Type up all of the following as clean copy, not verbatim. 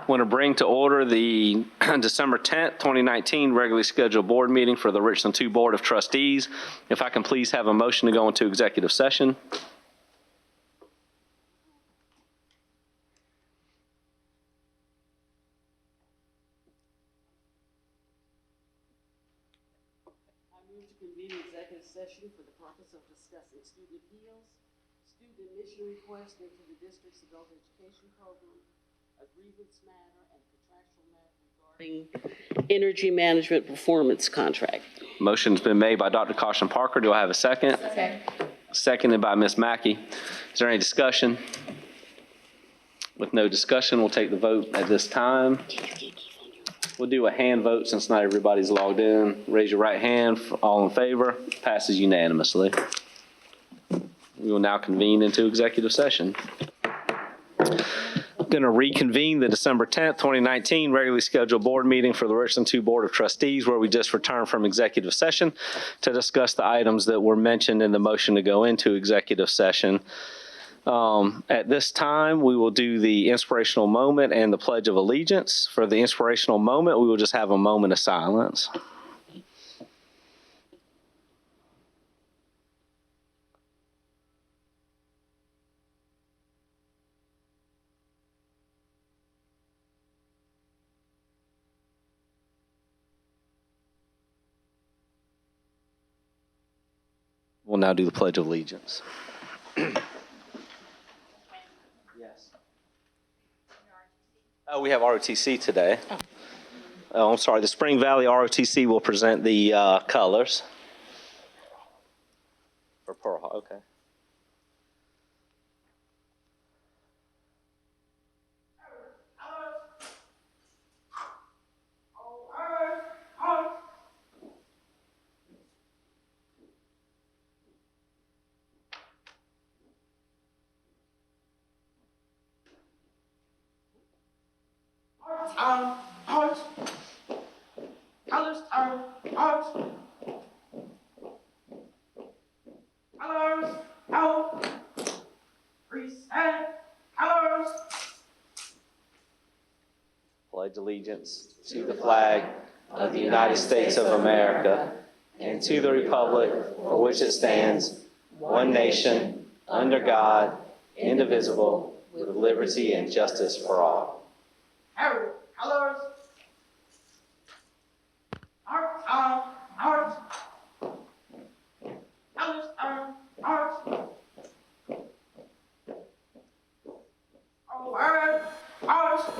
Want to bring to order the December 10th, 2019 regularly scheduled board meeting for the Richland 2 Board of Trustees. If I can please have a motion to go into executive session. I move to convene executive session for the purpose of discussing student appeals, student admission requests into the district's adult education program, a grievance matter, and contractual matter regarding energy management performance contract. Motion's been made by Dr. Caution Parker. Do I have a second? Second. Seconded by Ms. Mackey. Is there any discussion? With no discussion, we'll take the vote at this time. We'll do a hand vote since not everybody's logged in. Raise your right hand. All in favor? Passes unanimously. We will now convene into executive session. Going to reconvene the December 10th, 2019 regularly scheduled board meeting for the Richland 2 Board of Trustees, where we just returned from executive session to discuss the items that were mentioned in the motion to go into executive session. At this time, we will do the inspirational moment and the Pledge of Allegiance. For the inspirational moment, we will just have a moment of silence. We'll now do the Pledge of Allegiance. Yes. Oh, we have ROTC today. Oh, I'm sorry. The Spring Valley ROTC will present the colors. For Pearl Harbor, okay. Out. Colors are out. Colors out. Reset. Colors. Pledge allegiance to the flag of the United States of America and to the republic for which it stands, one nation, under God, indivisible, with liberty and justice for all. Colors. Out. Colors are out. Out.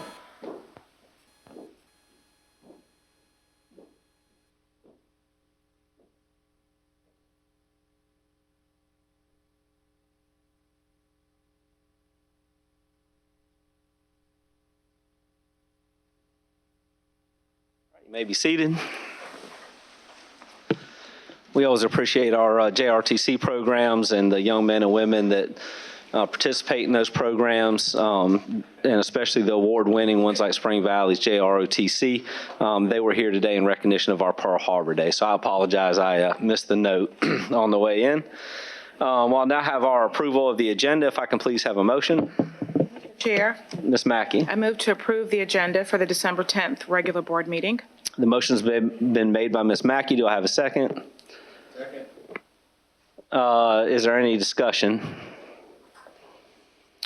You may be seated. We always appreciate our JRTC programs and the young men and women that participate in those programs, and especially the award-winning ones like Spring Valley's JROTC. They were here today in recognition of our Pearl Harbor Day, so I apologize I missed the note on the way in. We'll now have our approval of the agenda. If I can please have a motion. Chair, Ms. Mackey. I move to approve the agenda for the December 10th regular board meeting. The motion's been made by Ms. Mackey. Do I have a second? Second. Is there any discussion?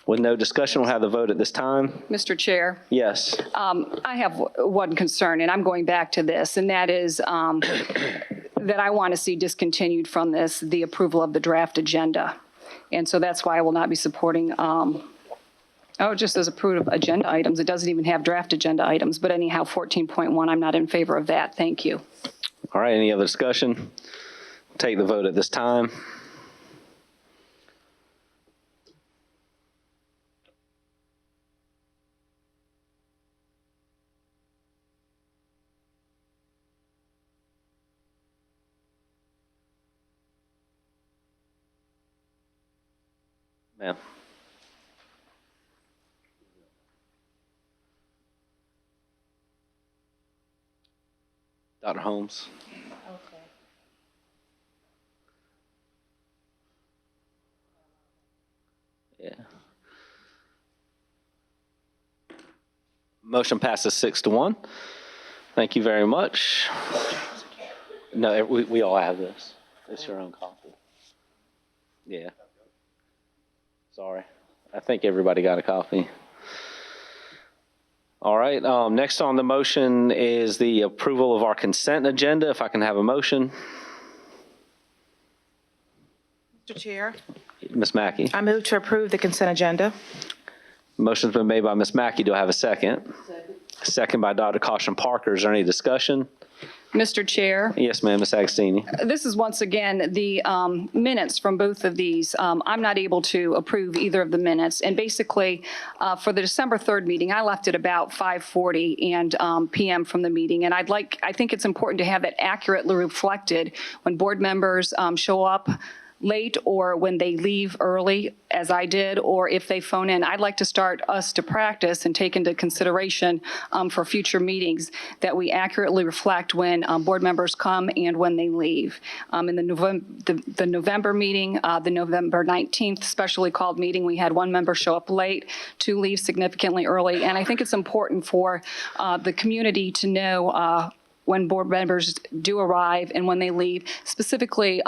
With no discussion, we'll have the vote at this time. Mr. Chair, Yes. I have one concern, and I'm going back to this, and that is that I want to see discontinued from this, the approval of the draft agenda. And so that's why I will not be supporting, it just says approved agenda items. It doesn't even have draft agenda items. But anyhow, 14.1, I'm not in favor of that. Thank you. All right, any other discussion? Take the vote at this time. Ma'am. Dr. Holmes. Okay. Yeah. Motion passes 6-1. Thank you very much. No, we all have this. It's your own copy. Yeah. Sorry. I think everybody got a copy. All right, next on the motion is the approval of our consent agenda. If I can have a motion. Mr. Chair, Ms. Mackey. I move to approve the consent agenda. Motion's been made by Ms. Mackey. Do I have a second? Second by Dr. Caution Parker. Is there any discussion? Mr. Chair, Yes, ma'am, Ms. Agostini. this is once again the minutes from both of these. I'm not able to approve either of the minutes. And basically, for the December 3rd meeting, I left at about 5:40 and PM from the meeting. And I think it's important to have that accurately reflected when board members show up late or when they leave early, as I did, or if they phone in. I'd like to start us to practice and take into consideration for future meetings that we accurately reflect when board members come and when they leave. In the November meeting, the November 19th specially called meeting, we had one member show up late, two leave significantly early, and I think it's important for the community to know when board members do arrive and when they leave, specifically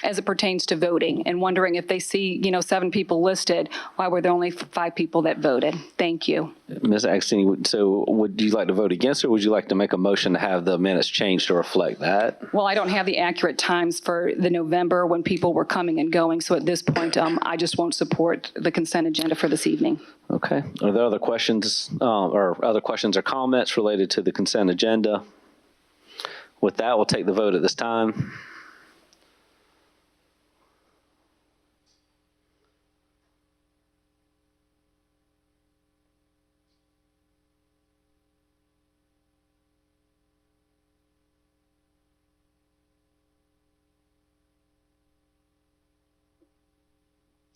as it pertains to voting, and wondering if they see, 7 people listed, why were there only 5 people that voted? Thank you. Ms. Agostini, so would you like to vote against, or would you like to make a motion to have the minutes changed to reflect that? Well, I don't have the accurate times for the November when people were coming and going, so at this point, I just won't support the consent agenda for this evening. Okay. Are there other questions or comments related to the consent agenda? With that, we'll take the vote at this time.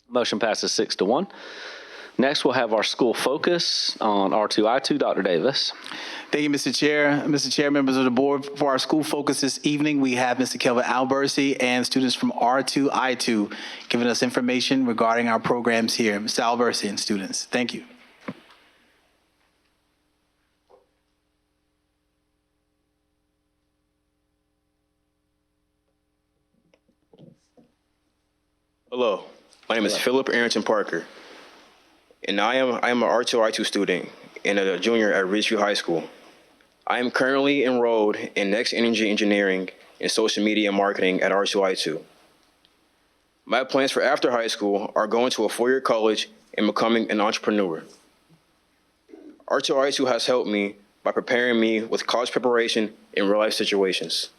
Motion passes 6-1. Next, we'll have our school focus on R2I2. Dr. Davis. Thank you, Mr. Chair. Mr. Chair, members of the board, for our school focus this evening, we have Mr. Kelvin Albersi and students from R2I2 giving us information regarding our programs here. Mr. Albersi and students, thank you. Hello, my name is Philip Arrington Parker, and I am an R2I2 student and a junior at Richland High School. I am currently enrolled in Next Energy Engineering and Social Media Marketing at R2I2. My plans for after high school are going to a 4-year college and becoming an entrepreneur. R2I2 has helped me by preparing me with college preparation in real-life situations.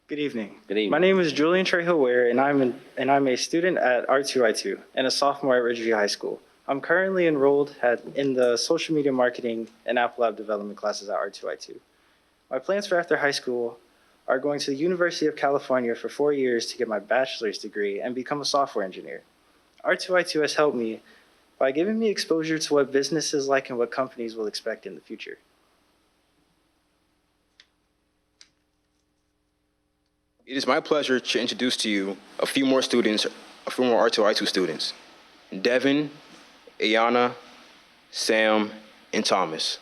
Good evening. Good evening. My name is Julian Trejo-Ware, and I'm a student at R2I2 and a sophomore at Ridgeview High School. I'm currently enrolled in the social media marketing and app lab development classes at R2I2. My plans for after high school are going to the University of California for 4 years to get my bachelor's degree and become a software engineer. R2I2 has helped me by giving me exposure to what business is like and what companies will expect in the future. It is my pleasure to introduce to you a few more R2I2 students, Devin, Ayana, Sam, and Thomas.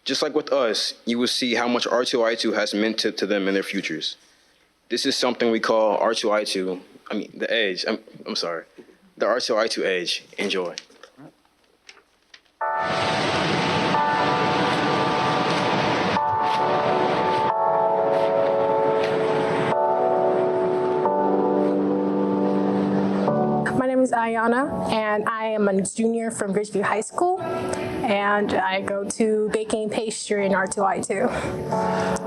Just like with us, you will see how much R2I2 has meant to them in their futures. This is something we call the Edge. The R2I2 Edge. Enjoy. My name is Ayana, and I am a junior from Ridgeview High School, and I go to baking pastry in R2I2.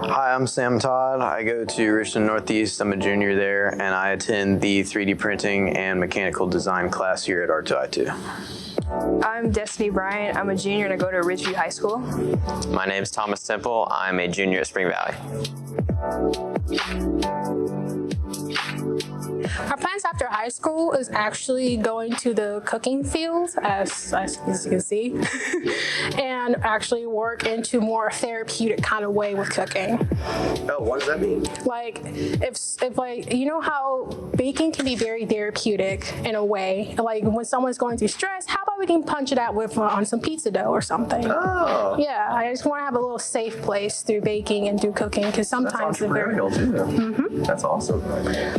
Hi, I'm Sam Todd. I go to Richland Northeast. I'm a junior there, and I attend the 3D printing and mechanical design class here at R2I2. I'm Destiny Bryant. I'm a junior and I go to Ridgeview High School. My name is Thomas Temple. I'm a junior at Spring Valley. Our plans after high school is actually going to the cooking field, as you can see, and actually work into more therapeutic kind of way with cooking. Oh, what does that mean? Like, if like, you know how baking can be very therapeutic in a way, like when someone's going through stress, how about we we can punch it out with on some pizza dough or something. Oh. Yeah, I just want to have a little safe place through baking and through cooking because sometimes That's entrepreneurial too. That's awesome.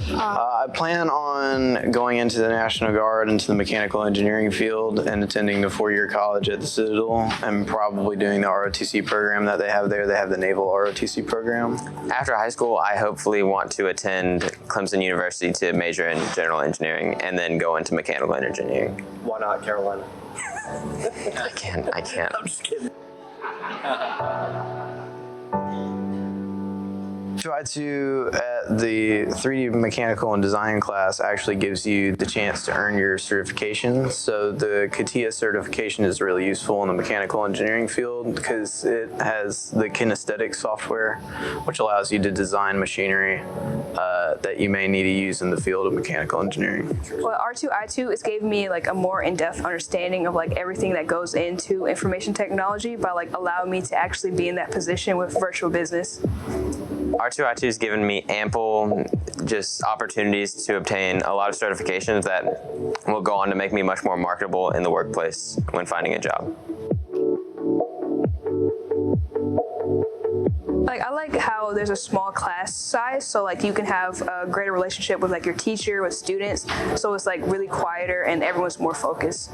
I plan on going into the National Guard, into the mechanical engineering field, and attending the 4-year college at the Citadel, and probably doing the ROTC program that they have there. They have the Naval ROTC program. After high school, I hopefully want to attend Clemson University to major in general engineering and then go into mechanical engineering. Why not Carolina? I can't. I'm just kidding. R2I2 at the 3D mechanical and design class actually gives you the chance to earn your certification. So the CTE certification is really useful in the mechanical engineering field because it has the kinesthetic software, which allows you to design machinery that you may need to use in the field of mechanical engineering. Well, R2I2 is giving me like a more in-depth understanding of like everything that goes into information technology by like allowing me to actually be in that position with virtual business. R2I2 has given me ample just opportunities to obtain a lot of certifications that will go on to make me much more marketable in the workplace when finding a job. Like I like how there's a small class size, so like you can have a greater relationship with like your teacher, with students, so it's like really quieter and everyone's more focused.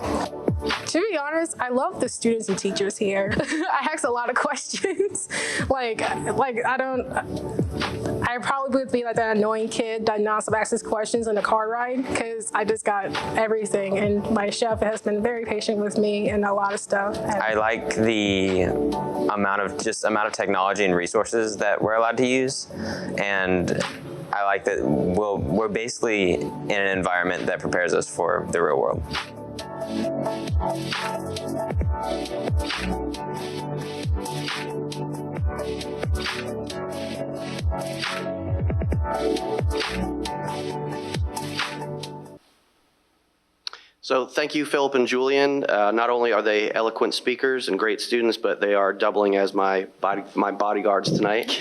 To be honest, I love the students and teachers here. I ask a lot of questions. like I probably would be like that annoying kid that nonstop asks questions in the car ride because I just got everything, and my chef has been very patient with me and a lot of stuff. And I like the amount of technology and resources that we're allowed to use, and I like that we're basically in an environment that prepares us for the real world. So thank you, Philip and Julian. Not only are they eloquent speakers and great students, but they are doubling as my bodyguards tonight.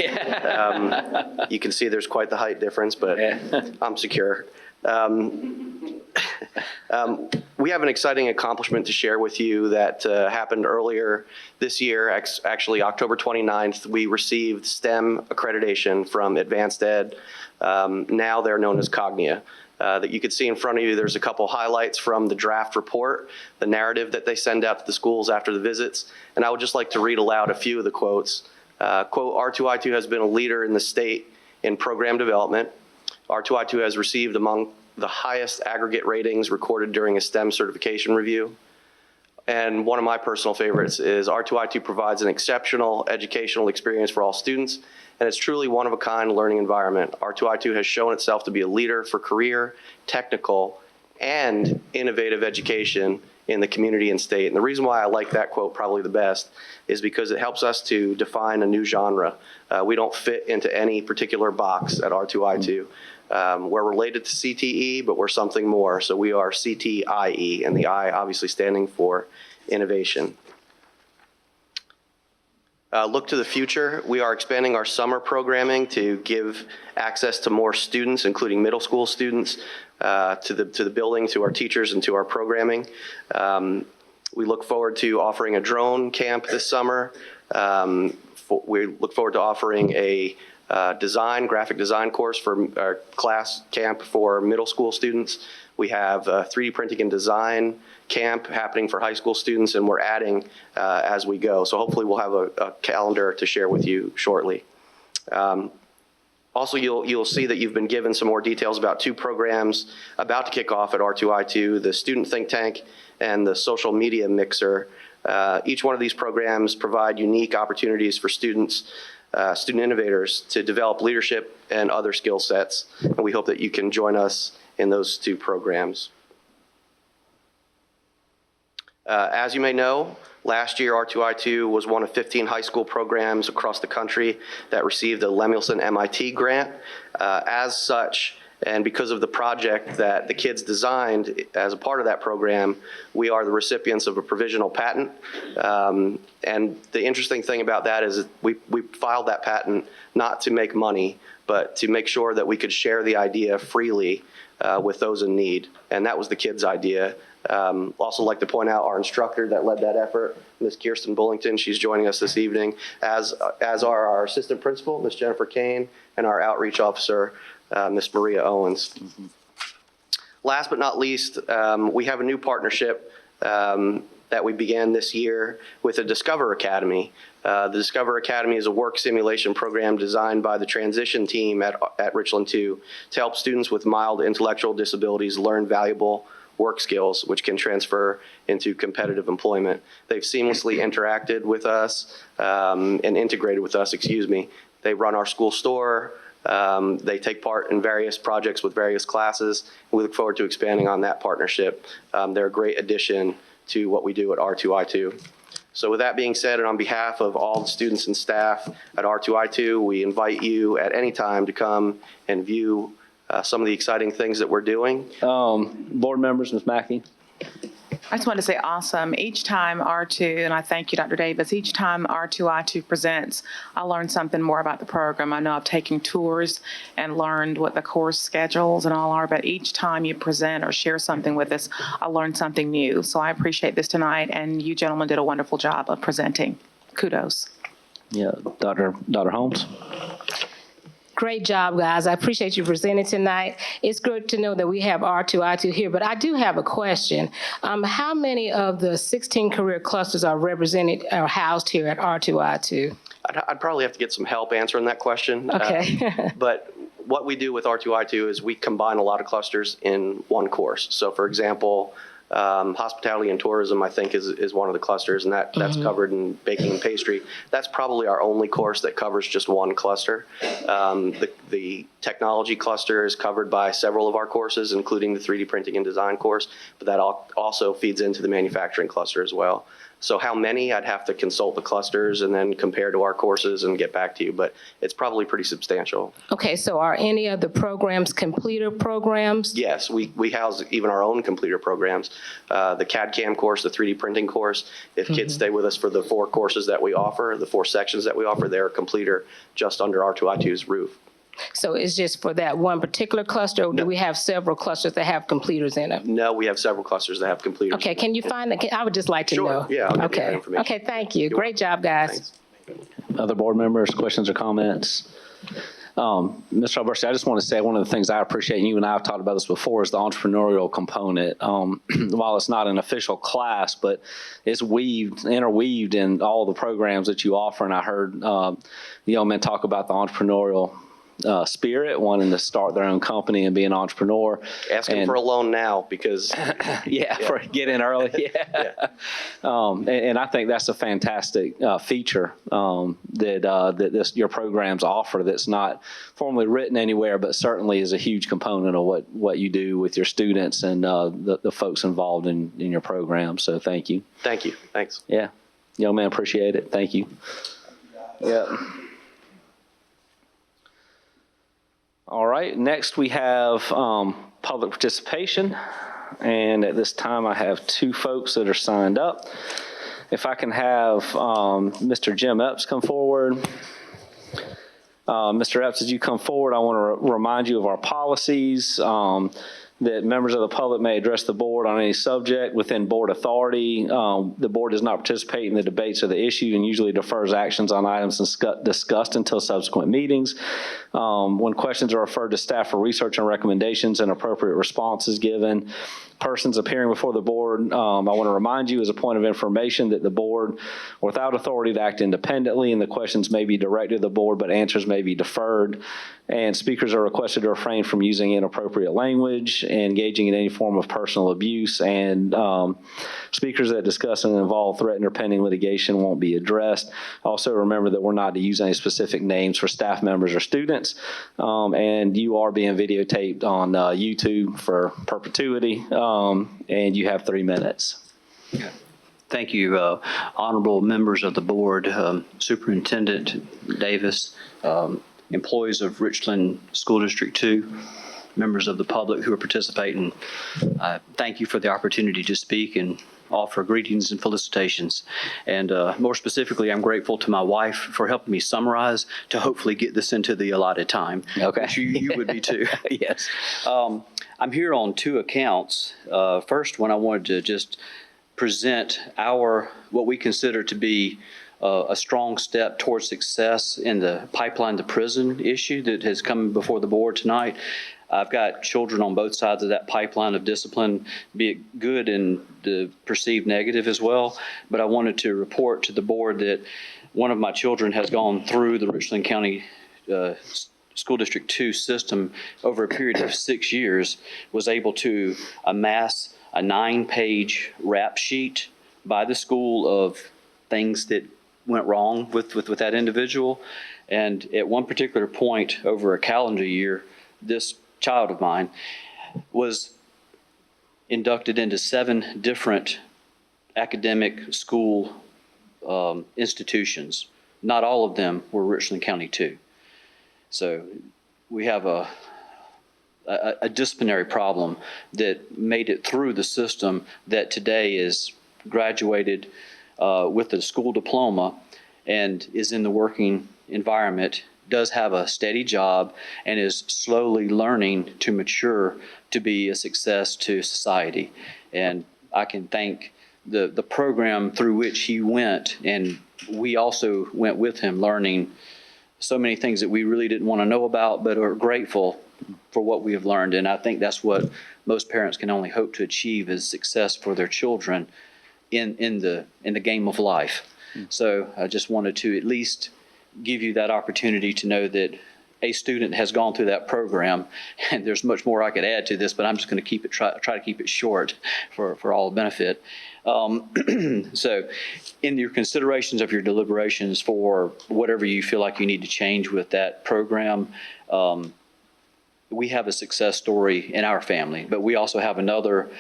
You can see there's quite the height difference, but I'm secure. We have an exciting accomplishment to share with you that happened earlier this year. Actually, October 29th, we received STEM accreditation from Advanced Ed. Now they're known as Cognia. That you can see in front of you, there's a couple highlights from the draft report, the narrative that they send out to the schools after the visits. And I would just like to read aloud a few of the quotes. Quote, R2I2 has been a leader in the state in program development. R2I2 has received among the highest aggregate ratings recorded during a STEM certification review. And one of my personal favorites is R2I2 provides an exceptional educational experience for all students, and it's truly one-of-a-kind learning environment. R2I2 has shown itself to be a leader for career, technical, and innovative education in the community and state. And the reason why I like that quote probably the best is because it helps us to define a new genre. We don't fit into any particular box at R2I2. We're related to CTE, but we're something more. So we are CTIE, and the I obviously standing for innovation. Look to the future. We are expanding our summer programming to give access to more students, including middle school students, to the building, to our teachers, and to our programming. We look forward to offering a drone camp this summer. We look forward to offering a graphic design course for our class camp for middle school students. We have a 3D printing and design camp happening for high school students, and we're adding as we go. So hopefully we'll have a calendar to share with you shortly. Also, you'll see that you've been given some more details about two programs about to kick off at R2I2, the Student Think Tank and the Social Media Mixer. Each one of these programs provide unique opportunities for student innovators to develop leadership and other skill sets. And we hope that you can join us in those two programs. As you may know, last year R2I2 was one of 15 high school programs across the country that received a Lemuelson MIT grant. As such, and because of the project that the kids designed as a part of that program, we are the recipients of a provisional patent. And the interesting thing about that is we filed that patent not to make money, but to make sure that we could share the idea freely with those in need. And that was the kids' idea. Also like to point out our instructor that led that effort, Ms. Kirsten Bullington. She's joining us this evening, as are our assistant principal, Ms. Jennifer Kane, and our outreach officer, Ms. Maria Owens. Last but not least, we have a new partnership that we began this year with the Discover Academy. The Discover Academy is a work simulation program designed by the transition team at Richland 2 to help students with mild intellectual disabilities learn valuable work skills, which can transfer into competitive employment. They've seamlessly interacted with us and integrated with us, excuse me. They run our school store. They take part in various projects with various classes. And we look forward to expanding on that partnership. They're a great addition to what we do at R2I2. So with that being said, and on behalf of all the students and staff at R2I2, we invite you at any time to come and view some of the exciting things that we're doing. Board members, Ms. Mackey. I just want to say awesome. Each time R2, and I thank you, Dr. Davis, each time R2I2 presents, I learn something more about the program. I know I've taken tours and learned what the course schedules and all are, but each time you present or share something with us, I learned something new. So I appreciate this tonight, and you gentlemen did a wonderful job of presenting. Kudos. Yeah, Dr. Holmes. Great job, guys. I appreciate you presenting tonight. It's good to know that we have R2I2 here, but I do have a question. How many of the 16 career clusters are represented or housed here at R2I2? I'd probably have to get some help answering that question. Okay. But what we do with R2I2 is we combine a lot of clusters in one course. So for example, hospitality and tourism, I think, is one of the clusters, and that's covered in baking and pastry. That's probably our only course that covers just one cluster. The technology cluster is covered by several of our courses, including the 3D printing and design course, but that also feeds into the manufacturing cluster as well. So how many, I'd have to consult the clusters and then compare to our courses and get back to you, but it's probably pretty substantial. Okay, so are any of the programs completer programs? Yes, we house even our own completer programs. The CAD/CAM course, the 3D printing course, if kids stay with us for the 4 courses that we offer, the 4 sections that we offer, they're a completer just under R2I2's roof. So it's just for that one particular cluster, or do we have several clusters that have completers in them? No, we have several clusters that have completers. Okay, can you find that? I would just like to know. Sure, yeah, I'll get you that information. Okay, thank you. Great job, guys. Thanks. Other board members, questions or comments? Mr. Alberti, I just want to say one of the things I appreciate, and you and I have talked about this before, is the entrepreneurial component. While it's not an official class, but it's interweaved in all the programs that you offer. And I heard the young men talk about the entrepreneurial spirit, wanting to start their own company and be an entrepreneur. Asking for a loan now because for get in early. And I think that's a fantastic feature that your programs offer. That's not formally written anywhere, but certainly is a huge component of what you do with your students and the folks involved in your program. So thank you. Thank you. Thanks. Yeah, young man, appreciate it. Thank you. Yeah. All right, next we have public participation, and at this time I have 2 folks that are signed up. If I can have Mr. Jim Epps come forward. Mr. Epps, as you come forward, I want to remind you of our policies, that members of the public may address the board on any subject within board authority. The board does not participate in the debates of the issue and usually defers actions on items discussed until subsequent meetings. When questions are referred to staff for research and recommendations and appropriate responses given, persons appearing before the board, I want to remind you as a point of information that the board, without authority to act independently, and the questions may be directed to the board, but answers may be deferred. And speakers are requested to refrain from using inappropriate language, engaging in any form of personal abuse, and speakers that discuss and involve threatened or pending litigation won't be addressed. Also remember that we're not to use any specific names for staff members or students, and you are being videotaped on YouTube for perpetuity, and you have 3 minutes. Thank you, honorable members of the board, Superintendent Davis, employees of Richland School District 2, members of the public who are participating. Thank you for the opportunity to speak and offer greetings and felicitations. And more specifically, I'm grateful to my wife for helping me summarize to hopefully get this into the allotted time. Okay. Which you would be too. Yes. I'm here on two accounts. First one, I wanted to just present what we consider to be a strong step towards success in the pipeline to prison issue that has come before the board tonight. I've got children on both sides of that pipeline of discipline, be it good and the perceived negative as well. But I wanted to report to the board that one of my children has gone through the Richland County School District 2 system over a period of 6 years, was able to amass a 9-page rap sheet by the school of things that went wrong with that individual. And at one particular point over a calendar year, this child of mine was inducted into 7 different academic school institutions. Not all of them were Richland County 2. So we have a disciplinary problem that made it through the system that today is graduated with a school diploma and is in the working environment, does have a steady job, and is slowly learning to mature to be a success to society. And I can thank the program through which he went, and we also went with him, learning so many things that we really didn't want to know about, but are grateful for what we have learned. And I think that's what most parents can only hope to achieve, is success for their children in the game of life. So I just wanted to at least give you that opportunity to know that a student has gone through that program, and there's much more I could add to this, but I'm just going to try to keep it short for all benefit. So in your considerations of your deliberations for whatever you feel like you need to change with that program, we have a success story in our family, but we also have another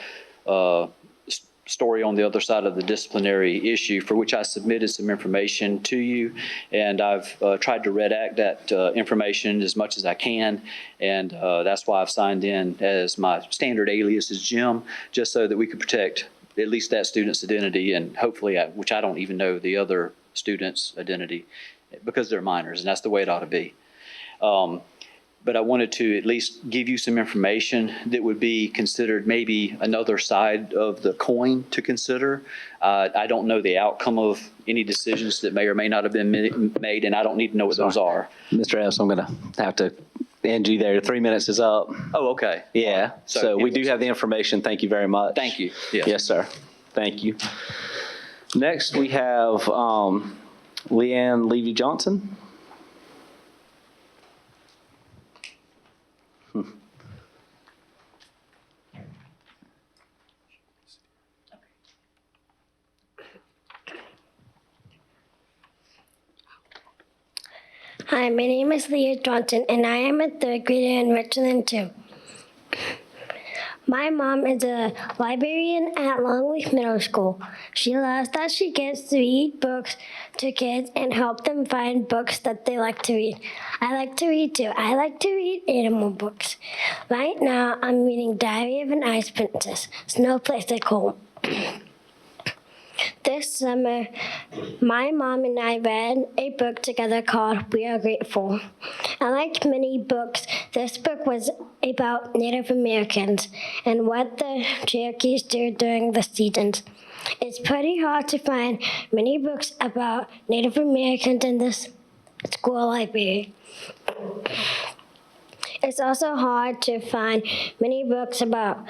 story on the other side of the disciplinary issue, for which I submitted some information to you, and I've tried to redact that information as much as I can, and that's why I've signed in as my standard alias is Jim, just so that we could protect at least that student's identity, and hopefully, which I don't even know the other student's identity, because they're minors, and that's the way it ought to be. But I wanted to at least give you some information that would be considered maybe another side of the coin to consider. I don't know the outcome of any decisions that may or may not have been made, and I don't need to know what those are. Mr. Epps, I'm going to have to end you there. 3 minutes is up. Oh, okay. Yeah. So we do have the information. Thank you very much. Thank you. Yes, yes sir. Thank you. Next, we have Leanne Levy-Johnson. Hi, my name is Leah Johnson, and I am a 3rd grader in Richland 2. My mom is a librarian at Longleaf Middle School. She loves that she gets to read books to kids and help them find books that they like to read. I like to read too. I like to read animal books. Right now, I'm reading Diary of an Ice Princess, Snow Place at Home. This summer, my mom and I read a book together called We Are Grateful. Unlike many books, this book was about Native Americans and what the Cherokees do during the seasons. It's pretty hard to find many books about Native Americans in this school library. It's also hard to find many books about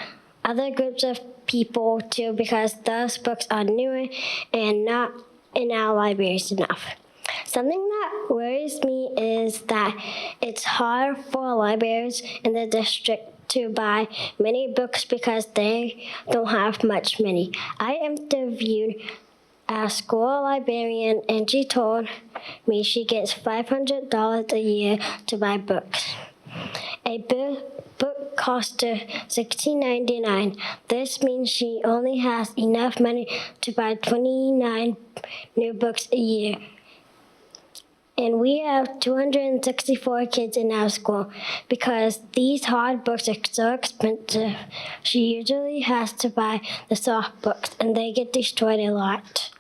other groups of people too, because those books are newer and not in our libraries enough. Something that worries me is that it's hard for libraries in the district to buy many books because they don't have much money. I interviewed a school librarian, and she told me she gets $500 a year to buy books. A book costs her $16.99. This means she only has enough money to buy 29 new books a year. And we have 264 kids in our school. Because these hard books are so expensive, she usually has to buy the soft books, and they get destroyed a lot.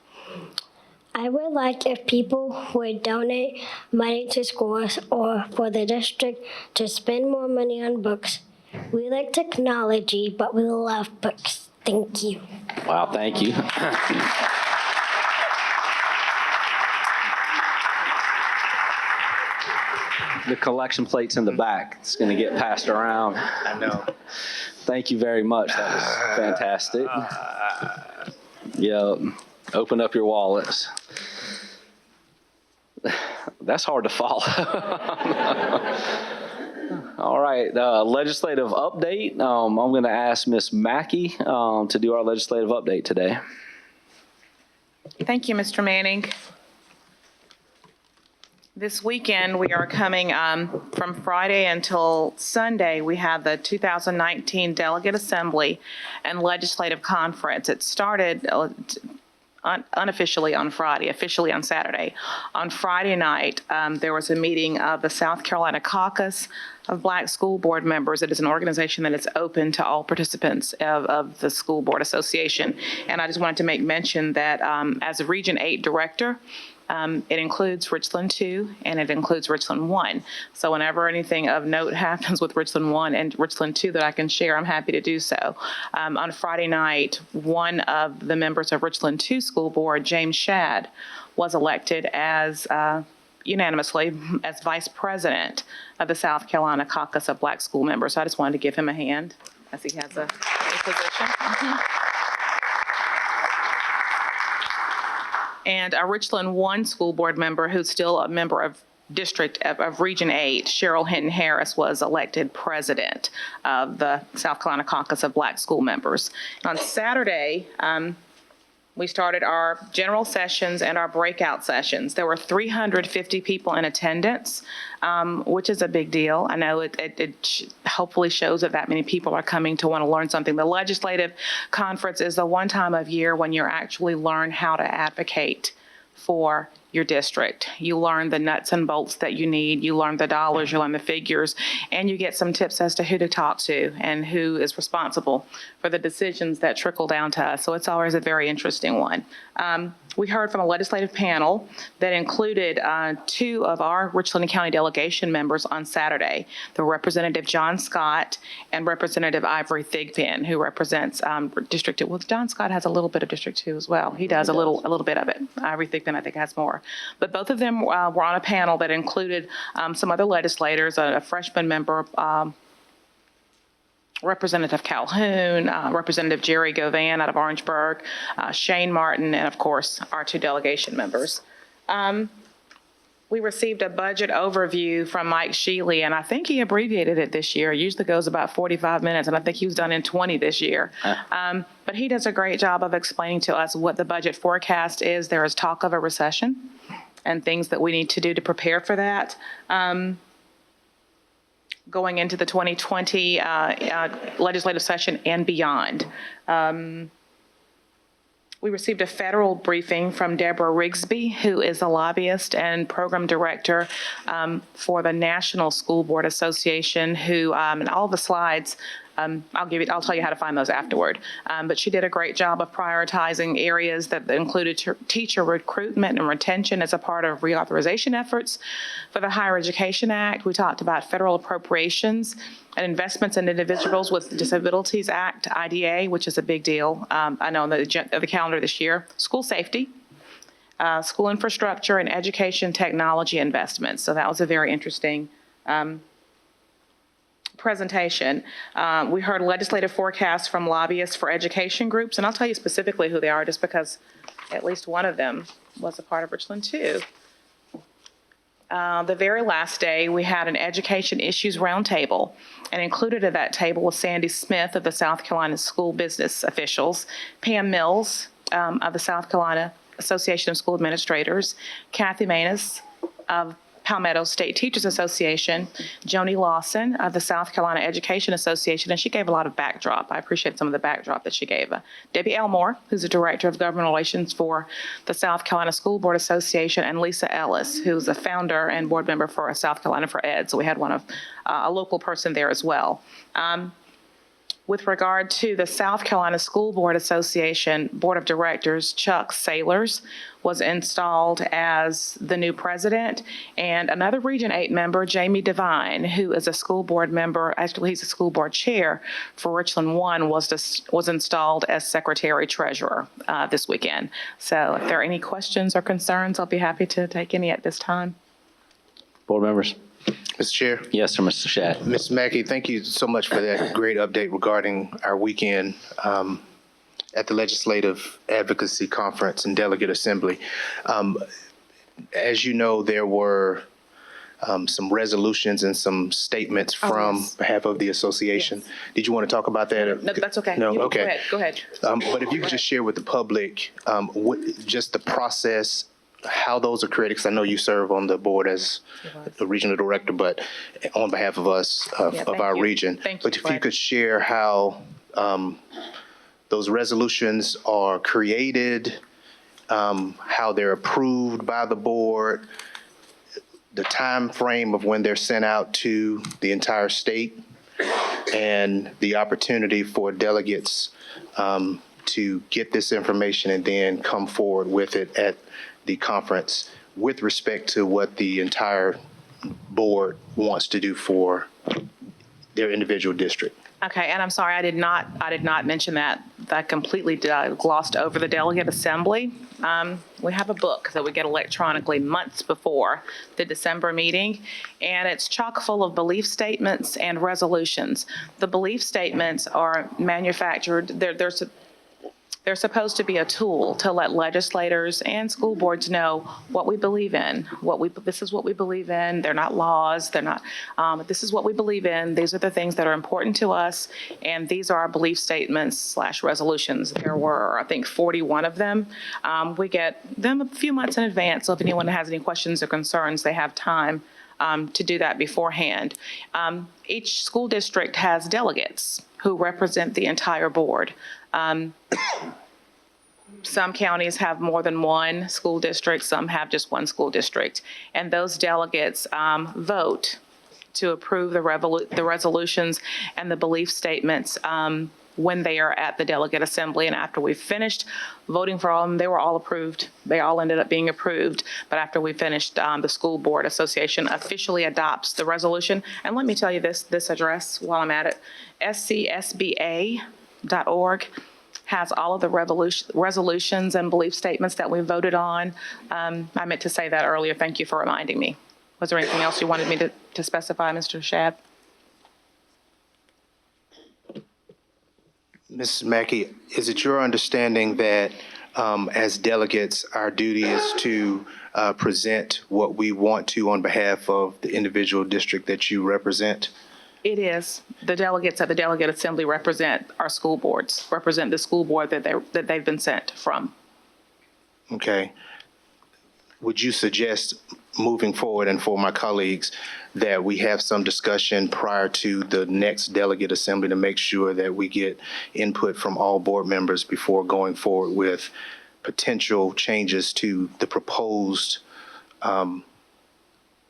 I would like if people would donate money to schools or for the district to spend more money on books. We like technology, but we love books. Thank you. Wow, thank you. The collection plate's in the back. It's going to get passed around. I know. Thank you very much. That was fantastic. Yeah, open up your wallets. That's hard to follow. All right, legislative update. I'm going to ask Ms. Mackey to do our legislative update today. Thank you, Mr. Manning. This weekend, we are coming from Friday until Sunday. We have the 2019 Delegate Assembly and Legislative Conference. It started unofficially on Friday, officially on Saturday. On Friday night, there was a meeting of the South Carolina Caucus of Black School Board Members. It is an organization that is open to all participants of the School Board Association. And I just wanted to make mention that as a Region 8 Director, it includes Richland 2 and it includes Richland 1. So whenever anything of note happens with Richland 1 and Richland 2 that I can share, I'm happy to do so. On Friday night, one of the members of Richland 2 School Board, James Shadd, was elected as unanimously as Vice President of the South Carolina Caucus of Black School Members. So I just wanted to give him a hand as he has a position. And a Richland 1 school board member who's still a member of Region 8, Cheryl Hinton Harris, was elected president of the South Carolina Caucus of Black School Members. And on Saturday, we started our general sessions and our breakout sessions. There were 350 people in attendance, which is a big deal. I know it hopefully shows that many people are coming to want to learn something. The legislative conference is the one time of year when you actually learn how to advocate for your district. You learn the nuts and bolts that you need. You learn the dollars, you learn the figures, and you get some tips as to who to talk to and who is responsible for the decisions that trickle down to us. So it's always a very interesting one. We heard from a legislative panel that included 2 of our Richland County delegation members on Saturday, the Representative John Scott and Representative Ivory Thigpen, who represents District 2. Well, John Scott has a little bit of District 2 as well. He does a little bit of it. Ivory Thigpen, I think, has more. But both of them were on a panel that included some other legislators, a freshman member, Representative Calhoun, Representative Jerry Govan out of Orangeburg, Shane Martin, and of course, our 2 delegation members. We received a budget overview from Mike Sheely, and I think he abbreviated it this year. It usually goes about 45 minutes, and I think he was done in 20 this year. But he does a great job of explaining to us what the budget forecast is. There is talk of a recession and things that we need to do to prepare for that. Going into the 2020 legislative session and beyond. We received a federal briefing from Deborah Rigsby, who is a lobbyist and program director for the National School Board Association, who, and all the slides, I'll tell you how to find those afterward. But she did a great job of prioritizing areas that included teacher recruitment and retention as a part of reauthorization efforts. For the Higher Education Act, we talked about federal appropriations and investments in Individuals with Disabilities Act, IDA, which is a big deal. I know on the calendar this year, school safety, school infrastructure, and education technology investments. So that was a very interesting presentation. We heard legislative forecasts from lobbyists for education groups, and I'll tell you specifically who they are just because at least one of them was a part of Richland 2. The very last day, we had an education issues roundtable, and included in that table was Sandy Smith of the South Carolina School Business Officials, Pam Mills of the South Carolina Association of School Administrators, Kathy Maness of Palmetto State Teachers Association, Joni Lawson of the South Carolina Education Association, and she gave a lot of backdrop. I appreciate some of the backdrop that she gave. Debbie Elmore, who's the Director of Government Relations for the South Carolina School Board Association, and Lisa Ellis, who's a founder and board member for South Carolina for Ed. So we had one of a local person there as well. With regard to the South Carolina School Board Association Board of Directors, Chuck Sailors was installed as the new president, and another Region 8 member, Jamie Devine, who is a school board member, actually he's a school board chair for Richland 1, was installed as secretary treasurer this weekend. So if there are any questions or concerns, I'll be happy to take any at this time. Board members? Mr. Chair? Yes, sir, Mr. Shad. Ms. Mackey, thank you so much for that great update regarding our weekend at the Legislative Advocacy Conference and Delegate Assembly. As you know, there were some resolutions and some statements from behalf of the association. Yes. Did you want to talk about that? No, that's okay. No, okay. Go ahead. But if you could just share with the public just the process, how those are created, because I know you serve on the board as the regional director, but on behalf of us, of our region. But if you could share how those resolutions are created, how they're approved by the board, the time frame of when they're sent out to the entire state, and the opportunity for delegates to get this information and then come forward with it at the conference with respect to what the entire board wants to do for their individual district. Okay, and I'm sorry, I did not mention that. I completely glossed over the delegate assembly. We have a book that we get electronically months before the December meeting, and it's chock full of belief statements and resolutions. The belief statements are manufactured. They're supposed to be a tool to let legislators and school boards know what we believe in. This is what we believe in. They're not laws. They're not. This is what we believe in. These are the things that are important to us, and these are our belief statements / resolutions. There were, I think, 41 of them. We get them a few months in advance, so if anyone has any questions or concerns, they have time to do that beforehand. Each school district has delegates who represent the entire board. Some counties have more than one school district, some have just one school district. And those delegates vote to approve the resolutions and the belief statements when they are at the delegate assembly. And after we've finished voting for all of them, they were all approved. They all ended up being approved. But after we finished, the School Board Association officially adopts the resolution. And let me tell you this address while I'm at it, scsba.org. has all of the resolutions and belief statements that we voted on. I meant to say that earlier. Thank you for reminding me. Was there anything else you wanted me to specify, Mr. Shad? Mrs. Mackey, is it your understanding that as delegates, our duty is to present what we want to on behalf of the individual district that you represent? It is. The delegates at the delegate assembly represent our school boards, represent the school board that they've been sent from. Okay. Would you suggest moving forward, and for my colleagues, that we have some discussion prior to the next delegate assembly to make sure that we get input from all board members before going forward with potential changes to the proposed,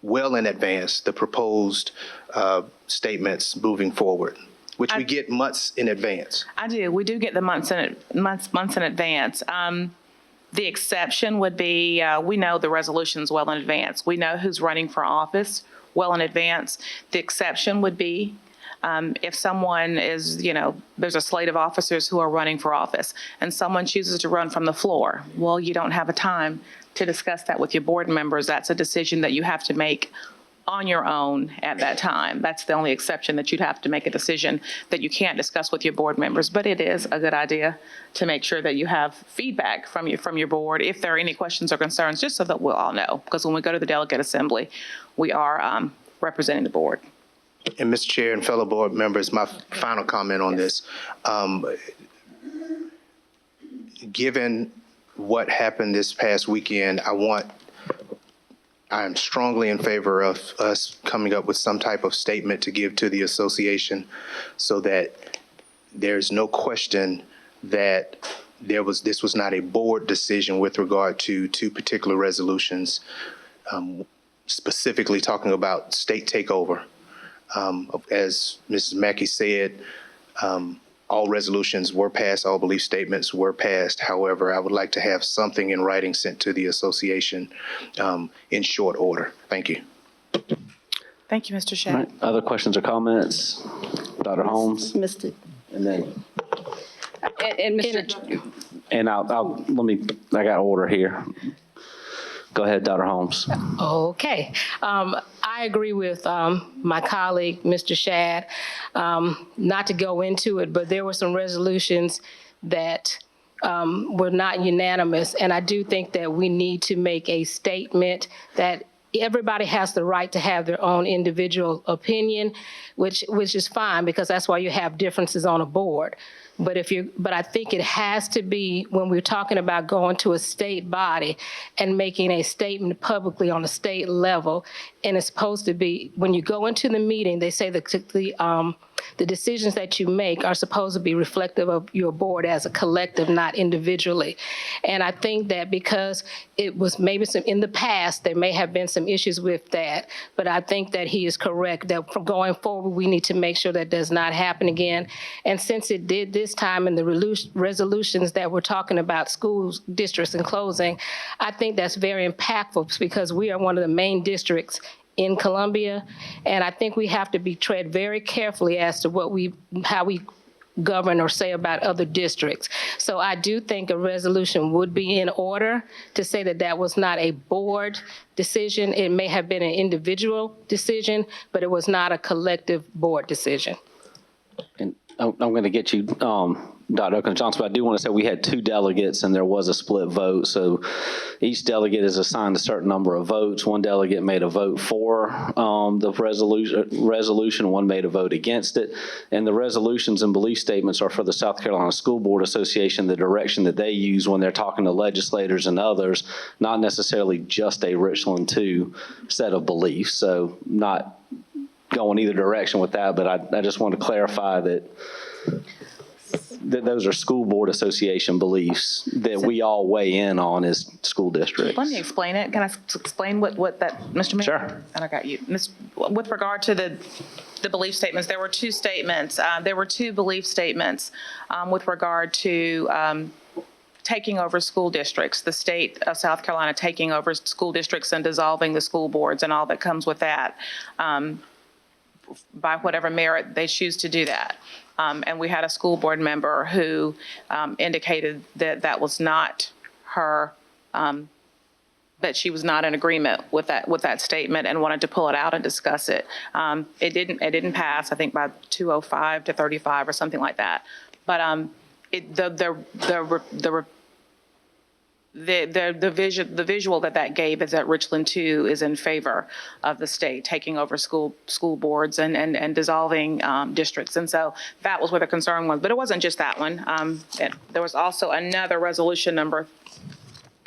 well in advance, the proposed statements moving forward, which we get months in advance? I do. We do get the months in advance. The exception would be we know the resolutions well in advance. We know who's running for office well in advance. The exception would be if someone is, there's a slate of officers who are running for office and someone chooses to run from the floor. Well, you don't have a time to discuss that with your board members. That's a decision that you have to make on your own at that time. That's the only exception, that you'd have to make a decision that you can't discuss with your board members. But it is a good idea to make sure that you have feedback from your board if there are any questions or concerns, just so that we'll all know. Because when we go to the delegate assembly, we are representing the board. And Mr. Chair and fellow board members, my final comment on this. Given what happened this past weekend, I want I am strongly in favor of us coming up with some type of statement to give to the association so that there's no question that this was not a board decision with regard to two particular resolutions, specifically talking about state takeover. As Mrs. Mackey said, all resolutions were passed, all belief statements were passed. However, I would like to have something in writing sent to the association in short order. Thank you. Thank you, Mr. All Shea. right. Other questions or comments? Dr. Holmes? Mr. And then, And Mr. and I got order here. Go ahead, Dr. Holmes. Okay. I agree with my colleague, Mr. Shad. Not to go into it, but there were some resolutions that were not unanimous. And I do think that we need to make a statement that everybody has the right to have their own individual opinion, which is fine, because that's why you have differences on a board. But I think it has to be, when we're talking about going to a state body and making a statement publicly on a state level, and it's supposed to be, when you go into the meeting, they say the decisions that you make are supposed to be reflective of your board as a collective, not individually. And I think that because it was maybe in the past, there may have been some issues with that, but I think that he is correct that from going forward, we need to make sure that does not happen again. And since it did this time in the resolutions that we're talking about schools, districts, and closing, I think that's very impactful because we are one of the main districts in Columbia, and I think we have to tread very carefully as to how we govern or say about other districts. So I do think a resolution would be in order to say that that was not a board decision. It may have been an individual decision, but it was not a collective board decision. And I'm going to get you, Dr. Johnson, but I do want to say we had 2 delegates and there was a split vote. So each delegate is assigned a certain number of votes. One delegate made a vote for the resolution, one made a vote against it. And the resolutions and belief statements are for the South Carolina School Board Association, the direction that they use when they're talking to legislators and others, not necessarily just a Richland 2 set of beliefs. So not going either direction with that, but I just want to clarify that those are school board association beliefs that we all weigh in on as school districts. Let me explain it. Can I explain what that, Mr. Mayor? Sure. And I got you. With regard to the belief statements, there were 2 statements. There were 2 belief statements with regard to taking over school districts, the state of South Carolina taking over school districts and dissolving the school boards and all that comes with that. By whatever merit they choose to do that. And we had a school board member who indicated that that was not her, that she was not in agreement with that statement and wanted to pull it out and discuss it. It didn't pass, I think by 205 to 35 or something like that. But the visual that gave is that Richland 2 is in favor of the state taking over school boards and dissolving districts. And so that was where the concern was. But it wasn't just that one. There was also another resolution, number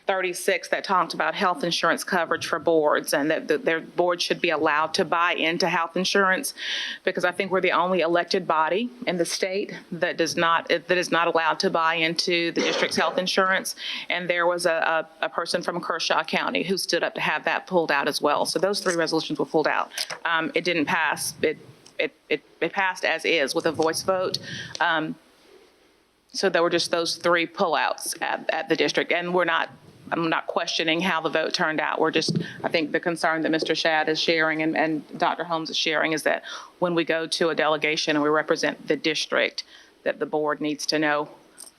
36, that talked about health insurance coverage for boards and that their board should be allowed to buy into health insurance, because I think we're the only elected body in the state that is not allowed to buy into the district's health insurance. And there was a person from Kershaw County who stood up to have that pulled out as well. So those 3 resolutions were pulled out. It didn't pass. It passed as is with a voice vote. So there were just those 3 pullouts at the district, and I'm not questioning how the vote turned out. I think the concern that Mr. Shad is sharing and Dr. Holmes is sharing is that when we go to a delegation and we represent the district, that the board needs to know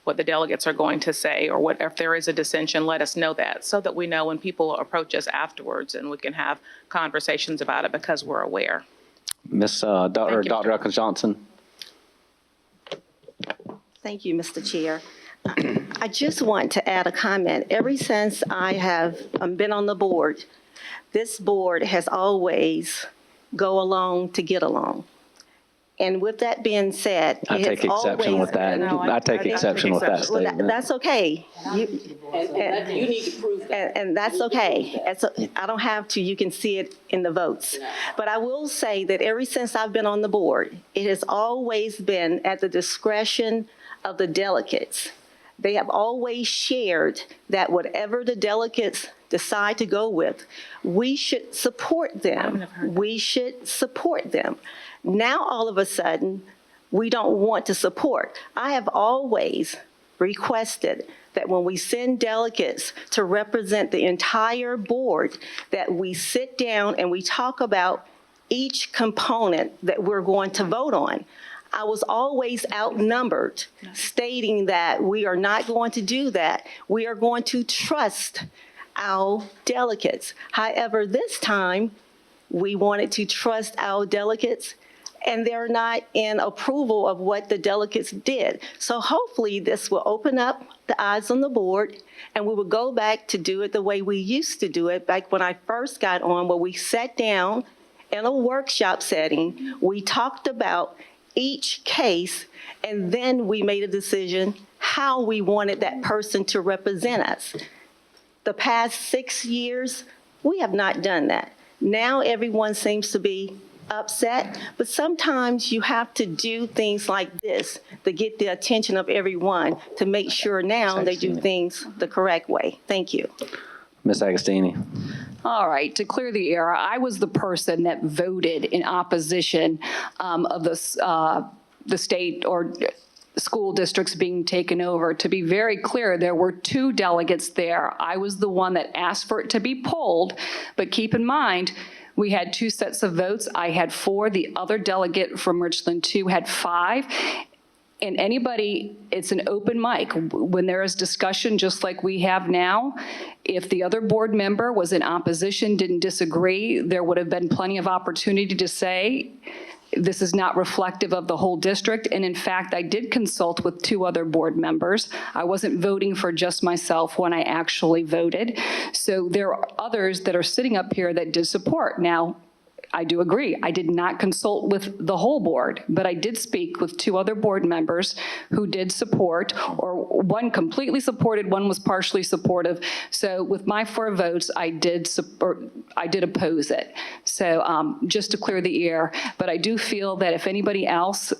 what the delegates are going to say, or what, if there is a dissension, let us know that, so that we know when people approach us afterwards and we can have conversations about it because we're aware. Dr. Johnson. Thank you, Mr. Chair. I just want to add a comment. Ever since I have been on the board, this board has always go along to get along. And with that being said, I take exception with that. I take exception with that Well, statement. that's okay. You need to prove that. And that's okay. I don't have to. You can see it in the votes. But I will say that ever since I've been on the board, it has always been at the discretion of the delegates. They have always shared that whatever the delegates decide to go with, we should support them. We should support them. Now, all of a sudden, we don't want to support. I have always requested that when we send delegates to represent the entire board, that we sit down and we talk about each component that we're going to vote on. I was always outnumbered, stating that we are not going to do that. We are going to trust our delegates. However, this time, we wanted to trust our delegates, and they're not in approval of what the delegates did. So hopefully this will open up the eyes on the board, and we will go back to do it the way we used to do it back when I first got on, where we sat down in a workshop setting, we talked about each case, and then we made a decision how we wanted that person to represent us. The past 6 years, we have not done that. Now everyone seems to be upset, but sometimes you have to do things like this to get the attention of everyone to make sure now they do things the correct way. Thank you. Ms. Agostini. All right, to clear the air, I was the person that voted in opposition of the state or school districts being taken over. To be very clear, there were 2 delegates there. I was the one that asked for it to be pulled, but keep in mind, we had 2 sets of votes. I had 4. The other delegate from Richland 2 had 5. And anybody, it's an open mic. When there is discussion, just like we have now, if the other board member was in opposition, didn't disagree, there would have been plenty of opportunity to say, this is not reflective of the whole district. And in fact, I did consult with 2 other board members. I wasn't voting for just myself when I actually voted. So there are others that are sitting up here that did support. Now, I do agree, I did not consult with the whole board, but I did speak with 2 other board members who did support, or one completely supported, one was partially supportive. So with my 4 votes, I did oppose it. So just to clear the air, but I do feel that if anybody else,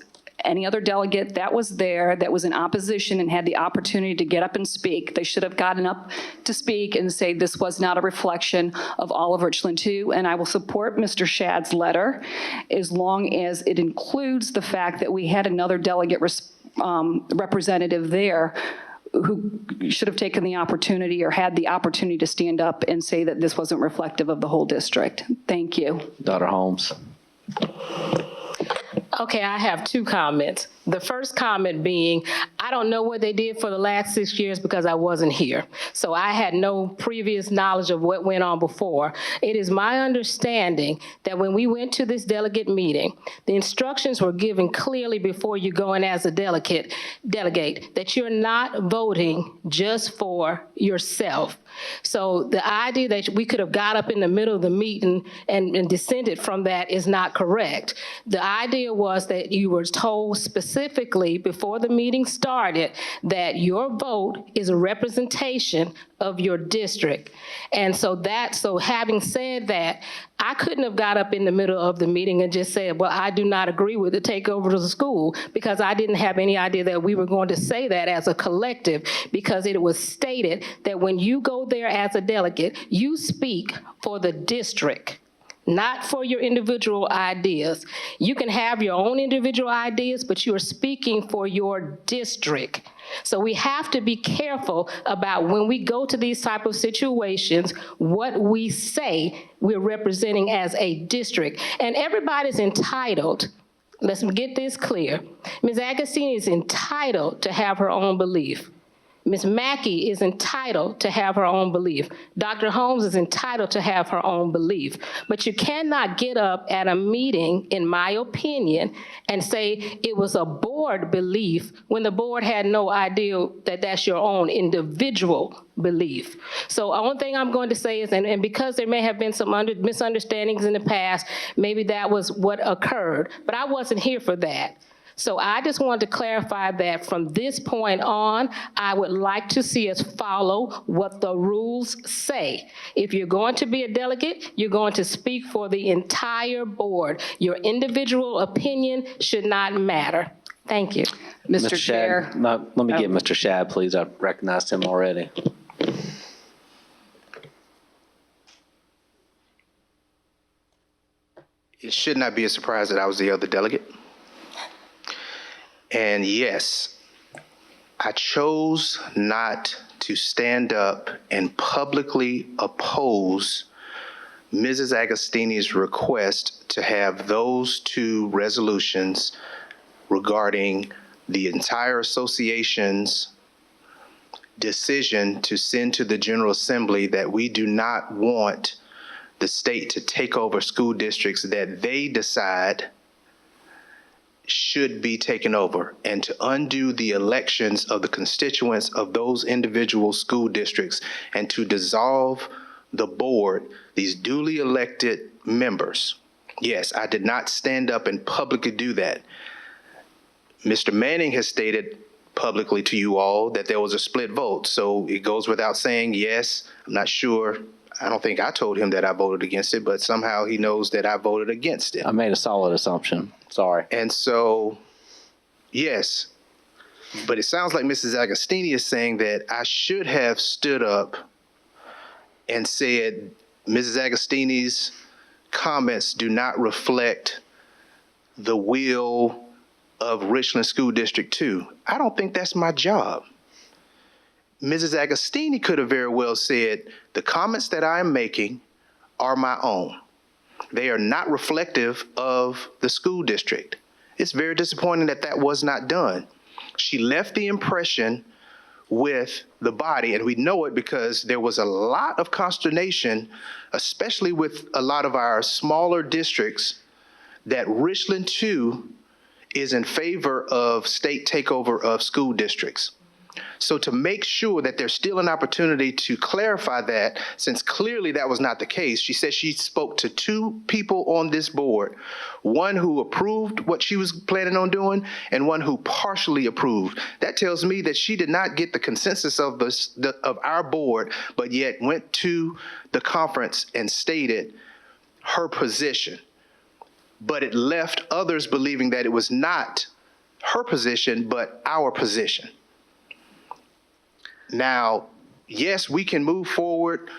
any other delegate that was there, that was in opposition and had the opportunity to get up and speak, they should have gotten up to speak and say this was not a reflection of all of Richland 2. And I will support Mr. Shadd's letter as long as it includes the fact that we had another delegate representative there who should have taken the opportunity or had the opportunity to stand up and say that this wasn't reflective of the whole district. Thank you. Dr. Holmes. Okay, I have 2 comments. The first comment being, I don't know what they did for the last 6 years because I wasn't here. So I had no previous knowledge of what went on before. It is my understanding that when we went to this delegate meeting, the instructions were given clearly before you go in as a delegate that you're not voting just for yourself. So the idea that we could have got up in the middle of the meeting and dissented from that is not correct. The idea was that you were told specifically before the meeting started that your vote is a representation of your district. And so having said that, I couldn't have got up in the middle of the meeting and just said, well, I do not agree with the takeover of the school, because I didn't have any idea that we were going to say that as a collective, because it was stated that when you go there as a delegate, you speak for the district, not for your individual ideas. You can have your own individual ideas, but you are speaking for your district. So we have to be careful about when we go to these type of situations, what we say we're representing as a district. And everybody's entitled, let's get this clear, Ms. Agostini is entitled to have her own belief. Ms. Mackey is entitled to have her own belief. Dr. Holmes is entitled to have her own belief. But you cannot get up at a meeting, in my opinion, and say it was a board belief when the board had no idea that that's your own individual belief. So the only thing I'm going to say is, and because there may have been some misunderstandings in the past, maybe that was what occurred, but I wasn't here for that. So I just wanted to clarify that from this point on, I would like to see us follow what the rules say. If you're going to be a delegate, you're going to speak for the entire board. Your individual opinion should not matter. Thank you. Mr. Chair. No, let me get Mr. Shad, please. I recognized him already. It should not be a surprise that I was the other delegate. And yes, I chose not to stand up and publicly oppose Mrs. Agostini's request to have those two resolutions regarding the entire association's decision to send to the General Assembly that we do not want the state to take over school districts that they decide should be taken over, and to undo the elections of the constituents of those individual school districts, and to dissolve the board, these duly elected members. Yes, I did not stand up and publicly do that. Mr. Manning has stated publicly to you all that there was a split vote, so it goes without saying, yes, I'm not sure. I don't think I told him that I voted against it, but somehow he knows that I voted against it. I made a solid assumption. Sorry. And so, yes, but it sounds like Mrs. Agostini is saying that I should have stood up and said Mrs. Agostini's comments do not reflect the will of Richland School District 2. I don't think that's my job. Mrs. Agostini could have very well said, the comments that I am making are my own. They are not reflective of the school district. It's very disappointing that that was not done. She left the impression with the body, and we know it because there was a lot of consternation, especially with a lot of our smaller districts, that Richland 2 is in favor of state takeover of school districts. So to make sure that there's still an opportunity to clarify that, since clearly that was not the case, she said she spoke to two people on this board, one who approved what she was planning on doing and one who partially approved. That tells me that she did not get the consensus of our board, but yet went to the conference and stated her position. But it left others believing that it was not her position, but our position. Now, yes, we can move forward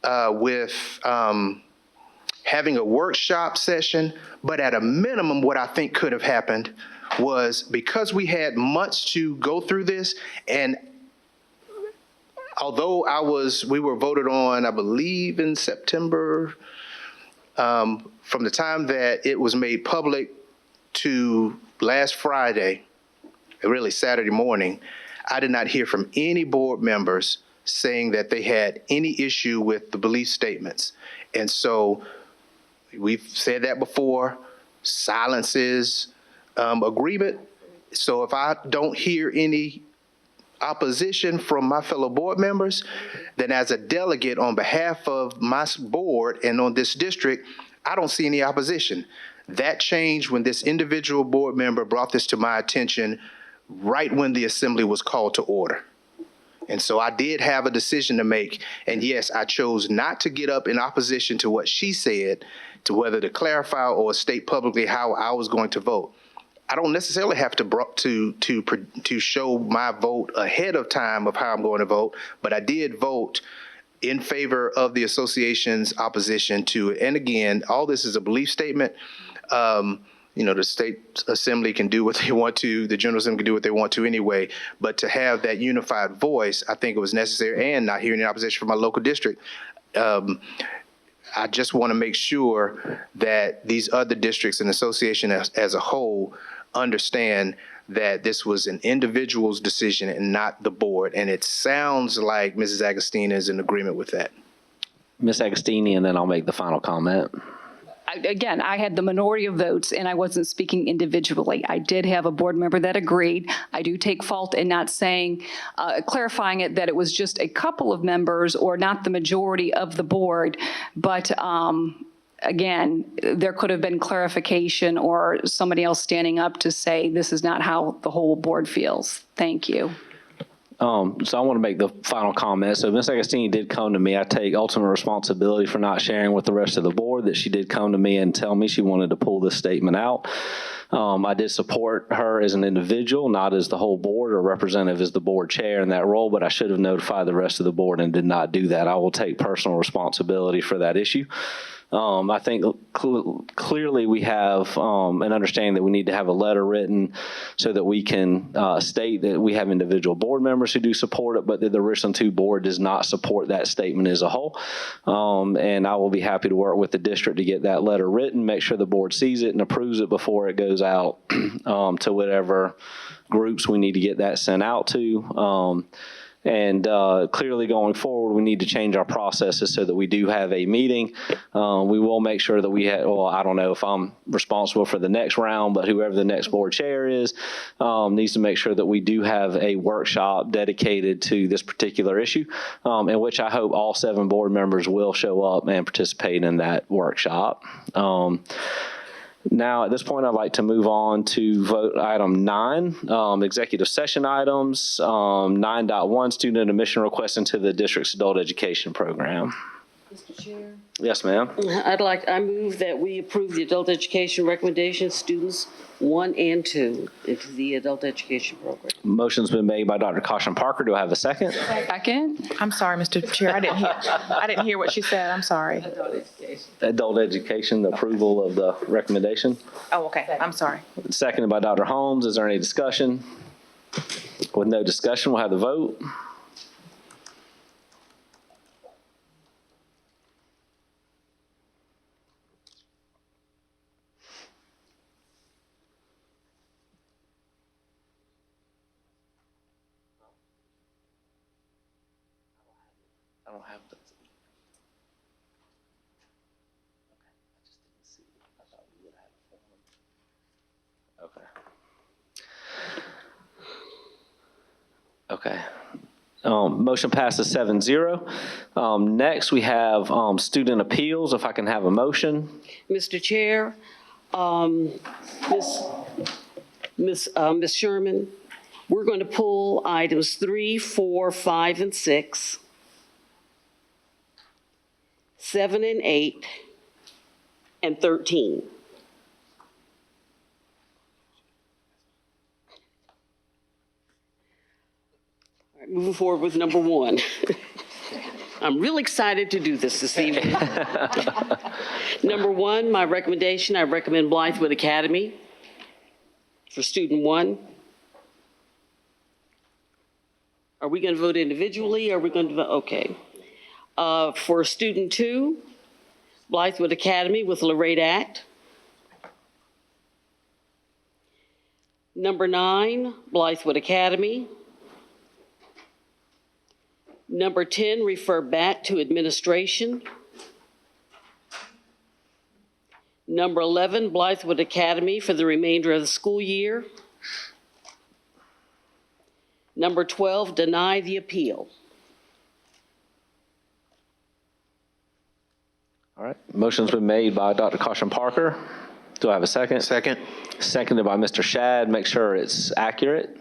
with having a workshop session, but at a minimum, what I think could have happened was, because we had months to go through this, and although we were voted on, I believe in September, from the time that it was made public to last Friday, really Saturday morning, I did not hear from any board members saying that they had any issue with the belief statements. And so we've said that before, silence is agreement. So if I don't hear any opposition from my fellow board members, then as a delegate on behalf of my board and on this district, I don't see any opposition. That changed when this individual board member brought this to my attention right when the assembly was called to order. And so I did have a decision to make. And yes, I chose not to get up in opposition to what she said, to whether to clarify or state publicly how I was going to vote. I don't necessarily have to show my vote ahead of time of how I'm going to vote, but I did vote in favor of the association's opposition to it. And again, all this is a belief statement. The state assembly can do what they want to, the General Assembly can do what they want to anyway, but to have that unified voice, I think it was necessary, and not hearing any opposition from my local district. I just want to make sure that these other districts and association as a whole understand that this was an individual's decision and not the board. And it sounds like Mrs. Agostina is in agreement with that. Ms. Agostini, and then I'll make the final comment. Again, I had the minority of votes, and I wasn't speaking individually. I did have a board member that agreed. I do take fault in not saying, clarifying it that it was just a couple of members or not the majority of the board. But again, there could have been clarification or somebody else standing up to say this is not how the whole board feels. Thank you. So I want to make the final comment. So Ms. Agostini did come to me. I take ultimate responsibility for not sharing with the rest of the board that she did come to me and tell me she wanted to pull this statement out. I did support her as an individual, not as the whole board or representative as the board chair in that role, but I should have notified the rest of the board and did not do that. I will take personal responsibility for that issue. I think clearly we have an understanding that we need to have a letter written so that we can state that we have individual board members who do support it, but that the Richland 2 board does not support that statement as a whole. And I will be happy to work with the district to get that letter written, make sure the board sees it and approves it before it goes out to whatever groups we need to get that sent out to. And clearly going forward, we need to change our processes so that we do have a meeting. We will make sure that we have, well, I don't know if I'm responsible for the next round, but whoever the next board chair is needs to make sure that we do have a workshop dedicated to this particular issue, in which I hope all 7 board members will show up and participate in that workshop. Now, at this point, I'd like to move on to vote item 9, executive session items. 9.1, student admission request into the district's adult education program. Mr. Chair, Yes, ma'am. I move that we approve the adult education recommendations, students 1 and 2 into the adult education program. Motion's been made by Dr. Caution Parker. Do I have a second? Second. I'm sorry, Mr. Chair. I didn't hear what she said. I'm sorry. Adult education. Adult education, approval of the recommendation. Oh, okay. I'm sorry. Seconded by Dr. Holmes. Is there any discussion? With no discussion, we'll have the vote. I don't have the. Okay. Motion passes 7-0. Next, we have student appeals. If I can have a motion. Mr. Chair, Ms. Sherman, we're going to pull items 3, 4, 5, and 6, 7 and 8, and 13. All right, moving forward with number 1. I'm really excited to do this evening. Number 1, my recommendation, I recommend Blythewood Academy for student 1. Are we going to vote individually? Or are we going to vote? Okay. For student 2, Blythewood Academy with Lorraine Act. Number 9, Blythewood Academy. Number 10, refer back to administration. Number 11, Blythewood Academy for the remainder of the school year. Number 12, deny the appeal. All right. Motion's been made by Dr. Caution Parker. Do I have a second? Second. Seconded by Mr. Shad. Make sure it's accurate.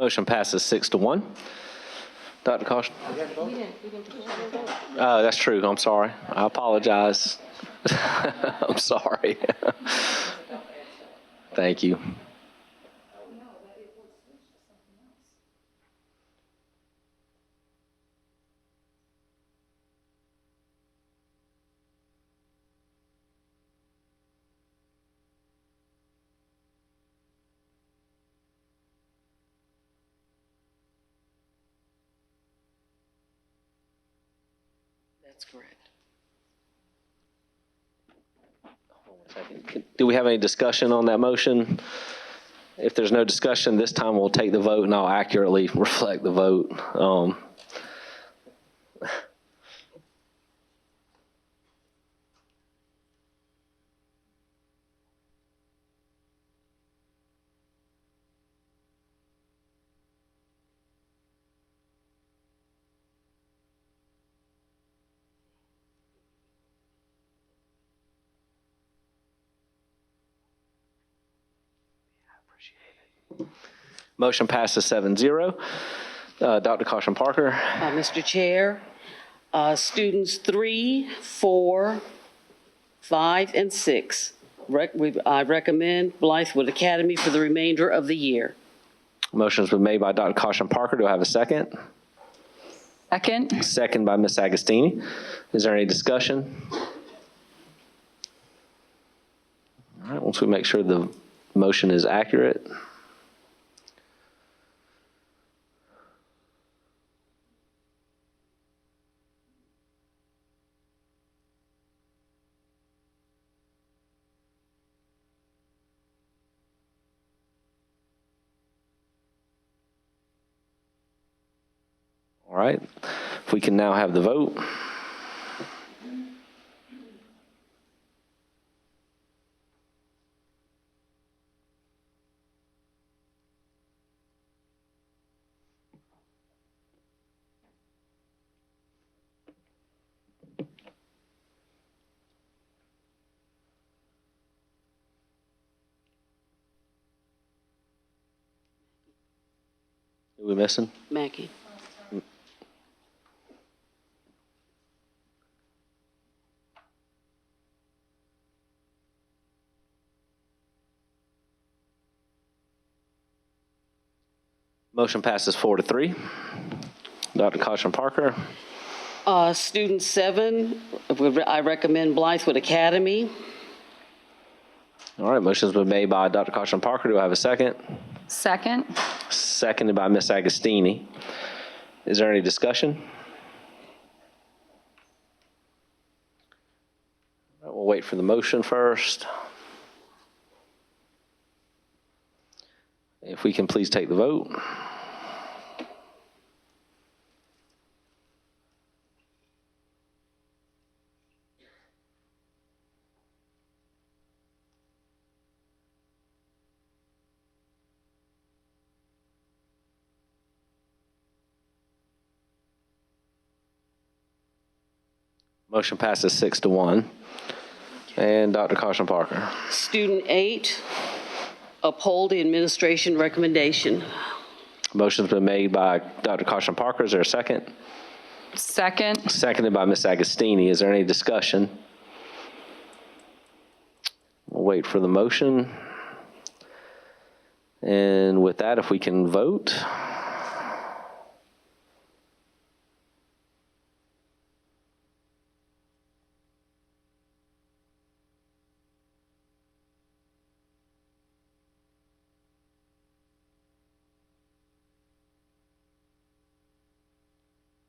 Motion passes 6-1. Dr. Caution? Oh, that's true. I'm sorry. I apologize. I'm sorry. Thank you. That's correct. Do we have any discussion on that motion? If there's no discussion, this time we'll take the vote and I'll accurately reflect the vote. Motion passes 7-0. Dr. Caution Parker. Mr. Chair, students 3, 4, 5, and 6. I recommend Blythewood Academy for the remainder of the year. Motion's been made by Dr. Caution Parker. Do I have a second? Second. Second by Ms. Agostini. Is there any discussion? All right, once we make sure the motion is accurate. All right, if we can now have the vote. Who are we missing? Mackey. Motion passes 4-3. Dr. Caution Parker. Student 7, I recommend Blythewood Academy. All right, motion's been made by Dr. Caution Parker. Do I have a second? Second. Seconded by Ms. Agostini. Is there any discussion? All right, we'll wait for the motion first. If we can please take the vote. Motion passes 6-1. And Dr. Caution Parker. Student 8, uphold the administration recommendation. Motion's been made by Dr. Caution Parker. Is there a second? Second. Seconded by Ms. Agostini. Is there any discussion? We'll wait for the motion. And with that, if we can vote.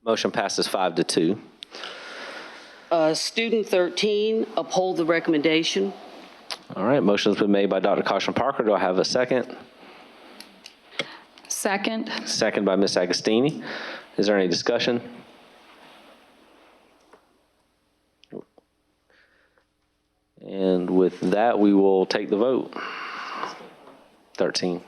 Motion passes 5-2. Student 13, uphold the recommendation. All right, motion's been made by Dr. Caution Parker. Do I have a second? Second. Second by Ms. Agostini. Is there any discussion? And with that, we will take the vote. 13.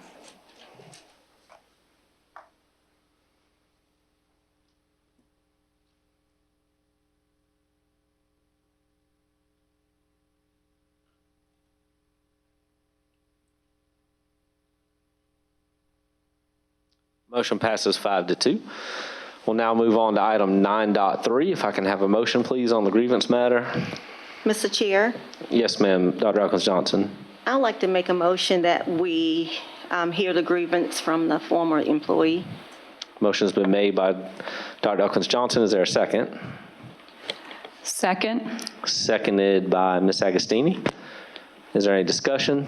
Motion passes 5-2. We'll now move on to item 9.3. If I can have a motion, please, on the grievance matter. Mr. Chair, Yes, ma'am. Dr. Elkins Johnson. I'd like to make a motion that we hear the grievance from the former employee. Motion's been made by Dr. Elkins Johnson. Is there a second? Second. Seconded by Ms. Agostini. Is there any discussion?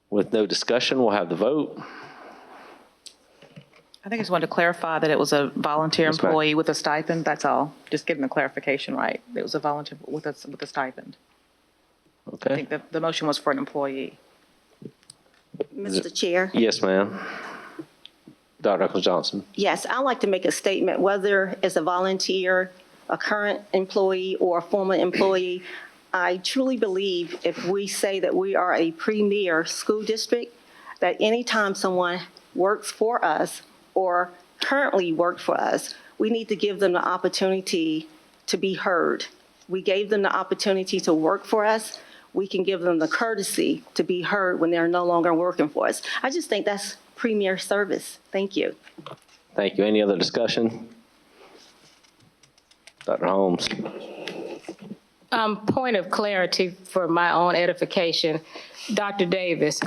With no discussion, we'll have the vote. I think I just wanted to clarify that it was a volunteer Yes, ma'am. employee with a stipend, that's all. Just getting the clarification right. It was a volunteer with a stipend. I Okay. think the motion was for an employee. Mr. Chair? Yes, ma'am. Dr. Elkins Johnson. Yes, I'd like to make a statement, whether it's a volunteer, a current employee, or a former employee. I truly believe if we say that we are a premier school district, that anytime someone works for us or currently worked for us, we need to give them the opportunity to be heard. We gave them the opportunity to work for us. We can give them the courtesy to be heard when they're no longer working for us. I just think that's premier service. Thank you. Thank you. Any other discussion? Dr. Holmes. Point of clarity for my own edification. Dr. Davis,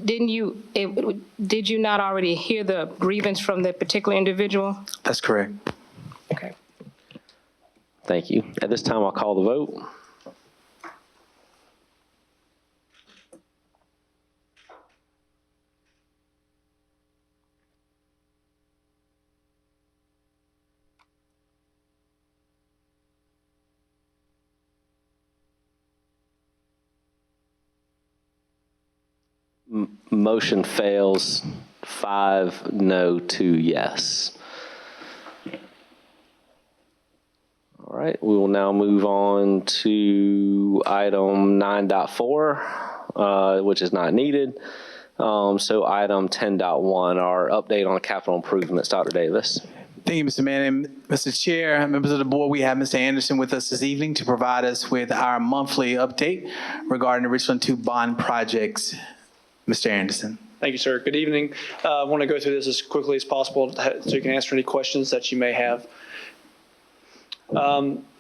did you not already hear the grievance from the particular individual? That's correct. Okay. Thank you. At this time, I'll call the vote. Motion fails 5 no, 2 yes. All right, we will now move on to item 9.4, which is not needed. So item 10.1, our update on capital improvements. Dr. Davis. Thank you, Mr. Manning. Mr. Chair, members of the board, we have Mr. Anderson with us this evening to provide us with our monthly update regarding the Richland 2 bond projects. Mr. Anderson. Thank you, sir. Good evening. I want to go through this as quickly as possible so you can answer any questions that you may have.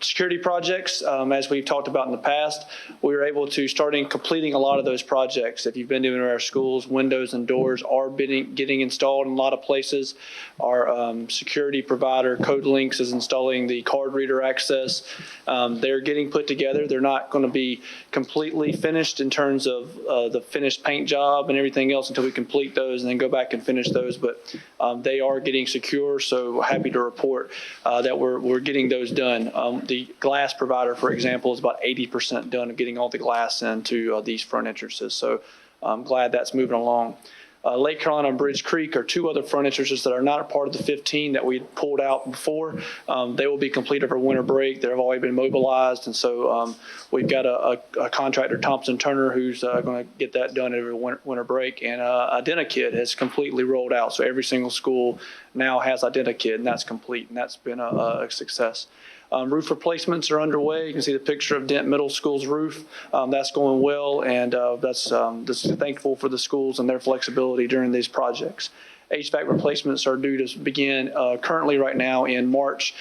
Security projects, as we've talked about in the past, we were able to start completing a lot of those projects. If you've been to our schools, windows and doors are getting installed in a lot of places. Our security provider, CodeLinks, is installing the card reader access. They're getting put together. They're not going to be completely finished in terms of the finished paint job and everything else until we complete those and then go back and finish those. But they are getting secure, so happy to report that we're getting those done. The glass provider, for example, is about 80% done of getting all the glass into these front entrances. So I'm glad that's moving along. Lake Carolina and Bridge Creek are 2 other front entrances that are not a part of the 15 that we pulled out before. They will be completed for winter break. They've already been mobilized. And so we've got a contractor, Thompson Turner, who's going to get that done every winter break. And IdentiKit has completely rolled out. So every single school now has IdentiKit, and that's complete. And that's been a success. Roof replacements are underway. You can see the picture of Dent Middle School's roof. That's going well, and that's thankful for the schools and their flexibility during these projects. HVAC replacements are due to begin currently right now in March.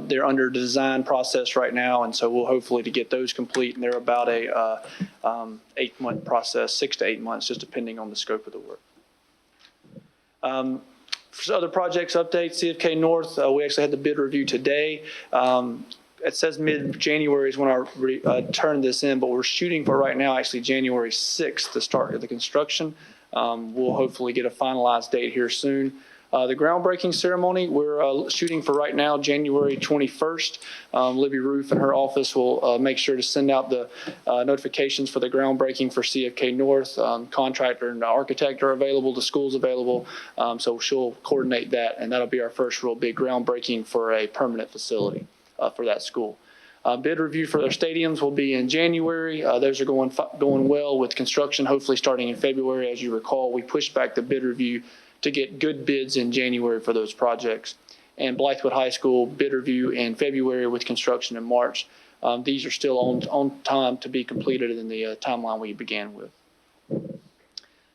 They're under design process right now, and so we'll hopefully to get those complete, and they're about a 8-month process, 6 to 8 months, just depending on the scope of the work. For other projects updates, CFK North, we actually had the bid review today. It says mid-January is when I turned this in, but we're shooting for right now actually January 6th to start the construction. We'll hopefully get a finalized date here soon. The groundbreaking ceremony, we're shooting for right now January 21st. Libby Roof and her office will make sure to send out the notifications for the groundbreaking for CFK North. Contractor and architect are available, the school's available, so she'll coordinate that, and that'll be our first real big groundbreaking for a permanent facility for that school. Bid review for their stadiums will be in January. Those are going well with construction, hopefully starting in February. As you recall, we pushed back the bid review to get good bids in January for those projects. And Blythewood High School bid review in February with construction in March. These are still on time to be completed in the timeline we began with.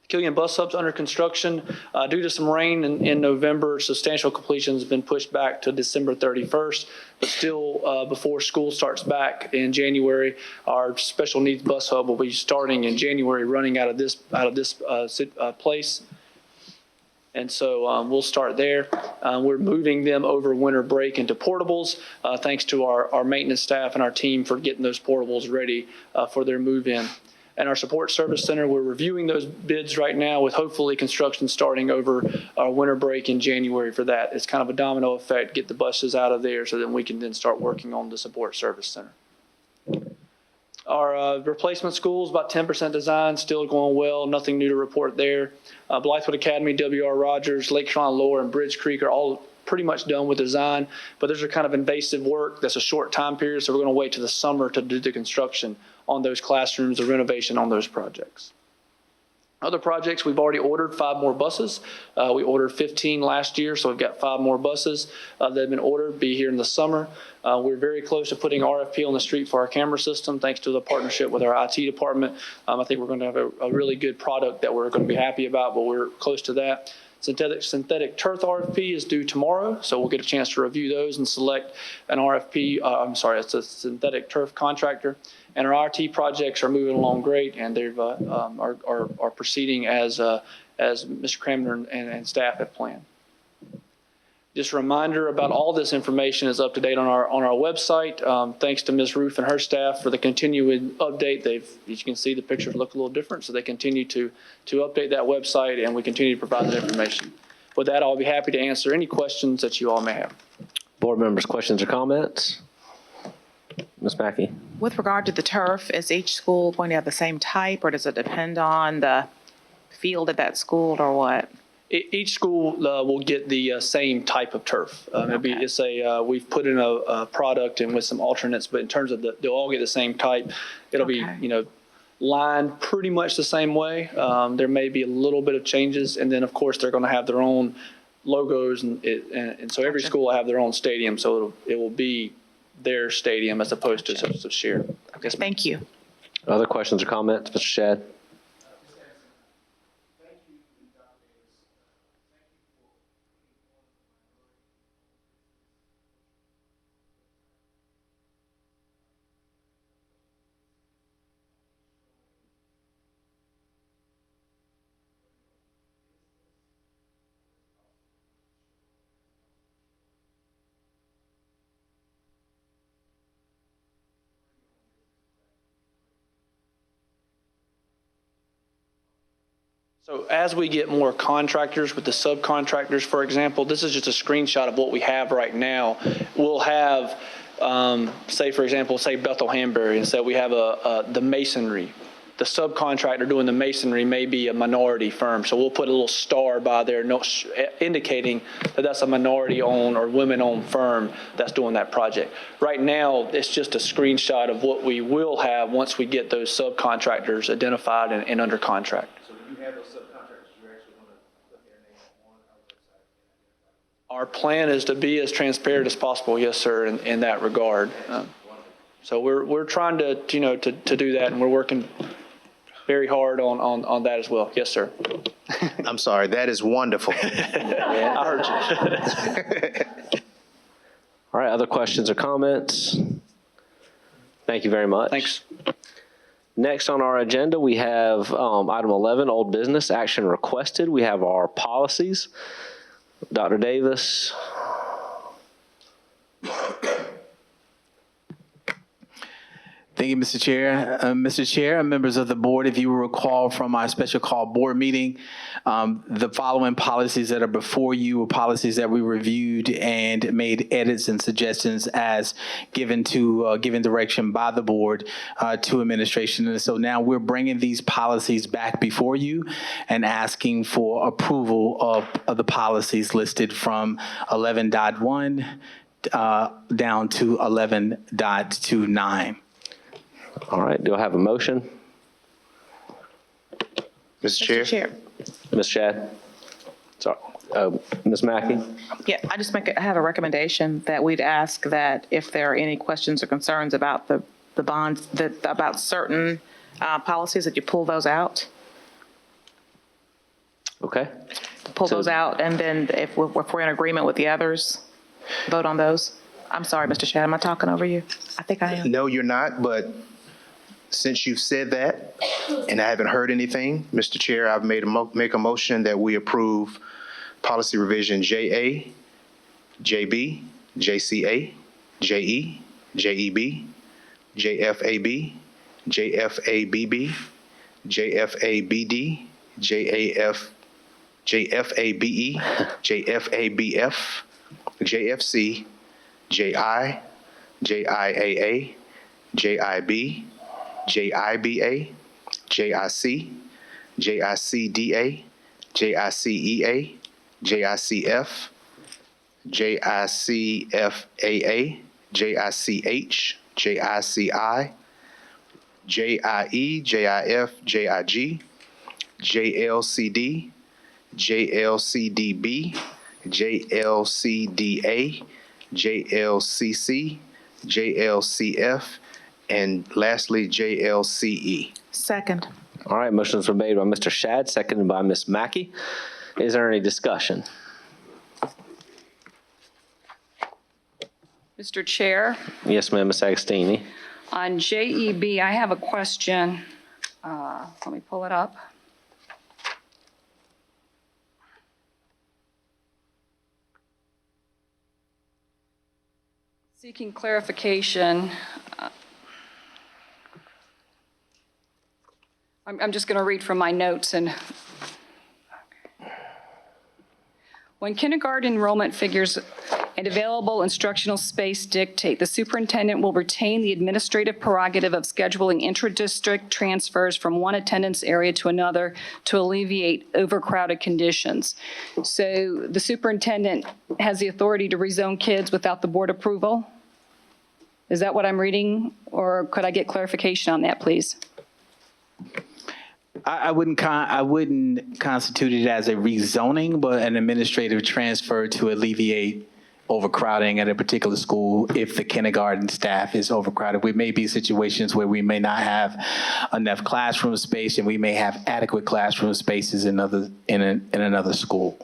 Killian Bus Hub's under construction. Due to some rain in November, substantial completion has been pushed back to December 31st, but still before school starts back in January, our special needs bus hub will be starting in January, running out of this place. And so we'll start there. We're moving them over winter break into portables, thanks to our maintenance staff and our team for getting those portables ready for their move in. And our support service center, we're reviewing those bids right now with hopefully construction starting over our winter break in January for that. It's kind of a domino effect, get the buses out of there so that we can then start working on the support service center. Our replacement schools, about 10% design, still going well, nothing new to report there. Blythewood Academy, W.R. Rogers, Lake Carolina Lower, and Bridge Creek are all pretty much done with design, but those are kind of invasive work. That's a short time period, so we're going to wait till the summer to do the construction on those classrooms, the renovation on those projects. Other projects, we've already ordered 5 more buses. We ordered 15 last year, so we've got 5 more buses that have been ordered, be here in the summer. We're very close to putting RFP on the street for our camera system, thanks to the partnership with our IT department. I think we're going to have a really good product that we're going to be happy about, but we're close to that. Synthetic turf RFP is due tomorrow, so we'll get a chance to review those and select an RFP. It's a synthetic turf contractor. And our RT projects are moving along great, and they are proceeding as Mr. Cramner and staff have planned. Just a reminder about all this information is up to date on our website. Thanks to Ms. Roof and her staff for the continuing update. As you can see, the pictures look a little different, so they continue to update that website, and we continue to provide that information. With that, I'll be happy to answer any questions that you all may have. Board members, questions or comments? Ms. Mackey. With regard to the turf, is each school going to have the same type, or does it depend on the field at that school, or what? Each school will get the same type of turf. We've put in a product and with some alternates, but in terms of they'll all get the same type. It'll be, lined pretty much the same way. There may be a little bit of changes, and then of course they're going to have their own logos, and so every school will have their own stadium. So it will be their stadium as opposed to a share. Okay, thank you. Other questions or comments, Mr. Shad? So as we get more contractors with the subcontractors, for example, this is just a screenshot of what we have right now. We'll have, say Bethel Hanbury, and say we have the masonry. The subcontractor doing the masonry may be a minority firm. So we'll put a little star by there indicating that that's a minority-owned or women-owned firm that's doing that project. Right now, it's just a screenshot of what we will have once we get those subcontractors identified and under contract. Our plan is to be as transparent as possible, yes, sir, in that regard. So we're trying to do that, and we're working very hard on that as well. Yes, sir. I'm sorry, that is wonderful. I heard you. All right, other questions or comments? Thank you very much. Thanks. Next on our agenda, we have item 11, old business, action requested. We have our policies. Dr. Davis. Thank you, Mr. Chair. Mr. Chair, members of the board, if you will recall from our special call board meeting, the following policies that are before you are policies that we reviewed and made edits and suggestions as given direction by the board to administration. And so now we're bringing these policies back before you and asking for approval of the policies listed from 11.1 down to 11.29. All right, do I have a motion? Mr. Chair. Ms. Shad? Sorry, Ms. Mackey? Yeah, I have a recommendation that we'd ask that if there are any questions or concerns about the bonds, about certain policies, that you pull those out. Okay. Pull So- those out, and then if we're in agreement with the others, vote on those. I'm sorry, Mr. Shad, am I talking over you? I think I am. No, you're not, but since you've said that, and I haven't heard anything, Mr. Chair, I've make a motion that we approve policy revision JA, JB, JCA, JE, JEB, JFAB, JFABB, JFABD, JFABE, JFABF, JFC, JI, JIAA, JIB, JIBA, JIC, JICDA, JICEA, JICF, JICFAA, JICH, JICI, JIE, JIF, JIG, JLCD, JLCDB, JLCDA, JLCC, JLCF, and lastly, JLCE. Second. All right, motions were made by Mr. Shad, seconded by Ms. Mackey. Is there any discussion? Mr. Chair, Yes, ma'am, Ms. Agostini. on JEB, I have a question. Let me pull it up. Seeking clarification. I'm just going to read from my notes. And when kindergarten enrollment figures and available instructional space dictate, the superintendent will retain the administrative prerogative of scheduling intra-district transfers from one attendance area to another to alleviate overcrowded conditions. So the superintendent has the authority to rezone kids without the board approval? Is that what I'm reading? Or could I get clarification on that, please? I wouldn't constitute it as a rezoning, but an administrative transfer to alleviate overcrowding at a particular school if the kindergarten staff is overcrowded. We may be situations where we may not have enough classroom space, and we may have adequate classroom spaces in another school.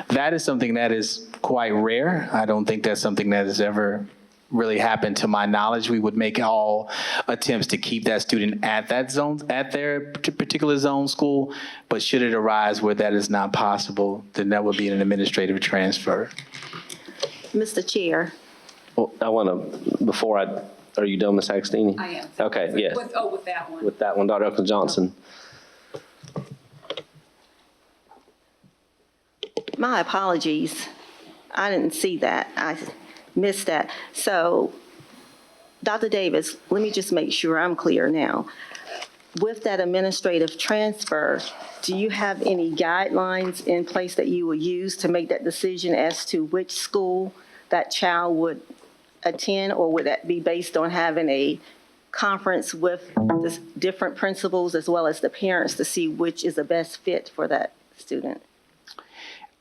That is something that is quite rare. I don't think that's something that has ever really happened to my knowledge. We would make all attempts to keep that student at that zone, at their particular zone school, but should it arise where that is not possible, then that would be an administrative transfer. Mr. Chair. Well, are you done, Ms. Agostini? I am. Okay, yes. With that one. With that one, Dr. Elkins Johnson. My apologies. I didn't see that. I missed that. So, Dr. Davis, let me just make sure I'm clear now. With that administrative transfer, do you have any guidelines in place that you will use to make that decision as to which school that child would attend, or would that be based on having a conference with the different principals as well as the parents to see which is the best fit for that student?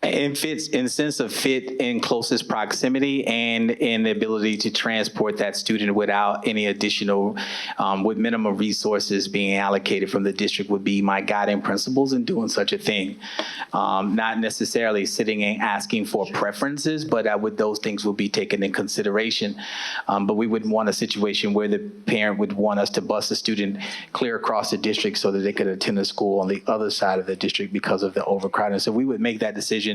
It fits in the sense of fit in closest proximity and in the ability to transport that student without any additional, with minimum resources being allocated from the district would be my guiding principles in doing such a thing. Not necessarily sitting and asking for preferences, but those things will be taken in consideration. But we wouldn't want a situation where the parent would want us to bus a student clear across the district so that they could attend a school on the other side of the district because of the overcrowding. So we would make that decision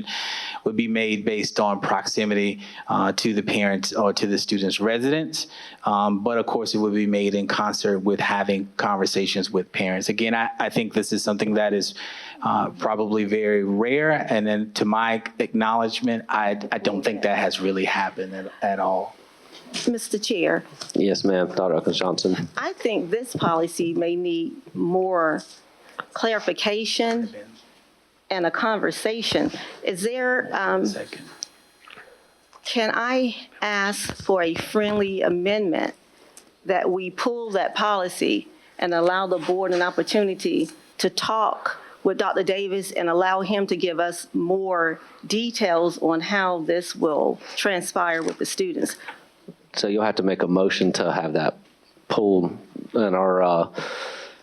would be made based on proximity to the parents or to the student's residence. But of course, it would be made in concert with having conversations with parents. Again, I think this is something that is probably very rare. And then to my acknowledgement, I don't think that has really happened at all. Mr. Chair. Yes, ma'am, Dr. Elkins Johnson. I think this policy may need more clarification and a conversation. Is there, can I ask for a friendly amendment that we pull that policy and allow the board an opportunity to talk with Dr. Davis and allow him to give us more details on how this will transpire with the students? So you'll have to make a motion to have that pulled in our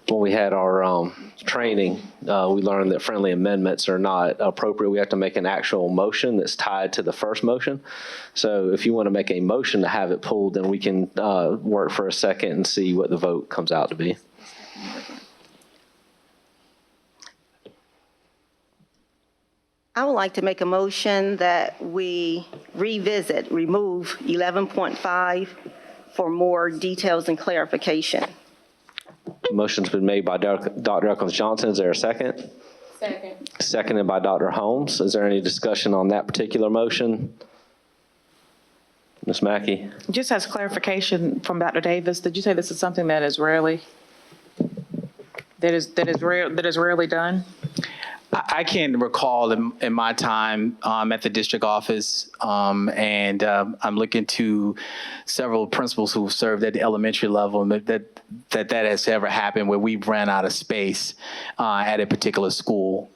when we had our training, we learned that friendly amendments are not appropriate. We have to make an actual motion that's tied to the first motion. So if you want to make a motion to have it pulled, then we can work for a second and see what the vote comes out to be. I would like to make a motion that we remove 11.5 for more details and clarification. Motion's been made by Dr. Elkins-Johnson. Is there a second? Second. Seconded by Dr. Holmes. Is there any discussion on that particular motion? Ms. Mackey? Just as clarification from Dr. Davis, did you say this is something that is rarely done? I can recall in my time at the district office, and I'm looking to several principals who served at the elementary level, that has ever happened where we've ran out of space at a particular school.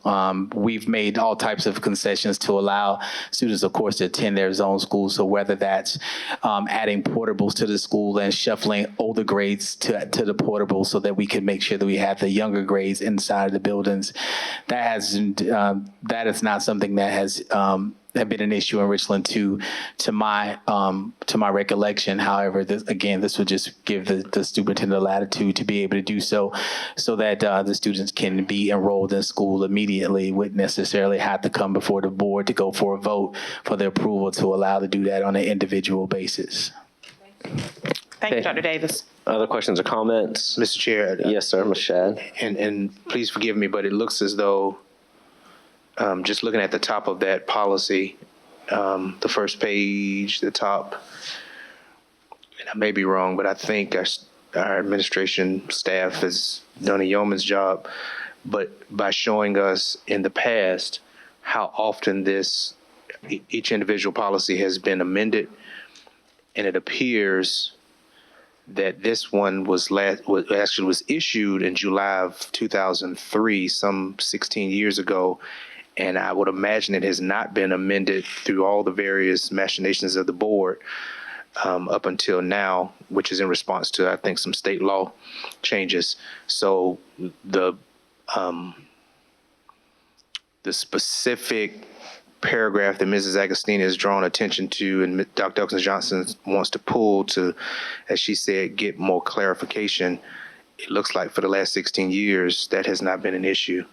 We've made all types of concessions to allow students, of course, to attend their zone school. So whether that's adding portables to the school and shuffling older grades to the portables so that we can make sure that we have the younger grades inside of the buildings, that is not something that has have been an issue in Richland to my recollection. However, this would just give the superintendent latitude to be able to do so that the students can be enrolled in school immediately, wouldn't necessarily have to come before the board to go for a vote for the approval to allow to do that on an individual basis. Thank you, Dr. Davis. Other questions or comments? Mr. Chair. Yes, sir, Ms. Shad. And please forgive me, but it looks as though, just looking at the top of that policy, the first page, the top, and I may be wrong, but I think our administration staff has done a yeoman's job, but by showing us in the past how often each individual policy has been amended, and it appears that this one was issued in July of 2003, some 16 years ago, and I would imagine it has not been amended through all the various machinations of the board up until now, which is in response to, I think, some state law changes. So the specific paragraph that Mrs. Agostini has drawn attention to and Dr. Elkins-Johnson wants to pull to, as she said, get more clarification, it looks like for the last 16 years that has not been an issue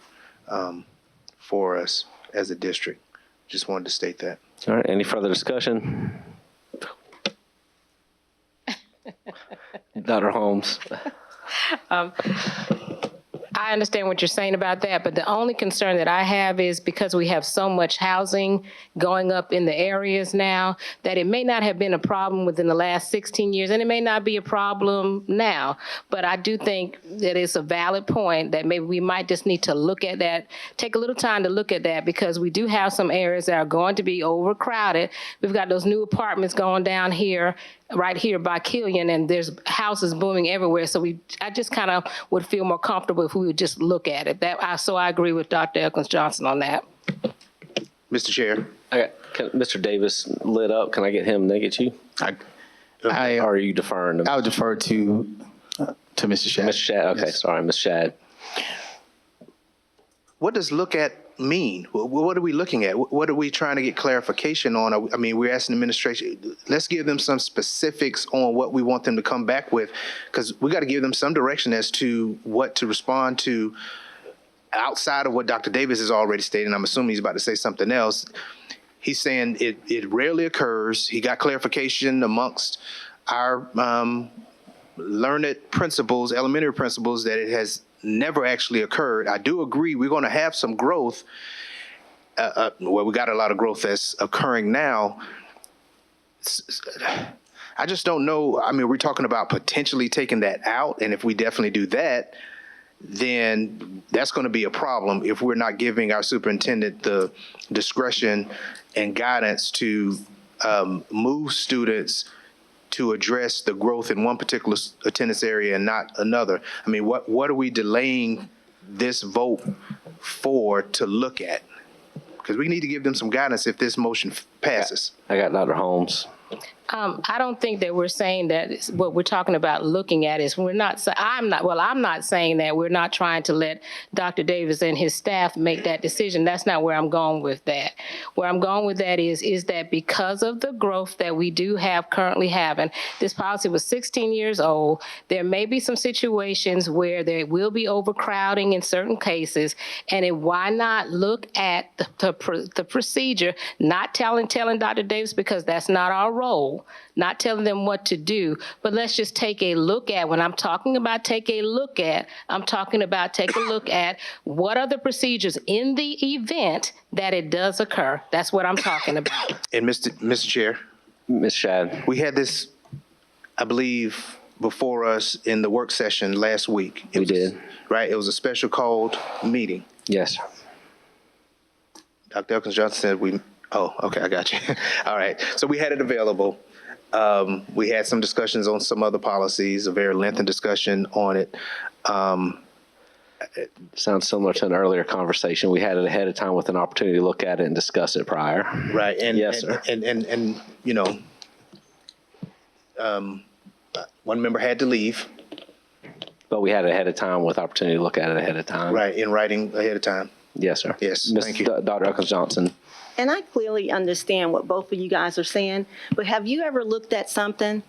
for us as a district. Just wanted to state that. All right, any further discussion? Dr. Holmes. I understand what you're saying about that, but the only concern that I have is because we have so much housing going up in the areas now, that it may not have been a problem within the last 16 years, and it may not be a problem now. But I do think that it's a valid point that maybe we might just need to look at that, take a little time to look at that, because we do have some areas that are going to be overcrowded. We've got those new apartments going down here, right here by Killian, and there's houses booming everywhere. So I just kind of would feel more comfortable if we would just look at it. So I agree with Dr. Elkins-Johnson on that. Mr. Chair. Mr. Davis lit up. Can I get him to get you? Or are you deferring? I would defer to Mr. Shad. Mr. Shad, okay, Yes. Sorry, Ms. Shad. What does look at mean? What are we looking at? What are we trying to get clarification on? I mean, we're asking the administration, let's give them some specifics on what we want them to come back with, because we got to give them some direction as to what to respond to outside of what Dr. Davis has already stated. I'm assuming he's about to say something else. He's saying it rarely occurs. He got clarification amongst our learned principals, elementary principals, that it has never actually occurred. I do agree we're going to have some growth. We got a lot of growth that's occurring now. I just don't know. I mean, we're talking about potentially taking that out, and if we definitely do that, then that's going to be a problem if we're not giving our superintendent the discretion and guidance to move students to address the growth in one particular attendance area and not another. I mean, what are we delaying this vote for to look at? Because we need to give them some guidance if this motion passes. I got Dr. Holmes. I don't think that we're saying that what we're talking about looking at is I'm not saying that we're not trying to let Dr. Davis and his staff make that decision. That's not where I'm going with that. Where I'm going with that is that because of the growth that we do have currently having, this policy was 16 years old. There may be some situations where there will be overcrowding in certain cases, and why not look at the procedure, not telling Dr. Davis, because that's not our role, not telling them what to do, but let's just take a look at, when I'm talking about take a look at, I'm talking about take a look at what are the procedures in the event that it does occur. That's what I'm talking about. And Mr. Chair. Ms. Shad. We had this, I believe, before us in the work session last week. We did. Right? It was a special called meeting. Yes. Dr. Elkins Johnson said okay, I got you. All right. So we had it available. We had some discussions on some other policies, a very lengthy discussion on it. Sounds similar to an earlier conversation. We had it ahead of time with an opportunity to look at it and discuss it prior. Right. And yes, sir. And you know, one member had to leave. But we had it ahead of time with opportunity to look at it ahead of time. Right, in writing ahead of time. Yes, sir. Yes, thank you. Dr. Elkins Johnson. And I clearly understand what both of you guys are saying, but have you ever looked at something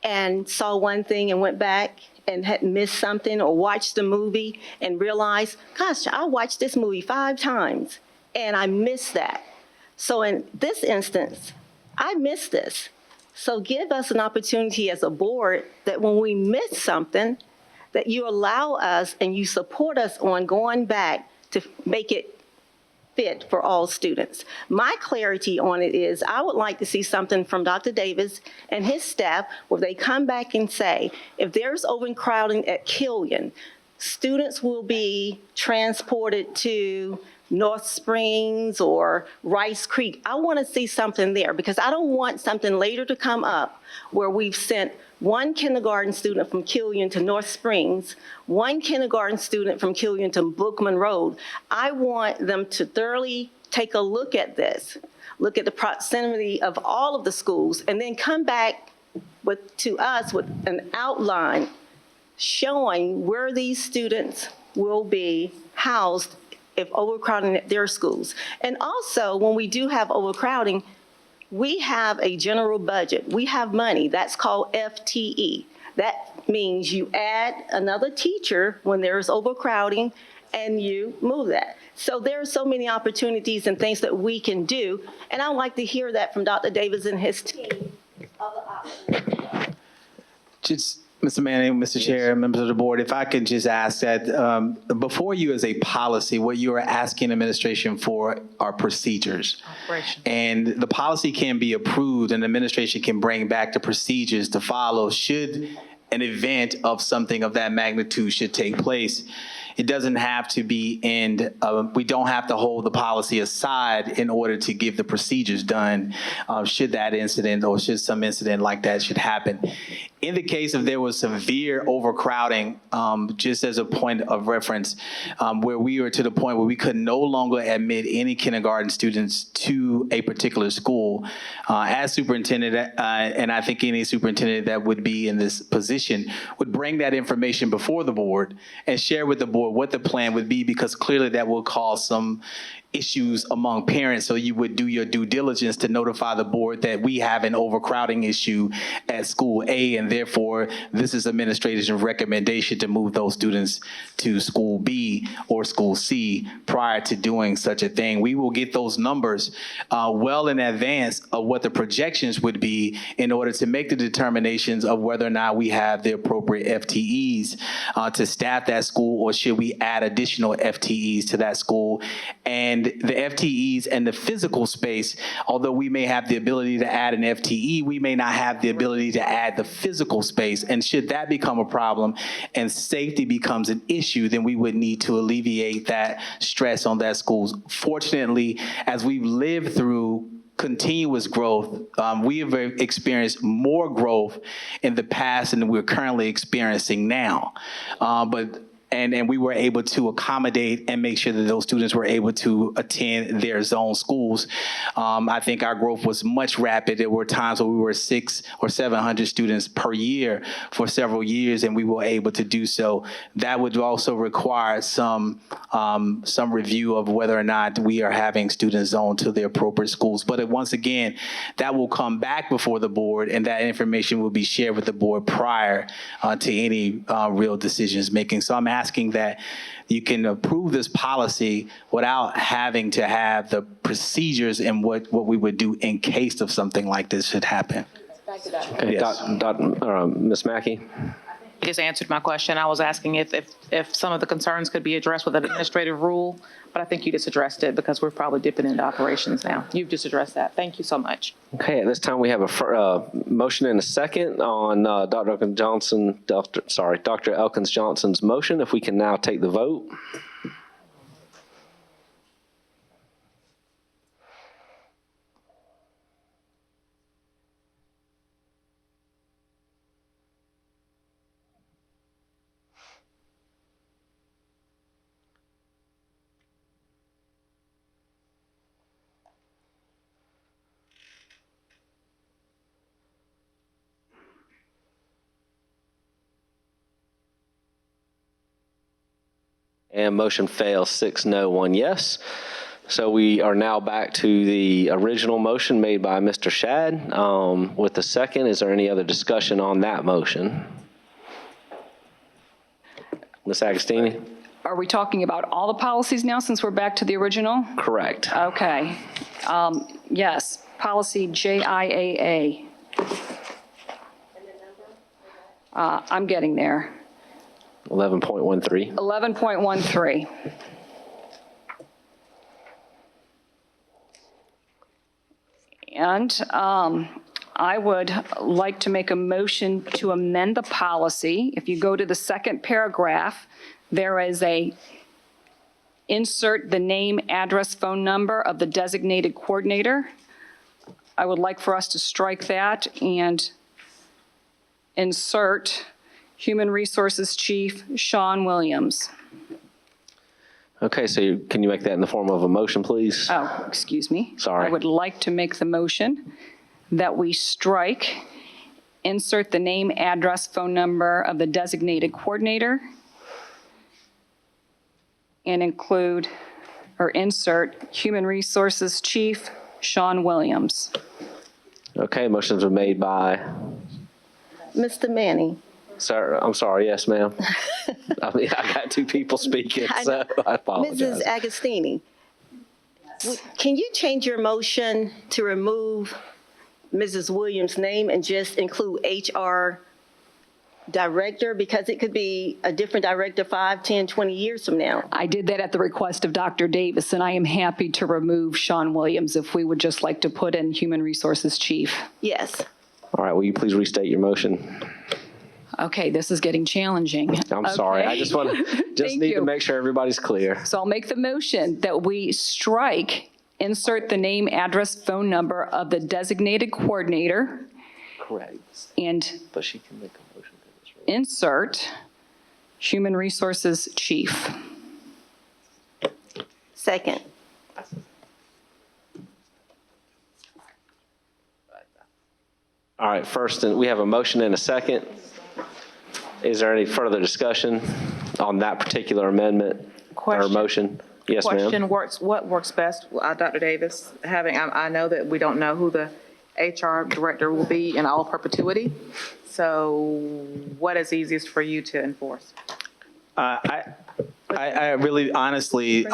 and saw one thing and went back and had missed something, or watched a movie and realized, gosh, I watched this movie 5 times and I missed that. So in this instance, I missed this. So give us an opportunity as a board that when we miss something, that you allow us and you support us on going back to make it fit for all students. My clarity on it is I would like to see something from Dr. Davis and his staff where they come back and say, if there's overcrowding at Killian, students will be transported to North Springs or Rice Creek. I want to see something there because I don't want something later to come up where we've sent one kindergarten student from Killian to North Springs, one kindergarten student from Killian to Bookman Road. I want them to thoroughly take a look at this, look at the proximity of all of the schools, and then come back to us with an outline showing where these students will be housed if overcrowding at their schools. And also, when we do have overcrowding, we have a general budget. We have money. That's called FTE. That means you add another teacher when there's overcrowding and you move that. So there are so many opportunities and things that we can do. And I'd like to hear that from Dr. Davis and his team. Just, Mr. Manning, Mr. Chair, members of the board, if I could just ask that before you as a policy, what you are asking administration for are procedures. And the policy can be approved and administration can bring back the procedures to follow should an event of something of that magnitude should take place. It doesn't have to be we don't have to hold the policy aside in order to give the procedures done should that incident or should some incident like that should happen. In the case if there was severe overcrowding, just as a point of reference, where we were to the point where we could no longer admit any kindergarten students to a particular school, as superintendent, and I think any superintendent that would be in this position would bring that information before the board and share with the board what the plan would be, because clearly that will cause some issues among parents. So you would do your due diligence to notify the board that we have an overcrowding issue at school A, and therefore this is administration's recommendation to move those students to school B or school C prior to doing such a thing. We will get those numbers well in advance of what the projections would be in order to make the determinations of whether or not we have the appropriate FTEs to staff that school, or should we add additional FTEs to that school. And the FTEs and the physical space, although we may have the ability to add an FTE, we may not have the ability to add the physical space. And should that become a problem and safety becomes an issue, then we would need to alleviate that stress on that school. Fortunately, as we've lived through continuous growth, we have experienced more growth in the past than we're currently experiencing now. But and we were able to accommodate and make sure that those students were able to attend their zone schools. I think our growth was much rapid. There were times where we were 600 or 700 students per year for several years, and we were able to do so. That would also require some review of whether or not we are having students zoned to the appropriate schools. But once again, that will come back before the board, and that information will be shared with the board prior to any real decisions making. So I'm asking that you can approve this policy without having to have the procedures and what we would do in case of something like this should happen. Okay, Yes. Ms. Mackey? You just answered my question. I was asking if some of the concerns could be addressed with an administrative rule, but I think you just addressed it because we're probably dipping into operations now. You've just addressed that. Thank you so much. Okay, at this time we have a motion and a second on Dr. Elkins Johnson's motion. If we can now take the vote. And motion fails, 6 no, 1 yes. So we are now back to the original motion made by Mr. Shad. With the second, is there any other discussion on that motion? Ms. Agostini? Are we talking about all the policies now since we're back to the original? Correct. Okay. Yes, policy JIAA. I'm getting there. 11.13. 11.13. And I would like to make a motion to amend the policy. If you go to the second paragraph, there is a insert the name, address, phone number of the designated coordinator. I would like for us to strike that and insert Human Resources Chief Sean Williams. Okay, so can you make that in the form of a motion, please? Oh, excuse me. Sorry. I would like to make the motion that we strike, insert the name, address, phone number of the designated coordinator, and include or insert Human Resources Chief Sean Williams. Okay, motions are made by, Mr. Manning. sir, I'm sorry, yes, ma'am. I mean, I got two people speaking, so I apologize. Mrs. Agostini, can you change your motion to remove Mrs. Williams' name and just include HR director? Because it could be a different director 5, 10, 20 years from now. I did that at the request of Dr. Davis, and I am happy to remove Sean Williams if we would just like to put in Human Resources Chief. Yes. All right, will you please restate your motion? Okay, this is getting challenging. I'm sorry, I just want to, just need you. to make sure everybody's clear. So I'll make the motion that we strike, insert the name, address, phone number of the designated coordinator, Correct. and But she can make a motion. insert Human Resources Chief. Second. All right, first, we have a motion and a second. Is there any further discussion on that particular amendment or motion? Yes, ma'am. Question works, what works best, Dr. Davis, I know that we don't know who the HR director will be in all perpetuity. So what is easiest for you to enforce? I really, honestly,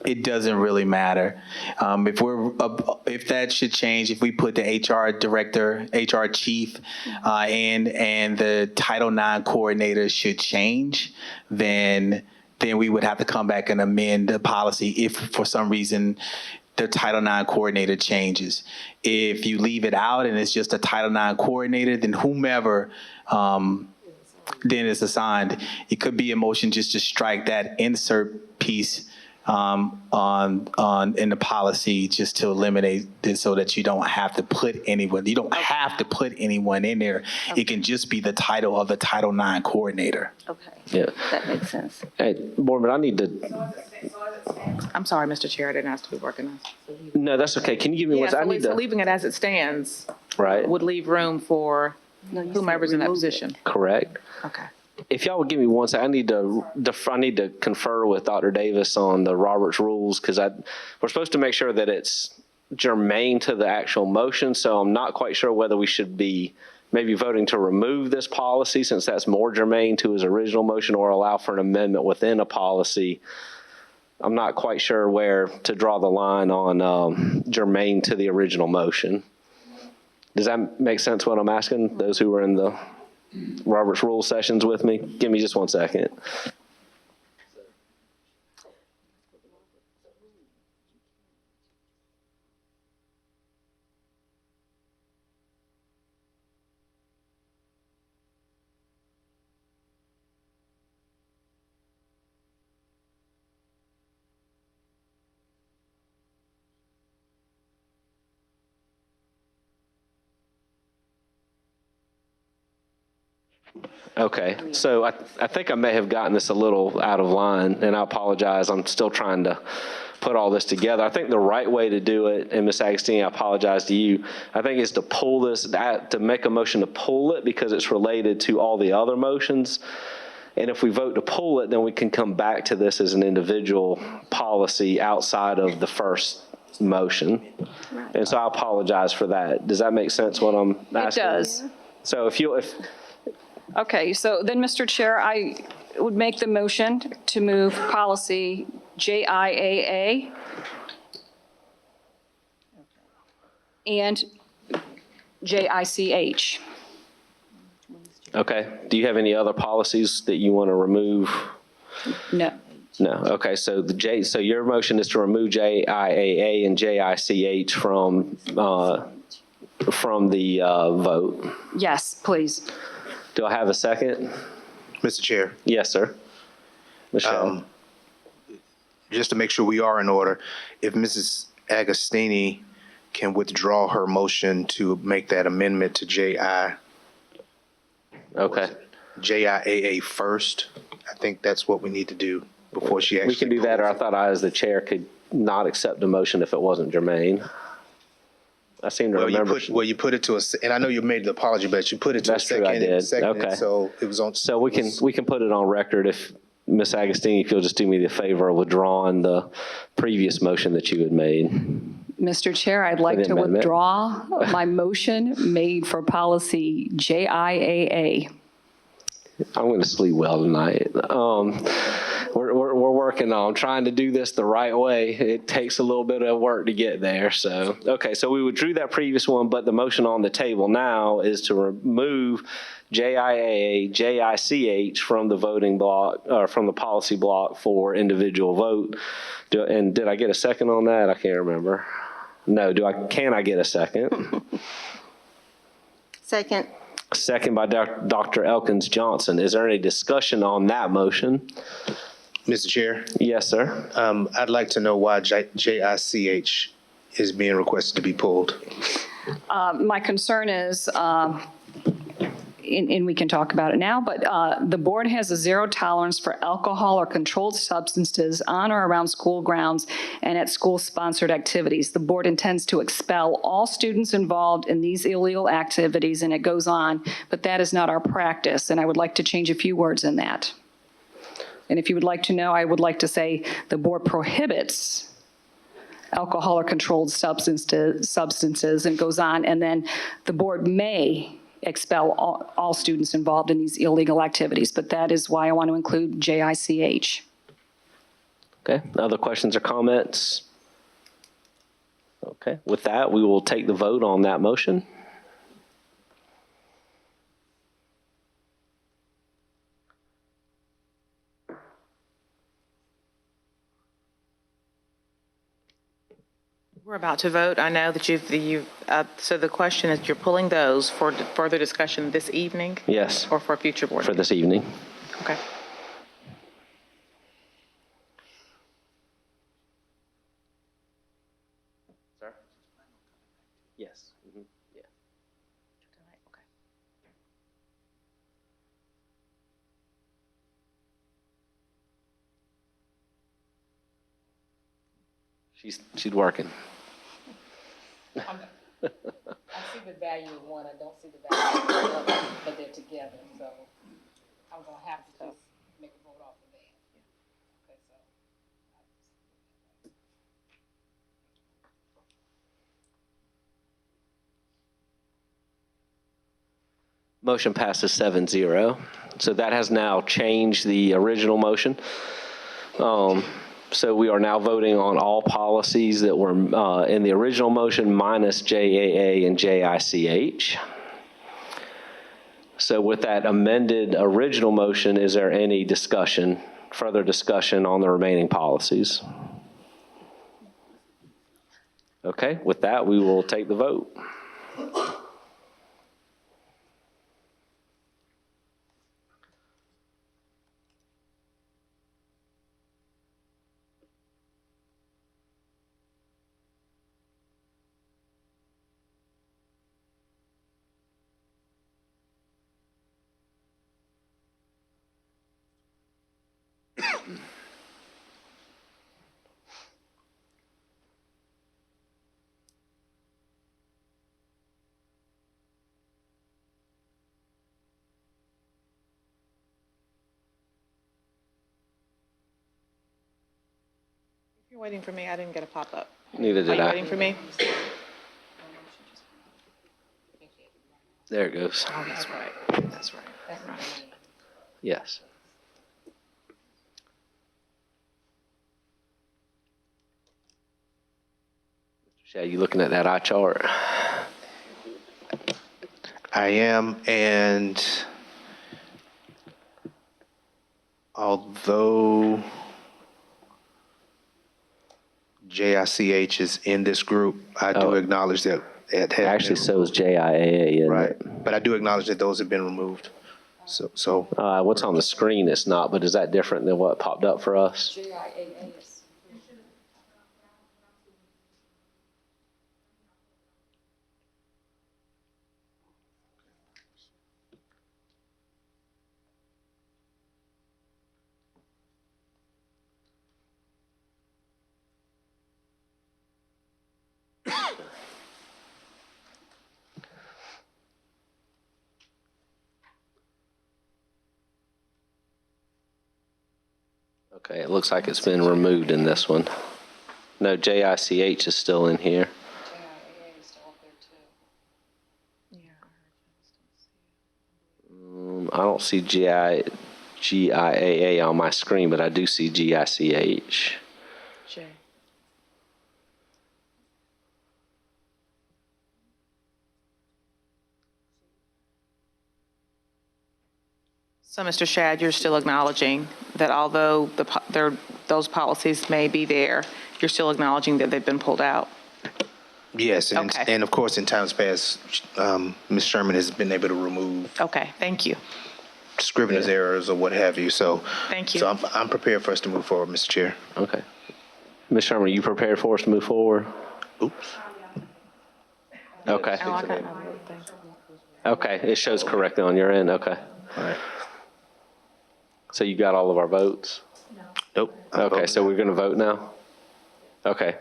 it doesn't really matter. If that should change, if we put the HR director, HR chief, and the Title IX coordinator should change, then we would have to come back and amend the policy if for some reason the Title IX coordinator changes. If you leave it out and it's just a Title IX coordinator, then whomever then is assigned, it could be a motion just to strike that insert piece in the policy just to eliminate this so that you don't have to put anyone, you don't have to put anyone in there. It can just be the title of the Title IX coordinator. Okay, Yeah. that makes sense. Hey, Boardman, I need to. I'm sorry, Mr. Chair, I didn't ask to be recognized. No, that's okay. Can you give me Yeah, one? I need so to. leaving it as it stands Right. would leave room for No, you said whomever's in that remove it. position. Correct. Okay. If y'all would give me one second, I need to confer with Dr. Davis on the Roberts rules because we're supposed to make sure that it's germane to the actual motion. So I'm not quite sure whether we should be maybe voting to remove this policy since that's more germane to his original motion or allow for an amendment within a policy. I'm not quite sure where to draw the line on germane to the original motion. Does that make sense what I'm asking? Those who were in the Robert's Rules sessions with me? Give me just one second. Okay, so I think I may have gotten this a little out of line, and I apologize. I'm still trying to put all this together. I think the right way to do it, and Ms. Agostini, I apologize to you, I think is to pull this, to make a motion to pull it because it's related to all the other motions. And if we vote to pull it, then we can come back to this as an individual policy outside of the first motion. And so I apologize for that. Does that make sense what I'm asking? It does. So if Okay, so then, Mr. Chair, I would make the motion to move policy JIAA and JICH. Okay. Do you have any other policies that you want to remove? No. No. Okay. So so your motion is to remove JIAA and JICH from the vote. Yes, please. Do I have a second? Mr. Chair. Yes, sir. Michelle. Just to make sure we are in order, if Mrs. Agostini can withdraw her motion to make that amendment to JIAA first, I think that's what we need to do before she actually. We can do that, or I thought I, as the chair, could not accept the motion if it wasn't germane. I seem to remember. You put it to a, and I know you made the apology, but you put it to That's a second. true, I did. Seconded, Okay. So it was on. So we can put it on record if Ms. Agostini, if you'll just do me the favor of withdrawing the previous motion that you had made. Mr. Chair, I'd like to amendment. withdraw my motion made for policy JIAA. I'm going to sleep well tonight. We're working on trying to do this the right way. It takes a little bit of work to get there. So, okay, so we withdrew that previous one, but the motion on the table now is to remove JIAA, JICH from the voting block, or from the policy block for individual vote. And did I get a second on that? I can't remember. No, can I get a second? Second. Second by Dr. Elkins Johnson. Is there any discussion on that motion? Mr. Chair? Yes, sir. I'd like to know why JICH is being requested to be pulled. My concern is, and we can talk about it now, but the board has a zero tolerance for alcohol or controlled substances on or around school grounds and at school-sponsored activities. The board intends to expel all students involved in these illegal activities, and it goes on, but that is not our practice, and I would like to change a few words in that. And if you would like to know, I would like to say the board prohibits alcohol or controlled substances, and goes on, and then the board may expel all students involved in these illegal activities, but that is why I want to include JICH. Okay, other questions or comments? Okay, with that, we will take the vote on that motion. We're about to vote. I know that so the question is, you're pulling those for further discussion this evening? Yes. Or for future board? For this evening. Okay. Yes. Yeah. Okay. She's working. I see the value of one, I don't see the value of the other, but they're together, so I'm gonna have to just make a vote off of that. Okay, so. Motion passes 7-0. So that has now changed the original motion. So we are now voting on all policies that were in the original motion minus JAA and JICH. So with that amended original motion, is there any discussion, further discussion on the remaining policies? Okay, with that, we will take the vote. If you're waiting for me, I didn't get a pop-up. Neither Are did you I. waiting for me? There it goes. Oh, that's right. That's right. Yes. Are you looking at that eye chart? I am, and although JICH is in this group, I do acknowledge that it has Actually, been so is JIAA, isn't right. it? But I do acknowledge that those have been removed. So What's on the screen is not, but is that different than what popped up for us? Okay, it looks like it's been removed in this one. No, JICH is still in here. I don't see GIAA on my screen, but I do see GICH. Jay. So, Mr. Shad, you're still acknowledging that although those policies may be there, you're still acknowledging that they've been pulled out? yes, and, Okay. and of course, in times past, Ms. Sherman has been able to remove Okay, thank you. scrivener's errors or what have you. So Thank you. So I'm prepared for us to move forward, Mr. Chair. Okay. Ms. Sherman, are you prepared for us to move forward? Oops. Okay. Oh, I got my vote, thank you. Okay, it shows correctly on your end, okay. All right. So you got all of our votes? Nope. Okay, so we're gonna vote now? Okay.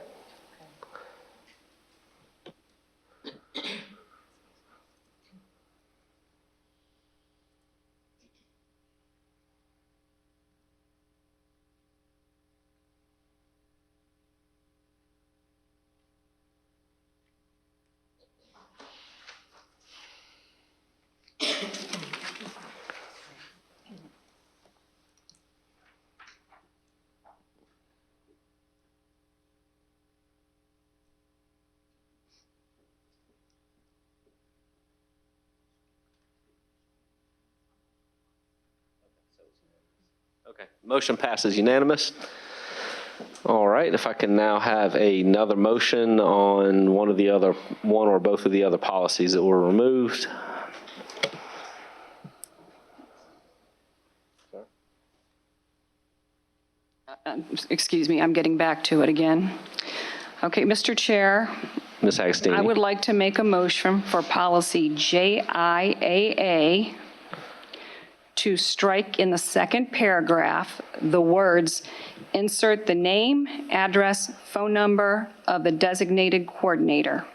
Okay, motion passes unanimous. All right, if I can now have another motion on one or both of the other policies that were removed. Excuse me, I'm getting back to it again. Okay, Mr. Chair, Ms. Agostini? I would like to make a motion for policy JIAA to strike in the second paragraph the words, insert the name, address, phone number of the designated coordinator.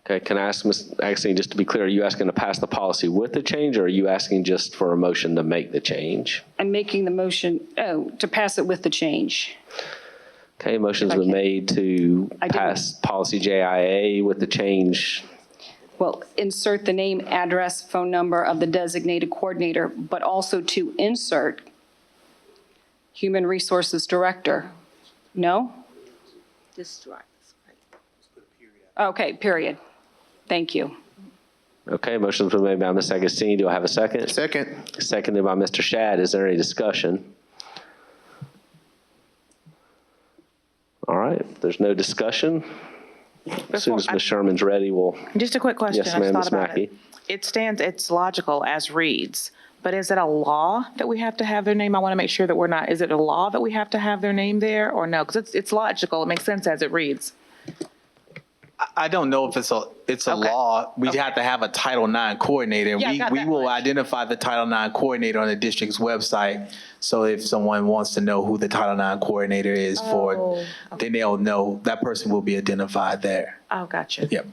Okay, can I ask Ms. Agostini, just to be clear, are you asking to pass the policy with the change, or are you asking just for a motion to make the change? I'm making the motion, to pass it with the change. Okay, motion's been made to I didn't- pass policy JIA with the change. Well, insert the name, address, phone number of the designated coordinator, but also to insert Human Resources Director. No? Just strike. Okay, period. Thank you. Okay, motion's been made by Ms. Agostini. Do I have a second? Second. Seconded by Mr. Shad. Is there any discussion? All right, if there's no discussion, as soon as Ms. Sherman's ready, we'll. Just a quick question. Yes, I just ma'am, thought Ms. about Mackey. it. It's logical as reads, but is it a law that we have to have their name? I want to make sure that we're not, is it a law that we have to have their name there or no? Because it's logical. It makes sense as it reads. I don't know if it's a law. We have to have a Title IX coordinator. Yeah, I got We that will much. identify the Title IX coordinator on the district's website. So if someone wants to know who the Title IX coordinator is then they'll know that person will be identified there. Oh, gotcha. Yep.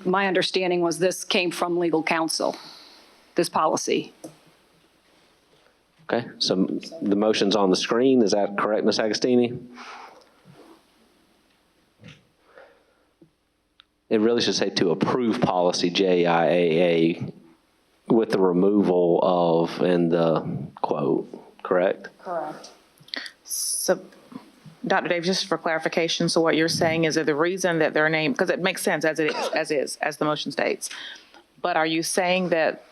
My understanding was this came from legal counsel, this policy. Okay, so the motion's on the screen. Is that correct, Ms. Agostini? It really should say to approve policy JIAA with the removal of and the quote, correct? Correct. So, Dr. Dave, just for clarification, so what you're saying is that the reason that their name, because it makes sense as it is, as the motion states, but are you saying that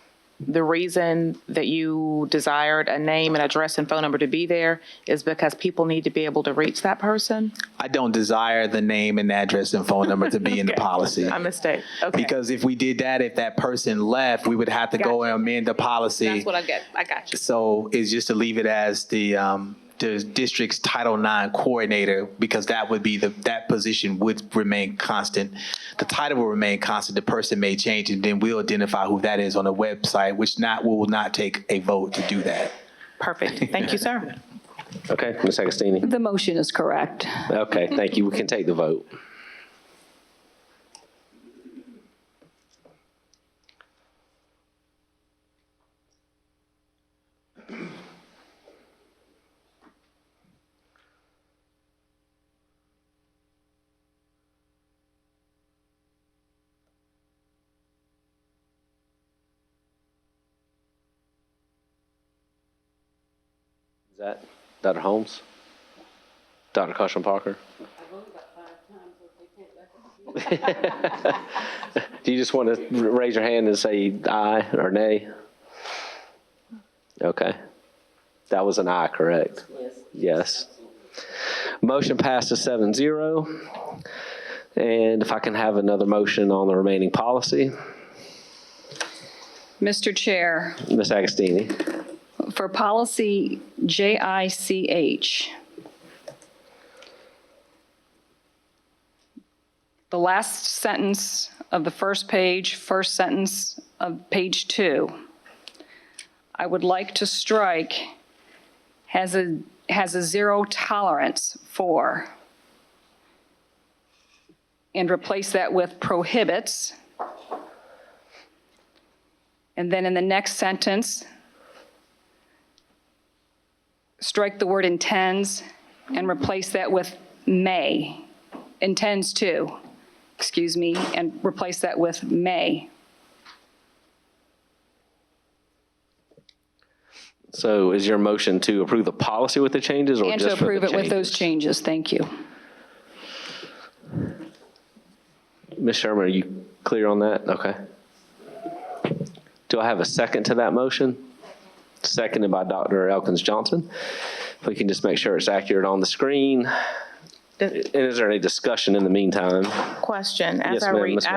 the reason that you desired a name and address and phone number to be there is because people need to be able to reach that person? I don't desire the name and address and phone number to be in the policy. A mistake. Okay. Because if we did that, if that person left, we would have to go and amend the policy. That's what I get. I got you. So it's just to leave it as the district's Title IX coordinator, because that would be that position would remain constant. The title will remain constant. The person may change, and then we'll identify who that is on the website, which we will not take a vote to do that. Perfect. Thank you, sir. Okay, Ms. Agostini? The motion is correct. Okay, thank you. We can take the vote. Is that Dr. Holmes? Dr. Cushman Parker? Do you just want to raise your hand and say aye or nay? Okay. That was an aye, correct? Yes. Motion passes 7-0. And if I can have another motion on the remaining policy. Mr. Chair, Ms. Agostini. for policy JICH, the last sentence of the first page, first sentence of page 2, I would like to strike has a zero tolerance for, and replace that with prohibits. And then in the next sentence, strike the word intends and replace that with may, intends to, and replace that with may. So is your motion to approve the policy with the changes or And just to for the approve it with those changes, thank you. Ms. Sherman, are you clear on that? Okay. Do I have a second to that motion? Seconded by Dr. Elkins Johnson. If we can just make sure it's accurate on the screen. And is there any discussion in the meantime? Question. Yes, ma'am, Ms. Mackey.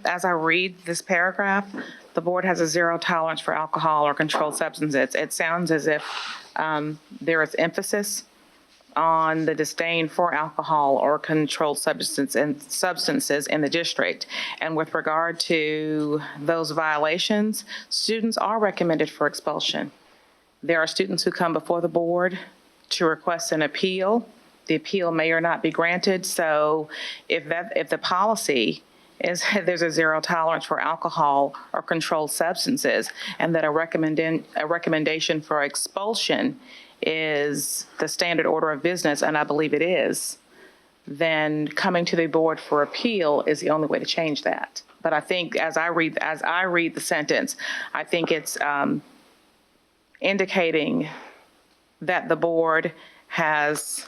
As I read this paragraph, the board has a zero tolerance for alcohol or controlled substances. It sounds as if there is emphasis on the disdain for alcohol or controlled substances in the district. And with regard to those violations, students are recommended for expulsion. There are students who come before the board to request an appeal. The appeal may or not be granted. So if the policy is there's a zero tolerance for alcohol or controlled substances, and that a recommendation for expulsion is the standard order of business, and I believe it is, then coming to the board for appeal is the only way to change that. But I think as I read the sentence, I think it's indicating that the board has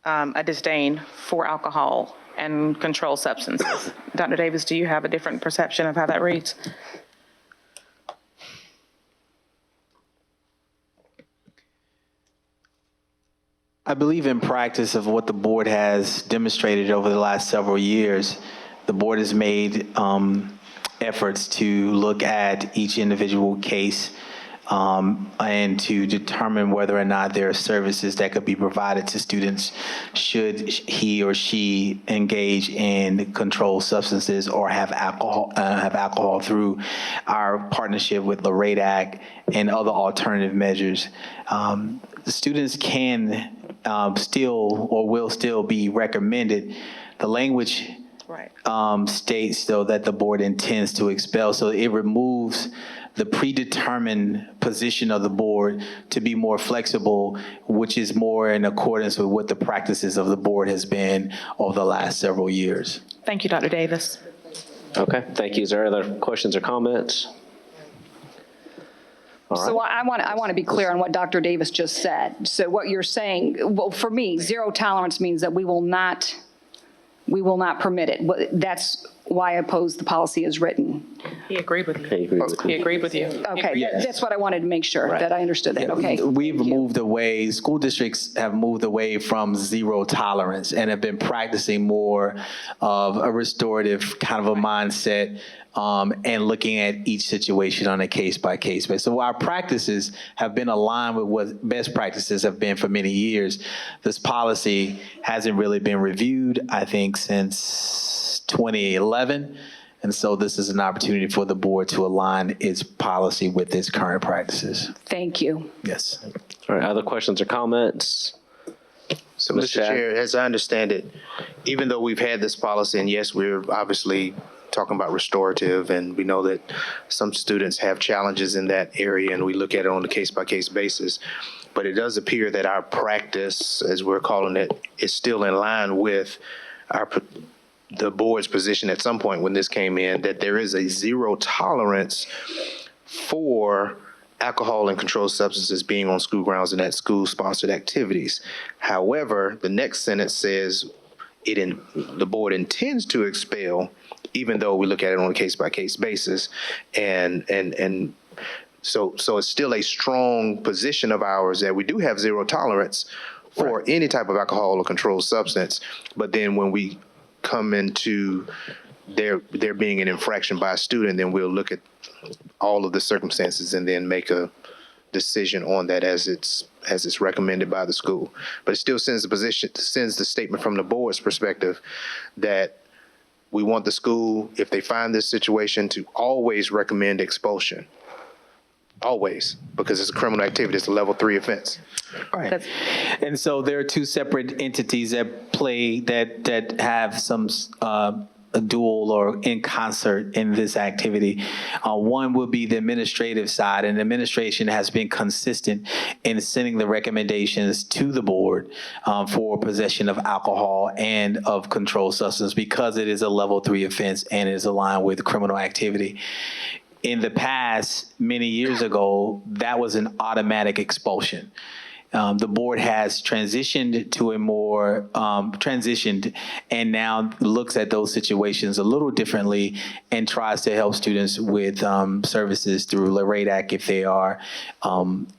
a disdain for alcohol and controlled substances. Dr. Davis, do you have a different perception of how that reads? I believe in practice of what the board has demonstrated over the last several years. The board has made efforts to look at each individual case and to determine whether or not there are services that could be provided to students should he or she engage in controlled substances or have alcohol through our partnership with LRADAC and other alternative measures. The students can still or will still be recommended. The language states, though, that the board intends to expel, so it removes the predetermined position of the board to be more flexible, which is more in accordance with what the practices of the board has been over the last several years. Thank you, Dr. Davis. Okay, thank you. Is there other questions or comments? So I want to be clear on what Dr. Davis just said. So what you're saying, well, for me, zero tolerance means that we will not permit it. That's why I oppose the policy as written. He agreed with you. He agreed with you. Okay, that's what I wanted to make sure, that I understood that. Okay. We've moved away, school districts have moved away from zero tolerance and have been practicing more of a restorative kind of a mindset and looking at each situation on a case-by-case basis. So our practices have been aligned with what best practices have been for many years. This policy hasn't really been reviewed, I think, since 2011. And so this is an opportunity for the board to align its policy with its current practices. Thank you. Yes. All right, other questions or comments? So, Mr. Chair, as I understand it, even though we've had this policy, and yes, we're obviously talking about restorative, and we know that some students have challenges in that area, and we look at it on a case-by-case basis, but it does appear that our practice, as we're calling it, is still in line with the board's position at some point when this came in, that there is a zero tolerance for alcohol and controlled substances being on school grounds and at school-sponsored activities. However, the next sentence says the board intends to expel, even though we look at it on a case-by-case basis, and so it's still a strong position of ours that we do have zero tolerance for any type of alcohol or controlled substance. But then when we come into there being an infraction by a student, then we'll look at all of the circumstances and then make a decision on that as it's recommended by the school. But it still sends the statement from the board's perspective that we want the school, if they find this situation, to always recommend expulsion. Always, because it's a criminal activity. It's a level 3 offense. Right. And so there are two separate entities that play that have some a dual or in concert in this activity. One will be the administrative side, and the administration has been consistent in sending the recommendations to the board for possession of alcohol and of controlled substance because it is a level 3 offense and is aligned with criminal activity. In the past, many years ago, that was an automatic expulsion. The board has transitioned to a more and now looks at those situations a little differently and tries to help students with services through LRADAC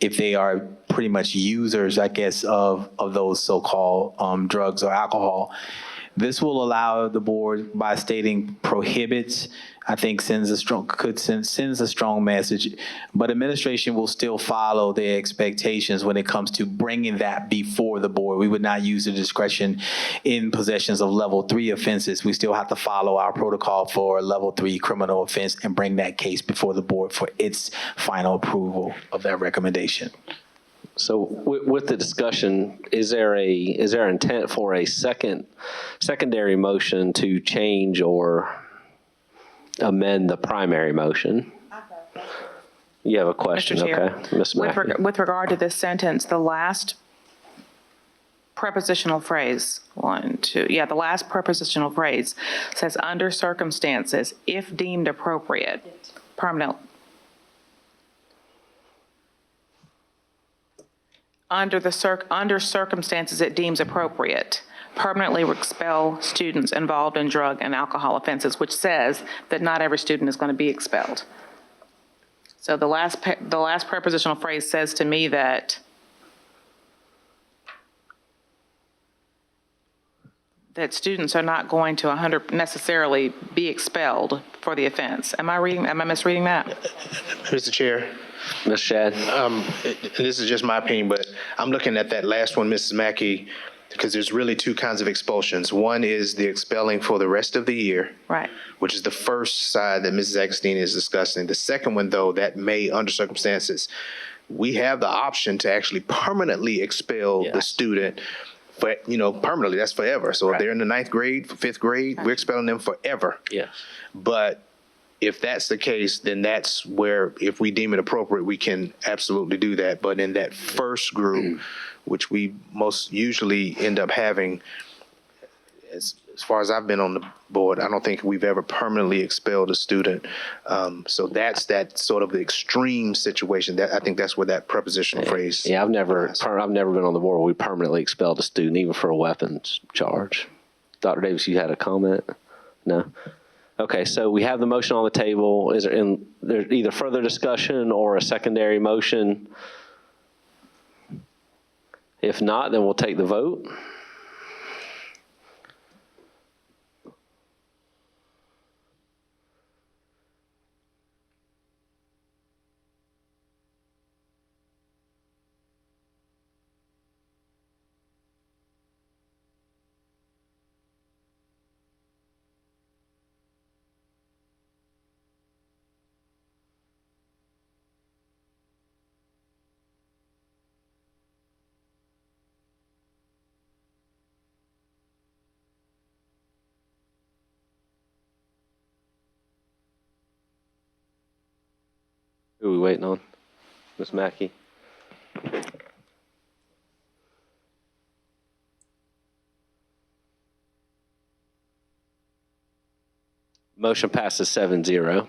if they are pretty much users, I guess, of those so-called drugs or alcohol. This will allow the board, by stating prohibits, I think sends a strong message, but administration will still follow their expectations when it comes to bringing that before the board. We would not use the discretion in possessions of level 3 offenses. We still have to follow our protocol for a level 3 criminal offense and bring that case before the board for its final approval of that recommendation. So with the discussion, is there intent for a secondary motion to change or amend the primary motion? You have a question, Mr. Chair. okay. Ms. Mackey. With regard to this sentence, the last prepositional phrase, the last prepositional phrase says, under circumstances, if deemed appropriate, permanent. Under circumstances it deems appropriate, permanently expel students involved in drug and alcohol offenses, which says that not every student is going to be expelled. So the last prepositional phrase says to me that students are not going to necessarily be expelled for the offense. Am I misreading that? Mr. Chair. Ms. Shad. And this is just my opinion, but I'm looking at that last one, Mrs. Mackey, because there's really two kinds of expulsions. One is the expelling for the rest of the year. Right. Which is the first side that Mrs. Agostini is discussing. The second one, though, that may, under circumstances, we have the option to actually permanently expel the student, but permanently, that's forever. So if they're in the 9th grade, 5th grade, we're expelling them forever. Yes. But if that's the case, then that's where, if we deem it appropriate, we can absolutely do that. But in that first group, which we most usually end up having, as far as I've been on the board, I don't think we've ever permanently expelled a student. So that's that sort of the extreme situation. That I think that's where that prepositional phrase. Yeah, I've never been on the board where we permanently expelled a student, even for a weapons charge. Dr. Davis, you had a comment? No? Okay, so we have the motion on the table. Is there either further discussion or a secondary motion? If not, then we'll take the vote. Who are we waiting on? Ms. Mackey? Motion passes 7-0.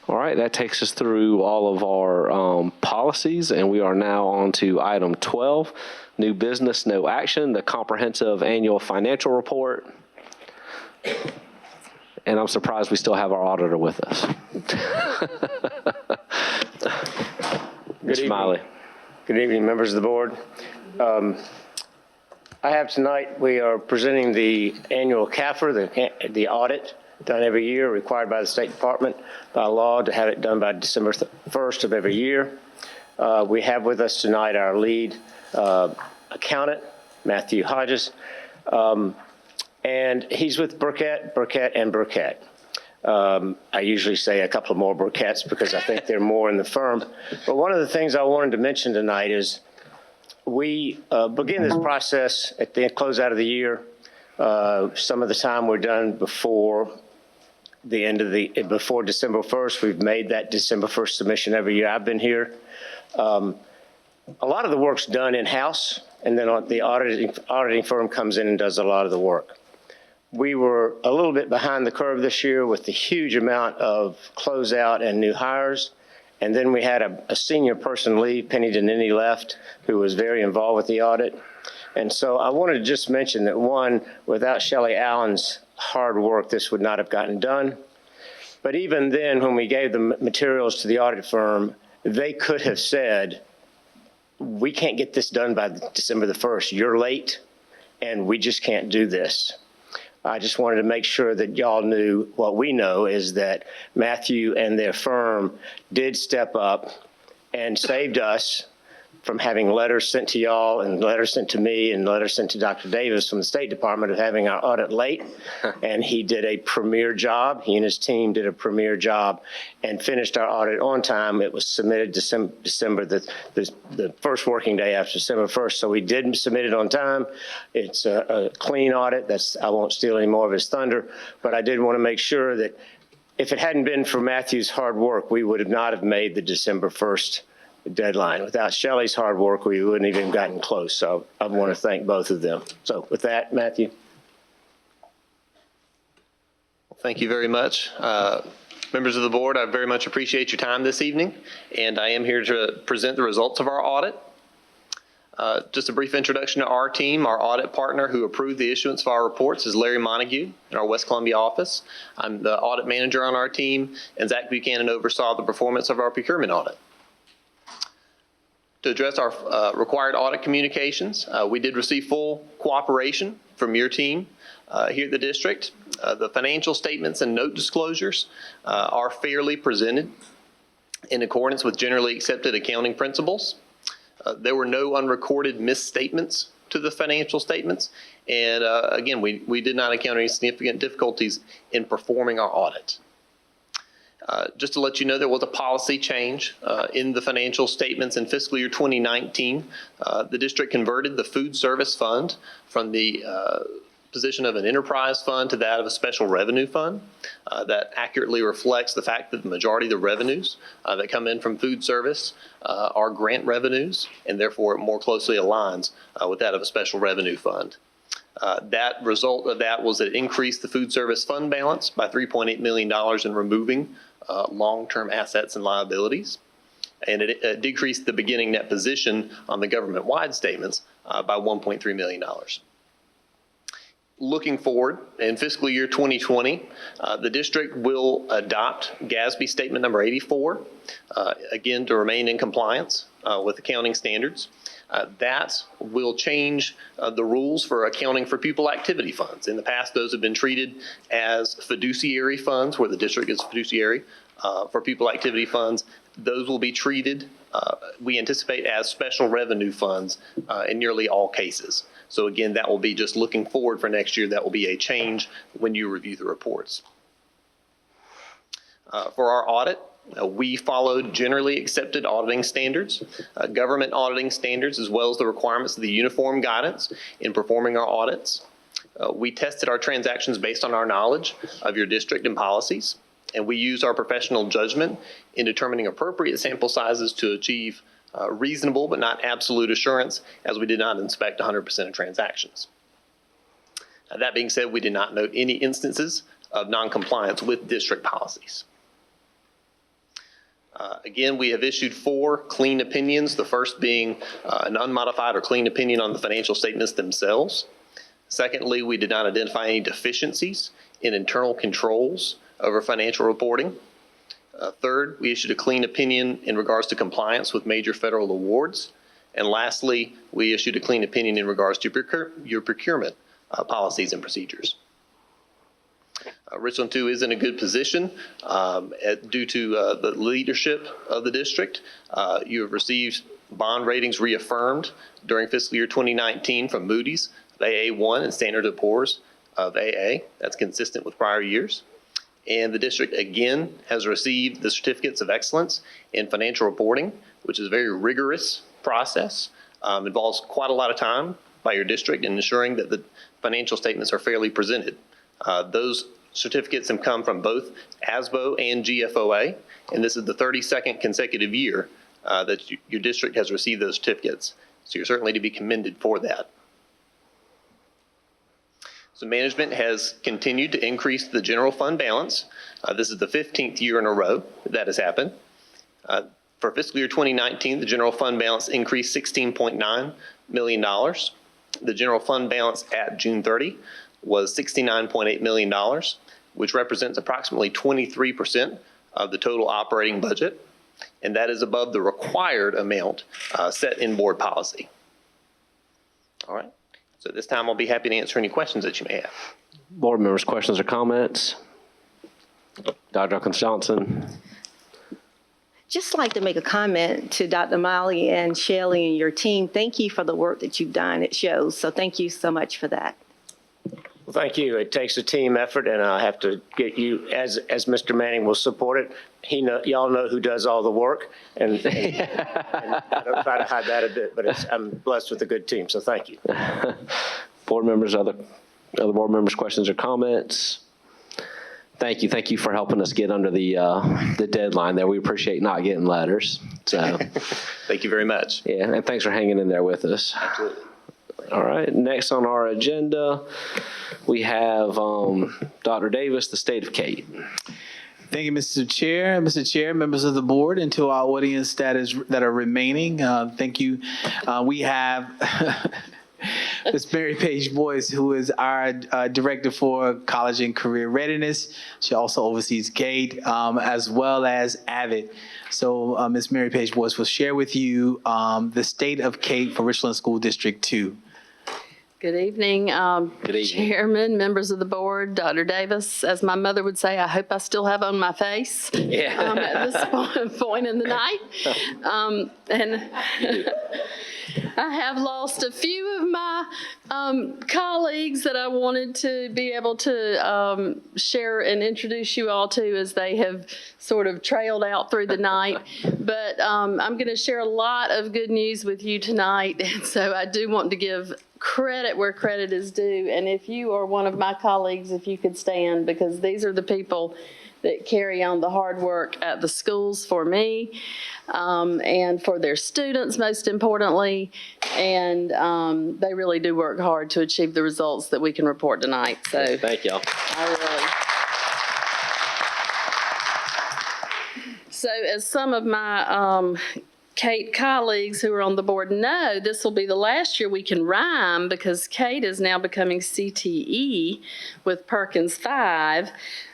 All right, that takes us through all of our policies, and we are now on to item 12, new business, no action, the comprehensive annual financial report. And I'm surprised we still have our auditor with us. Good evening. Smiley. Good evening, members of the board. I have tonight, we are presenting the annual CAFR, the audit done every year, required by the State Department by law to have it done by December 1st of every year. We have with us tonight our lead accountant, Matthew Hodges, and he's with Burkett, and Burkett. I usually say a couple more Burketts because I think they're more in the firm. But one of the things I wanted to mention tonight is we begin this process at the closeout of the year. Some of the time we're done before the end of before December 1st. We've made that December 1st submission every year I've been here. A lot of the work's done in-house, and then the auditing firm comes in and does a lot of the work. We were a little bit behind the curve this year with the huge amount of closeout and new hires. And then we had a senior person leave, Penny Dennini left, who was very involved with the audit. And so I wanted to just mention that, one, without Shelley Allen's hard work, this would not have gotten done. But even then, when we gave the materials to the audit firm, they could have said, we can't get this done by December the 1st. You're late, and we just can't do this. I just wanted to make sure that y'all knew what we know is that Matthew and their firm did step up and saved us from having letters sent to y'all and letters sent to me and letters sent to Dr. Davis from the State Department of having our audit late. And he did a premier job. He and his team did a premier job and finished our audit on time. It was submitted December, the first working day after December 1st. So we did submit it on time. It's a clean audit. I won't steal any more of his thunder, but I did want to make sure that if it hadn't been for Matthew's hard work, we would not have made the December 1st deadline. Without Shelley's hard work, we wouldn't even gotten close. So I want to thank both of them. So with that, Matthew. Thank you very much. Members of the board, I very much appreciate your time this evening, and I am here to present the results of our audit. Just a brief introduction to our team. Our audit partner who approved the issuance of our reports is Larry Montague in our West Columbia office. I'm the audit manager on our team, and Zach Buchanan oversaw the performance of our procurement audit. To address our required audit communications, we did receive full cooperation from your team here at the district. The financial statements and note disclosures are fairly presented in accordance with generally accepted accounting principles. There were no unrecorded misstatements to the financial statements. And again, we did not encounter any significant difficulties in performing our audit. Just to let you know, there was a policy change in the financial statements in fiscal year 2019. The district converted the food service fund from the position of an enterprise fund to that of a special revenue fund. That accurately reflects the fact that the majority of the revenues that come in from food service are grant revenues, and therefore it more closely aligns with that of a special revenue fund. That result of that was that it increased the food service fund balance by $3.8 million in removing long-term assets and liabilities. And it decreased the beginning net position on the government-wide statements by $1.3 million. Looking forward, in fiscal year 2020, the district will adopt GASB statement number 84, again, to remain in compliance with accounting standards. That will change the rules for accounting for pupil activity funds. In the past, those have been treated as fiduciary funds, where the district is fiduciary for pupil activity funds. Those will be treated, we anticipate, as special revenue funds in nearly all cases. So again, that will be just looking forward for next year. That will be a change when you review the reports. For our audit, we followed generally accepted auditing standards, government auditing standards, as well as the requirements of the uniform guidance in performing our audits. We tested our transactions based on our knowledge of your district and policies, and we used our professional judgment in determining appropriate sample sizes to achieve reasonable but not absolute assurance, as we did not inspect 100% of transactions. That being said, we did not note any instances of noncompliance with district policies. Again, we have issued 4 clean opinions, the first being an unmodified or clean opinion on the financial statements themselves. Secondly, we did not identify any deficiencies in internal controls over financial reporting. Third, we issued a clean opinion in regards to compliance with major federal awards. And lastly, we issued a clean opinion in regards to your procurement policies and procedures. Richland 2 is in a good position due to the leadership of the district. You have received bond ratings reaffirmed during fiscal year 2019 from Moody's of AA1 and Standard & Poor's of AA. That's consistent with prior years. And the district, again, has received the certificates of excellence in financial reporting, which is a very rigorous process. Involves quite a lot of time by your district in ensuring that the financial statements are fairly presented. Those certificates have come from both ASBO and GFOA, and this is the 32nd consecutive year that your district has received those certificates. So you're certainly to be commended for that. So management has continued to increase the general fund balance. This is the 15th year in a row that has happened. For fiscal year 2019, the general fund balance increased $16.9 million. The general fund balance at June 30 was $69.8 million, which represents approximately 23% of the total operating budget, and that is above the required amount set in board policy. All right, so this time I'll be happy to answer any questions that you may have. Board members, questions or comments? Dr. Johnson. Just like to make a comment to Dr. Molly and Shelley and your team. Thank you for the work that you've done. It shows. So thank you so much for that. Well, thank you. It takes a team effort, and I have to get you, as Mr. Manning will support it. Y'all know who does all the work, and I don't try to hide that a bit, but I'm blessed with a good team, so thank you. Board members, other board members, questions or comments? Thank you for helping us get under the deadline there. We appreciate not getting letters. So Thank you very much. yeah, and thanks for hanging in there with us. Absolutely. All right, next on our agenda, we have Dr. Davis, the state of Cate. Thank you, Mr. Chair. Mr. Chair, members of the board, and to our audience that are remaining, thank you. We have Ms. Mary Page Boyce, who is our Director for College and Career Readiness. She also oversees Cate, as well as AVID. So Ms. Mary Page Boyce will share with you the state of Cate for Richland School District 2. Good evening, Good evening. Chairman, members of the board, Dr. Davis. As my mother would say, I hope I still have on my face at this point in the night. And I have lost a few of my colleagues that I wanted to be able to share and introduce you all to as they have sort of trailed out through the night. But I'm going to share a lot of good news with you tonight. And so I do want to give credit where credit is due. And if you are one of my colleagues, if you could stand, because these are the people that carry on the hard work at the schools for me and for their students, most importantly. And they really do work hard to achieve the results that we can report tonight. So Thank y'all. So as some of my Cate colleagues who are on the board know, this will be the last year we can rhyme because Cate is now becoming CTE with Perkins 5.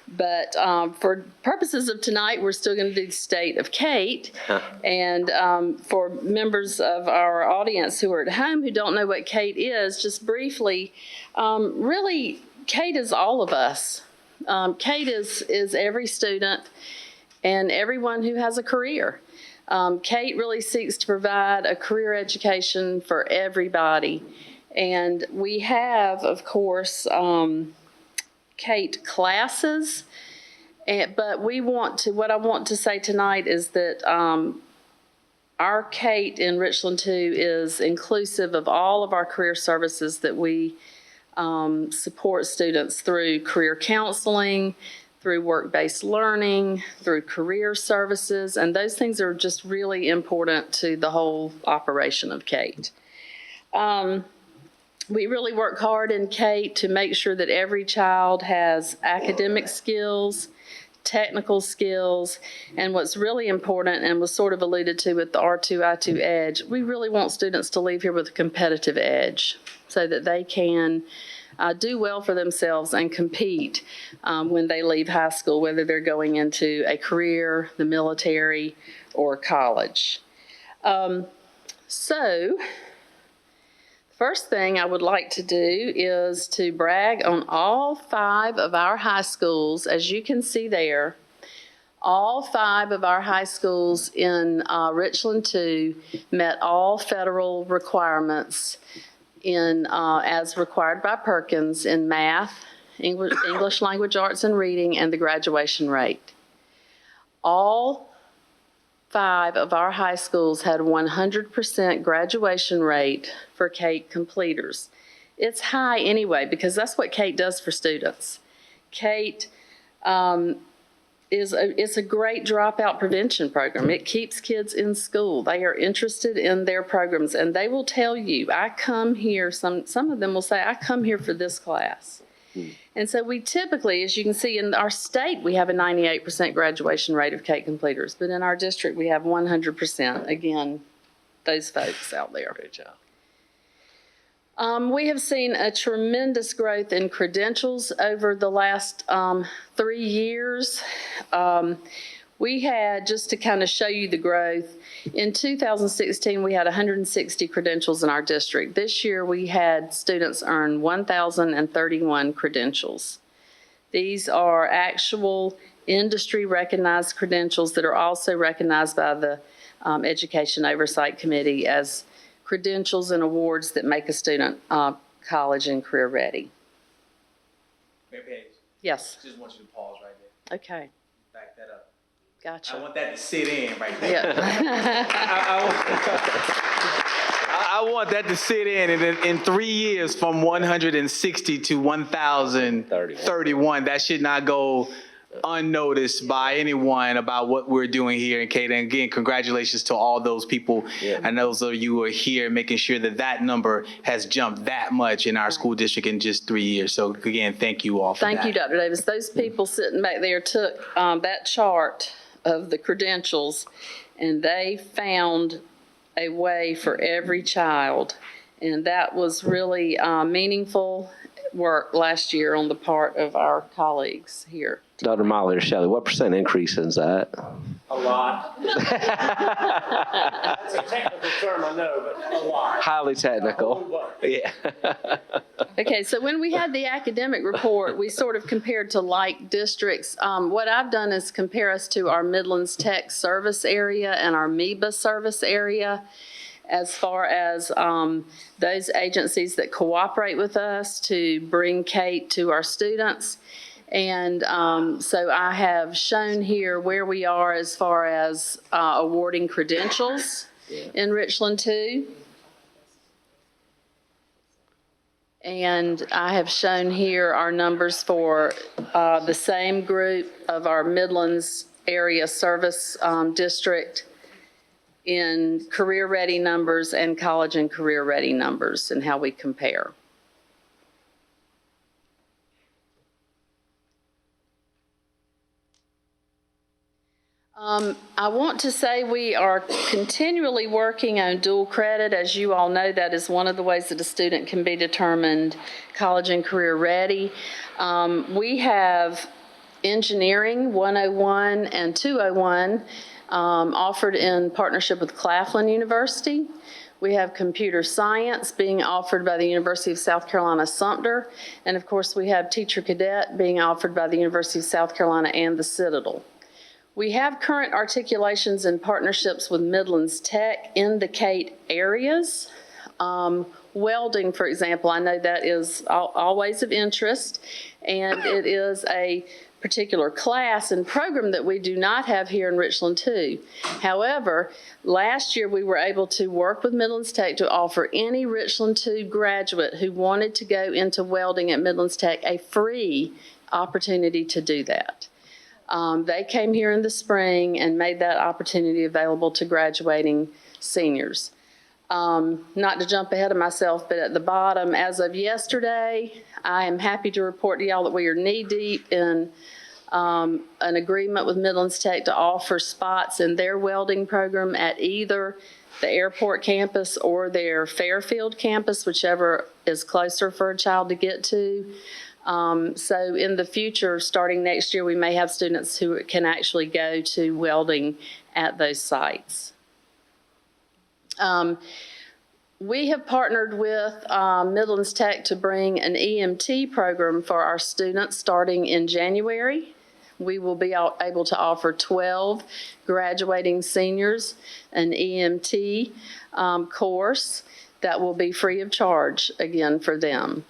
But for purposes of tonight, we're still going to do the state of Cate. And for members of our audience who are at home who don't know what Cate is, just briefly, really, Cate is all of us. Cate is every student and everyone who has a career. Cate really seeks to provide a career education for everybody. And we have, of course, Cate classes, but what I want to say tonight is that our Cate in Richland 2 is inclusive of all of our career services that we support students through career counseling, through work-based learning, through career services, and those things are just really important to the whole operation of Cate. We really work hard in Cate to make sure that every child has academic skills, technical skills, and what's really important and was sort of alluded to with the R2I2 edge, we really want students to leave here with a competitive edge so that they can do well for themselves and compete when they leave high school, whether they're going into a career, the military, or college. So, first thing I would like to do is to brag on all 5 of our high schools. As you can see there, all 5 of our high schools in Richland 2 met all federal requirements as required by Perkins in math, English language arts and reading, and the graduation rate. All 5 of our high schools had 100% graduation rate for Cate completers. It's high anyway because that's what Cate does for students. Cate it's a great dropout prevention program. It keeps kids in school. They are interested in their programs, and they will tell you, I come here, some of them will say, I come here for this class. And so we typically, as you can see in our state, we have a 98% graduation rate of Cate completers, but in our district we have 100%. Again, those folks out there. Great job. We have seen a tremendous growth in credentials over the last 3 years. We had, just to kind of show you the growth, in 2016, we had 160 credentials in our district. This year, we had students earn 1,031 credentials. These are actual industry-recognized credentials that are also recognized by the Education Oversight Committee as credentials and awards that make a student college and career ready. Mayor Page. Yes. Just want you to pause right there. Okay. Back that up. Gotcha. I want that to sit in right there. Yeah. I want that to sit in, and in 3 years, from 160 to 1,031, that should not go unnoticed by anyone about what we're doing here in Cte. And again, congratulations to all those people and those of you who are here making sure that that number has jumped that much in our school district in just 3 years. So again, thank you all for that. Thank you, Dr. Davis. Those people sitting back there took that chart of the credentials, and they found a way for every child. And that was really meaningful work last year on the part of our colleagues here. Dr. Molly or Shelley, what % increase is that? A lot. That's a technical term, I know, but a lot. Highly technical. Yeah. Okay, so when we had the academic report, we sort of compared to like districts. What I've done is compare us to our Midlands Tech service area and our MEBA service area, as far as those agencies that cooperate with us to bring Cte to our students. And so I have shown here where we are as far as awarding credentials in Richland 2. And I have shown here our numbers for the same group of our Midlands area service district in career ready numbers and college and career ready numbers and how we compare. I want to say we are continually working on dual credit. As you all know, that is one of the ways that a student can be determined college and career ready. We have engineering 101 and 201 offered in partnership with Claflin University. We have computer science being offered by the University of South Carolina Sumter. And of course, we have teacher cadet being offered by the University of South Carolina and the Citadel. We have current articulations and partnerships with Midlands Tech in the Cte areas. Welding, for example, I know that is always of interest, and it is a particular class and program that we do not have here in Richland 2. However, last year we were able to work with Midlands Tech to offer any Richland 2 graduate who wanted to go into welding at Midlands Tech a free opportunity to do that. They came here in the spring and made that opportunity available to graduating seniors. Not to jump ahead of myself, but at the bottom, as of yesterday, I am happy to report to y'all that we are knee-deep in an agreement with Midlands Tech to offer spots in their welding program at either the airport campus or their Fairfield campus, whichever is closer for a child to get to. So in the future, starting next year, we may have students who can actually go to welding at those sites. We have partnered with Midlands Tech to bring an EMT program for our students starting in January. We will be able to offer 12 graduating seniors an EMT course that will be free of charge again for them,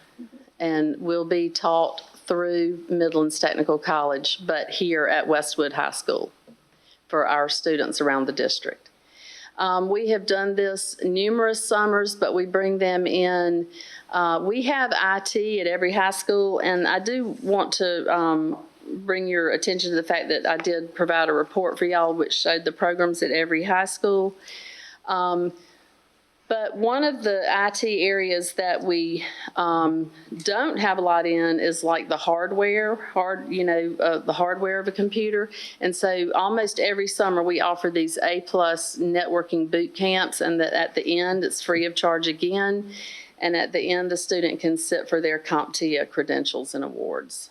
and will be taught through Midlands Technical College, but here at Westwood High School for our students around the district. We have done this numerous summers, but we bring them in. We have IT at every high school, and I do want to bring your attention to the fact that I did provide a report for y'all which showed the programs at every high school. But one of the IT areas that we don't have a lot in is like the hardware, the hardware of a computer. And so almost every summer we offer these A+ networking boot camps, and that at the end it's free of charge again. And at the end the student can sit for their Cte credentials and awards.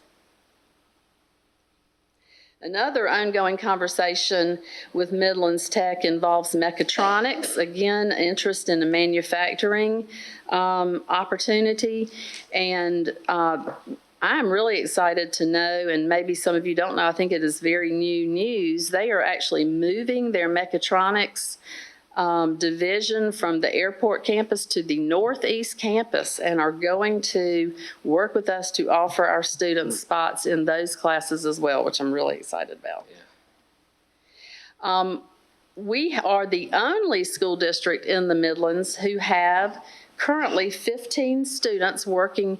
Another ongoing conversation with Midlands Tech involves Mechatronics. Again, interest in the manufacturing opportunity. And I'm really excited to know, and maybe some of you don't know, I think it is very new news. They are actually moving their Mechatronics division from the airport campus to the Northeast campus and are going to work with us to offer our students spots in those classes as well, which I'm really excited about. We are the only school district in the Midlands who have currently 15 students working,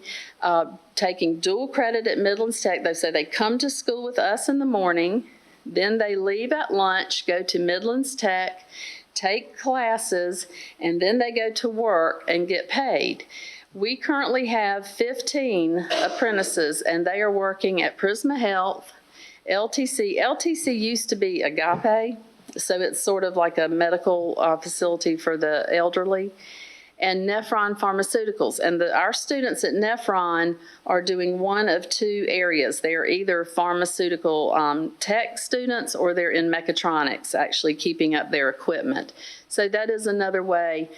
taking dual credit at Midlands Tech. They say they come to school with us in the morning, then they leave at lunch, go to Midlands Tech, take classes, and then they go to work and get paid. We currently have 15 apprentices, and they are working at Prisma Health, LTC. LTC used to be Agape, so it's sort of like a medical facility for the elderly, and Nephron Pharmaceuticals. And our students at Nephron are doing one of two areas. They're either pharmaceutical tech students or they're in mechatronics, actually keeping up their equipment. So that is another way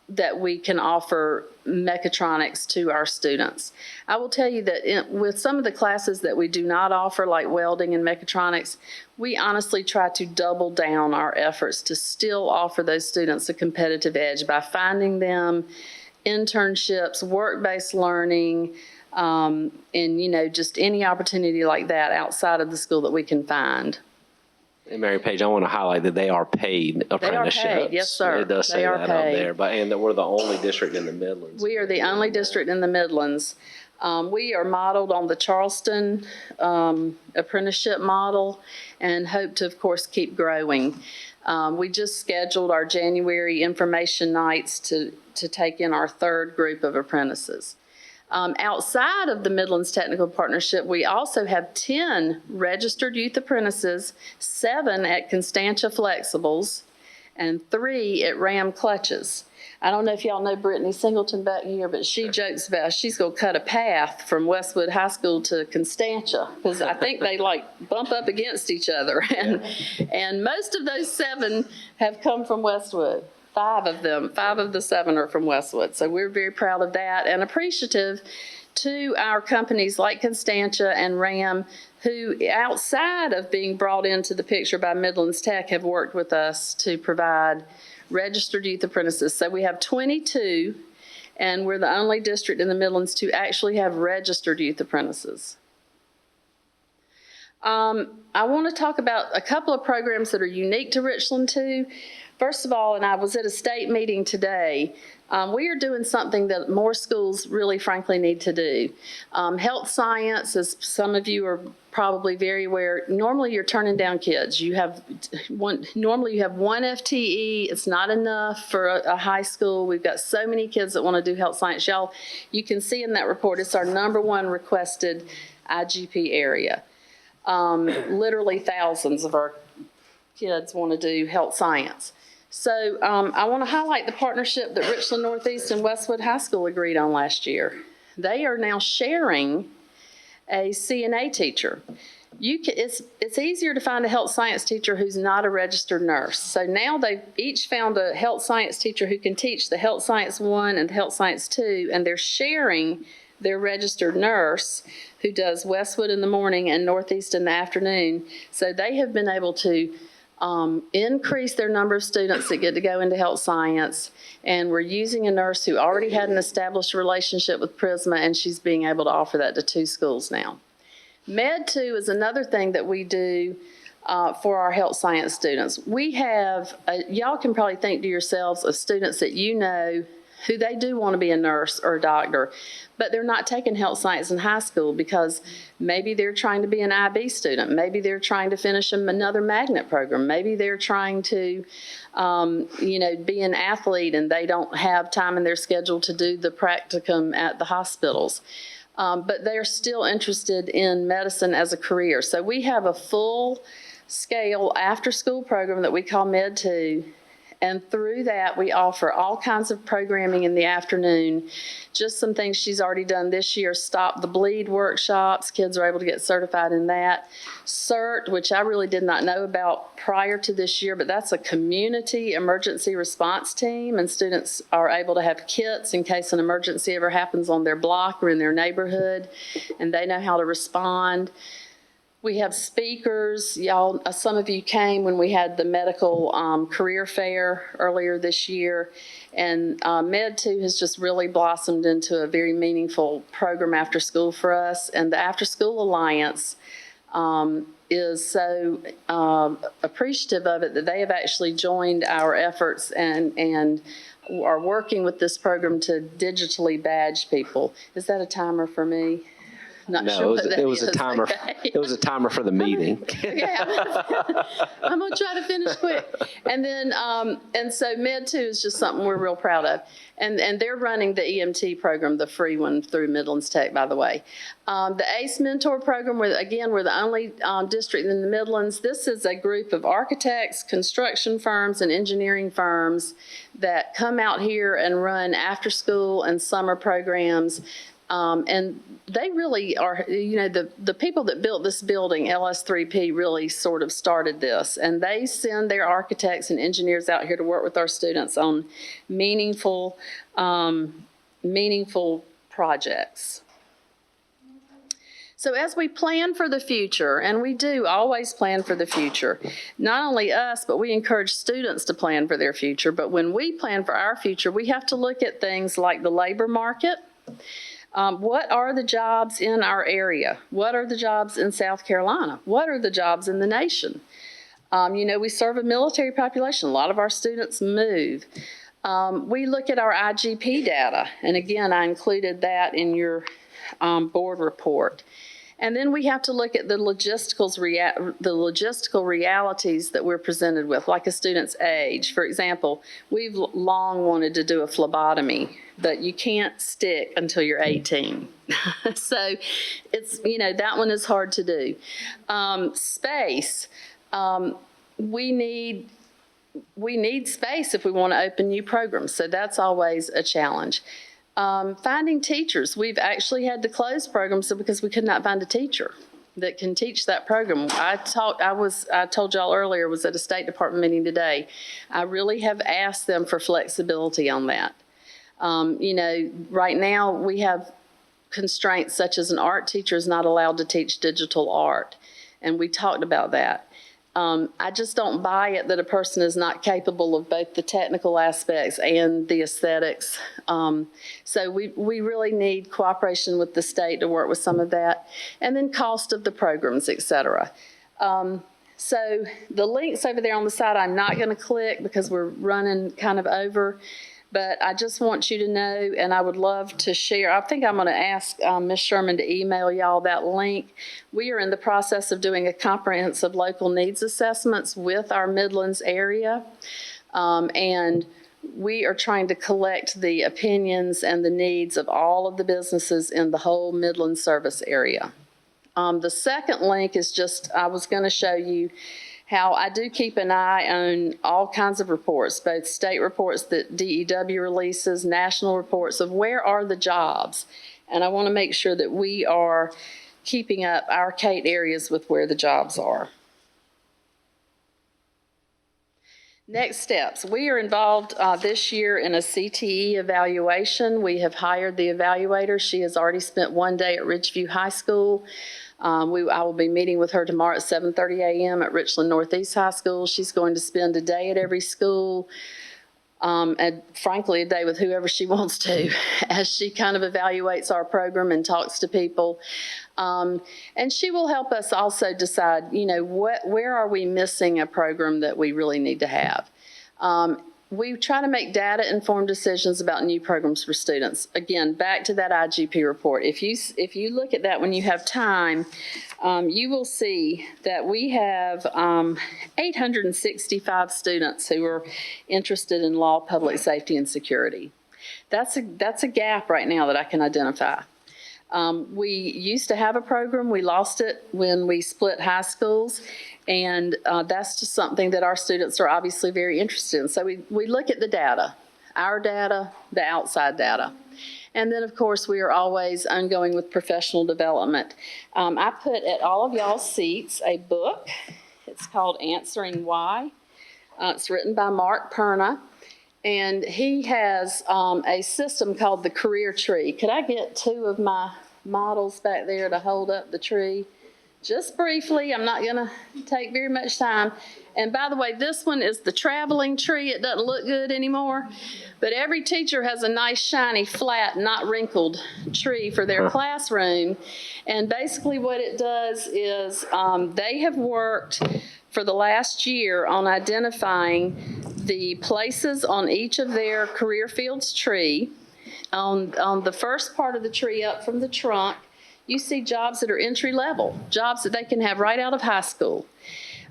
that we can offer mechatronics to our students. I will tell you that with some of the classes that we do not offer, like welding and mechatronics, we honestly try to double down our efforts to still offer those students a competitive edge by finding them internships, work-based learning, and just any opportunity like that outside of the school that we can find. And Mary Page, I want to highlight that they are paid apprenticeships. They are paid, yes, sir. It does say They are that out paid. there, and that we're the only district in the Midlands. We are the only district in the Midlands. We are modeled on the Charleston apprenticeship model and hope to, of course, keep growing. We just scheduled our January information nights to take in our third group of apprentices. Outside of the Midlands Technical Partnership, we also have 10 registered youth apprentices, 7 at Constantia Flexibles, and 3 at Ram Clutches. I don't know if y'all know Brittany Singleton back here, but she jokes about she's going to cut a path from Westwood High School to Constantia, because I think they bump up against each other. And most of those 7 have come from Westwood. 5 of the 7 are from Westwood. So we're very proud of that and appreciative to our companies like Constantia and RAM, who outside of being brought into the picture by Midlands Tech have worked with us to provide registered youth apprentices. So we have 22, and we're the only district in the Midlands to actually have registered youth apprentices. I want to talk about a couple of programs that are unique to Richland too. First of all, and I was at a state meeting today, we are doing something that more schools really frankly need to do. Health science, as some of you are probably very aware, normally you're turning down kids. Normally you have one FTE. It's not enough for a high school. We've got so many kids that want to do health science. Y'all, you can see in that report, it's our #1 requested IGP area. Literally thousands of our kids want to do health science. So I want to highlight the partnership that Richland Northeast and Westwood High School agreed on last year. They are now sharing a CNA teacher. It's easier to find a health science teacher who's not a registered nurse. So now they've each found a health science teacher who can teach the Health Science 1 and the Health Science 2, and they're sharing their registered nurse who does Westwood in the morning and Northeast in the afternoon. So they have been able to increase their number of students that get to go into health science, and we're using a nurse who already had an established relationship with Prisma, and she's being able to offer that to 2 schools now. Med 2 is another thing that we do for our health science students. We have, y'all can probably think to yourselves of students that you know who they do want to be a nurse or a doctor, but they're not taking health science in high school because maybe they're trying to be an IB student. Maybe they're trying to finish another magnet program. Maybe they're trying to, be an athlete and they don't have time in their schedule to do the practicum at the hospitals. But they're still interested in medicine as a career. So we have a full-scale after-school program that we call Med 2. And through that, we offer all kinds of programming in the afternoon. Just some things she's already done this year: Stop the Bleed workshops. Kids are able to get certified in that. CERT, which I really did not know about prior to this year, but that's a community emergency response team, and students are able to have kits in case an emergency ever happens on their block or in their neighborhood, and they know how to respond. We have speakers. Y'all, some of you came when we had the medical career fair earlier this year, and Med2 has just really blossomed into a very meaningful program after school for us. And the After School Alliance is so appreciative of it that they have actually joined our efforts and are working with this program to digitally badge people. Is that a timer for me? Not No, sure what that it was a is. timer. Okay. It was a timer for the meeting. I'm gonna try to finish quick. And then, and so Med2 is just something we're real proud of. And they're running the EMT program, the free one through Midlands Tech, by the way. The ACE Mentor program, we're the only district in the Midlands. This is a group of architects, construction firms, and engineering firms that come out here and run after school and summer programs. And they really are, you know, the people that built this building, LS3P, really sort of started this. And they send their architects and engineers out here to work with our students on meaningful projects. So as we plan for the future, and we do always plan for the future, not only us, but we encourage students to plan for their future. But when we plan for our future, we have to look at things like the labor market. What are the jobs in our area? What are the jobs in South Carolina? What are the jobs in the nation? You know, we serve a military population. A lot of our students move. We look at our IGP data, and again, I included that in your board report. And then we have to look at the logistical realities that we're presented with, like a student's age. For example, we've long wanted to do a phlebotomy, but you can't stick until you're 18. So it's, you know, that one is hard to do. Space. We need space if we want to open new programs, so that's always a challenge. Finding teachers. We've actually had to close programs because we could not find a teacher that can teach that program. I told y'all earlier, was at a State Department meeting today. I really have asked them for flexibility on that. You know, right now we have constraints such as an art teacher is not allowed to teach digital art, and we talked about that. I just don't buy it that a person is not capable of both the technical aspects and the aesthetics. So we really need cooperation with the state to work with some of that. And then cost of the programs, et cetera. So the links over there on the side, I'm not going to click because we're running kind of over. But I just want you to know, and I would love to share. I think I'm going to ask Ms. Sherman to email y'all that link. We are in the process of doing a comprehensive local needs assessments with our Midlands area. And we are trying to collect the opinions and the needs of all of the businesses in the whole Midland service area. The second link is just, I was going to show you how I do keep an eye on all kinds of reports, both state reports that DEW releases, national reports of where are the jobs. And I want to make sure that we are keeping up our Cte areas with where the jobs are. Next steps. We are involved this year in a Cte evaluation. We have hired the evaluator. She has already spent one day at Ridgeview High School. I will be meeting with her tomorrow at 7:30 a.m. at Richland Northeast High School. She's going to spend a day at every school, and frankly, a day with whoever she wants to, as she kind of evaluates our program and talks to people. And she will help us also decide, you know, where are we missing a program that we really need to have. We try to make data-informed decisions about new programs for students. Again, back to that IGP report. If you look at that when you have time, you will see that we have 865 students who are interested in law, public safety, and security. That's a gap right now that I can identify. We used to have a program. We lost it when we split high schools. And that's just something that our students are obviously very interested in. So we look at the data, our data, the outside data. And then, of course, we are always ongoing with professional development. I put at all of y'all's seats a book. It's called Answering Why. It's written by Mark Perna. And he has a system called the Career Tree. Could I get two of my models back there to hold up the tree? Just briefly, I'm not gonna take very much time. And by the way, this one is the traveling tree. It doesn't look good anymore, but every teacher has a nice, shiny, flat, not wrinkled tree for their classroom. And basically what it does is they have worked for the last year on identifying the places on each of their career fields tree. On the first part of the tree up from the trunk, you see jobs that are entry level, jobs that they can have right out of high school.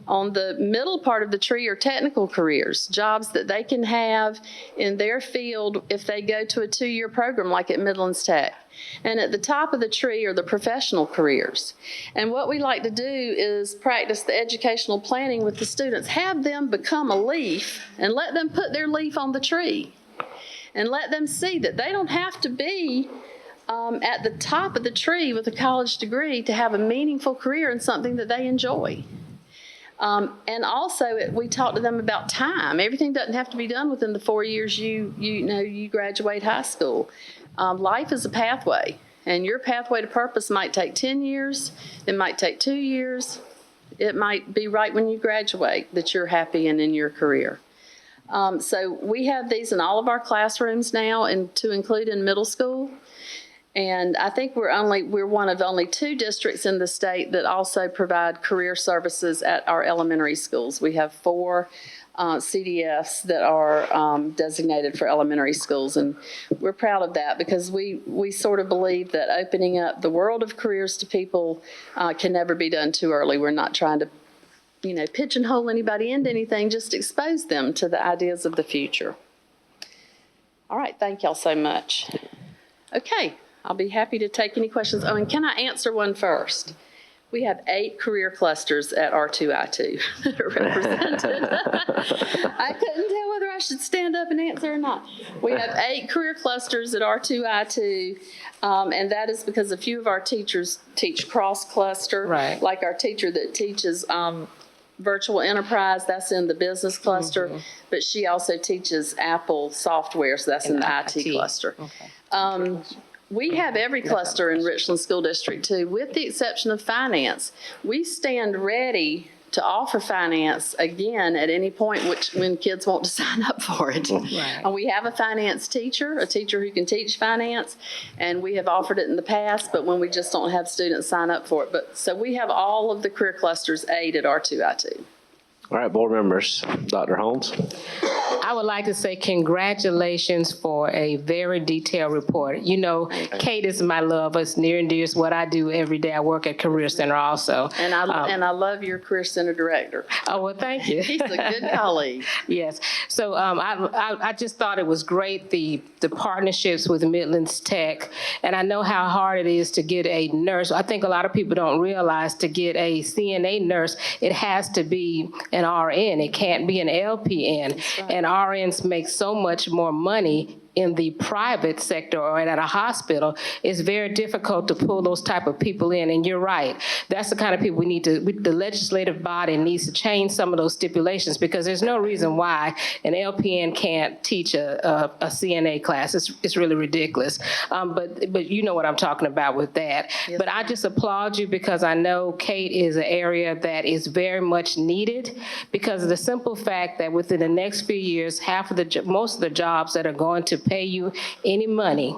On the middle part of the tree are technical careers, jobs that they can have in their field if they go to a 2-year program like at Midlands Tech. And at the top of the tree are the professional careers. And what we like to do is practice the educational planning with the students, have them become a leaf and let them put their leaf on the tree. And let them see that they don't have to be at the top of the tree with a college degree to have a meaningful career in something that they enjoy. And also, we talk to them about time. Everything doesn't have to be done within the 4 years you graduate high school. Life is a pathway, and your pathway to purpose might take 10 years. It might take 2 years. It might be right when you graduate that you're happy and in your career. So we have these in all of our classrooms now, and to include in middle school. And I think we're one of only 2 districts in the state that also provide career services at our elementary schools. We have 4 CDFs that are designated for elementary schools, and we're proud of that because we sort of believe that opening up the world of careers to people can never be done too early. We're not trying to pigeonhole anybody into anything, just expose them to the ideas of the future. All right, thank y'all so much. Okay. I'll be happy to take any questions. Oh, and can I answer one first? We have 8 career clusters at R2I2 that are represented. I couldn't tell whether I should stand up and answer or not. We have 8 career clusters at R2I2, and that is because a few of our teachers teach cross-cluster, right. Like our teacher that teaches virtual enterprise, that's in the business cluster, but she also teaches Apple software, so that's in the IT cluster. Okay. We have every cluster in Richland School District too, with the exception of finance. We stand ready to offer finance again at any point when kids want to sign up for it. Right. We have a finance teacher, a teacher who can teach finance, and we have offered it in the past, but when we just don't have students sign up for it. So we have all of the career clusters 8 at R2I2. All right, board members, Dr. Holmes. I would like to say congratulations for a very detailed report. You know, Cte is my love. It's near and dear. It's what I do every day. I work at Career Center also. And I love your Career Center director. Oh, well, thank you. He's a good colleague. Yes. So I just thought it was great, the partnerships with Midlands Tech. And I know how hard it is to get a nurse. I think a lot of people don't realize to get a CNA nurse, it has to be an RN. It can't be an LPN. Right. And RNs make so much more money in the private sector or at a hospital. It's very difficult to pull those type of people in. And you're right. That's the kind of people we need to, the legislative body needs to change some of those stipulations because there's no reason why an LPN can't teach a CNA class. It's really ridiculous. But you know what I'm talking about with that. Yes. But I just applaud you because I know Cte is an area that is very much needed because of the simple fact that within the next few years, most of the jobs that are going to pay you any money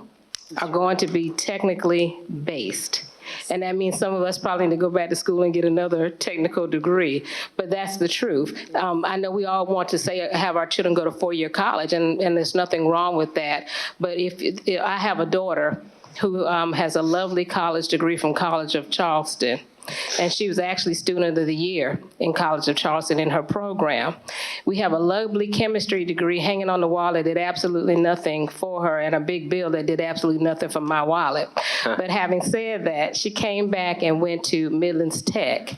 are going to be technically based. And that means some of us probably need to go back to school and get another technical degree. But that's the truth. I know we all want to have our children go to 4-year college, and there's nothing wrong with that. But if I have a daughter who has a lovely college degree from College of Charleston, And she was actually Student of the Year in College of Charleston in her program. We have a lovely chemistry degree hanging on the wall that did absolutely nothing for her, and a big bill that did absolutely nothing for my wallet. But having said that, she came back and went to Midlands Tech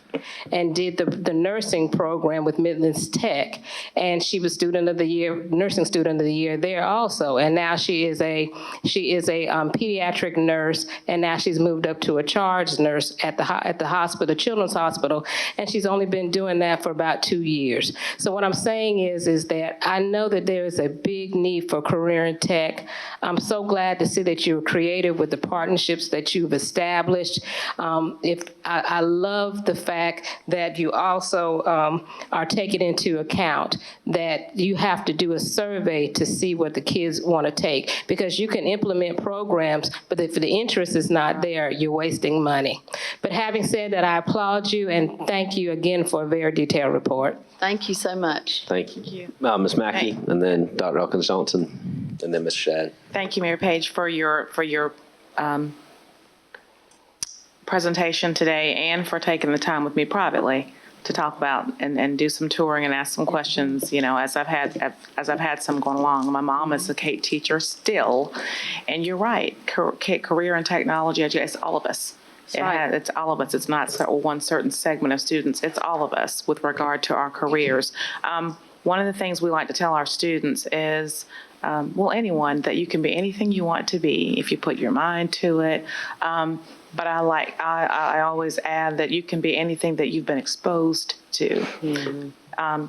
and did the nursing program with Midlands Tech. And she was Student of the Year, Nursing Student of the Year there also. And now she is a pediatric nurse, and now she's moved up to a charge nurse at the hospital, Children's Hospital, and she's only been doing that for about 2 years. So what I'm saying is that I know that there is a big need for career in tech. I'm so glad to see that you're creative with the partnerships that you've established. I love the fact that you also are taking into account that you have to do a survey to see what the kids want to take, because you can implement programs, but if the interest is not there, you're wasting money. But having said that, I applaud you and thank you again for a very detailed report. Thank you so much. Thank you. Ms. Mackey, and then Dr. Elkins Johnson, and then Ms. Shad. Thank you, Mayor Page, for your presentation today and for taking the time with me privately to talk about and do some touring and ask some questions, you know, as I've had some going along. My mom is a Cte teacher still, and you're right, career and technology, it's all of us. It's all of us. It's not one certain segment of students. It's all of us with regard to our careers. One of the things we like to tell our students is, anyone, that you can be anything you want to be if you put your mind to it. But I always add that you can be anything that you've been exposed to. Mm-hmm.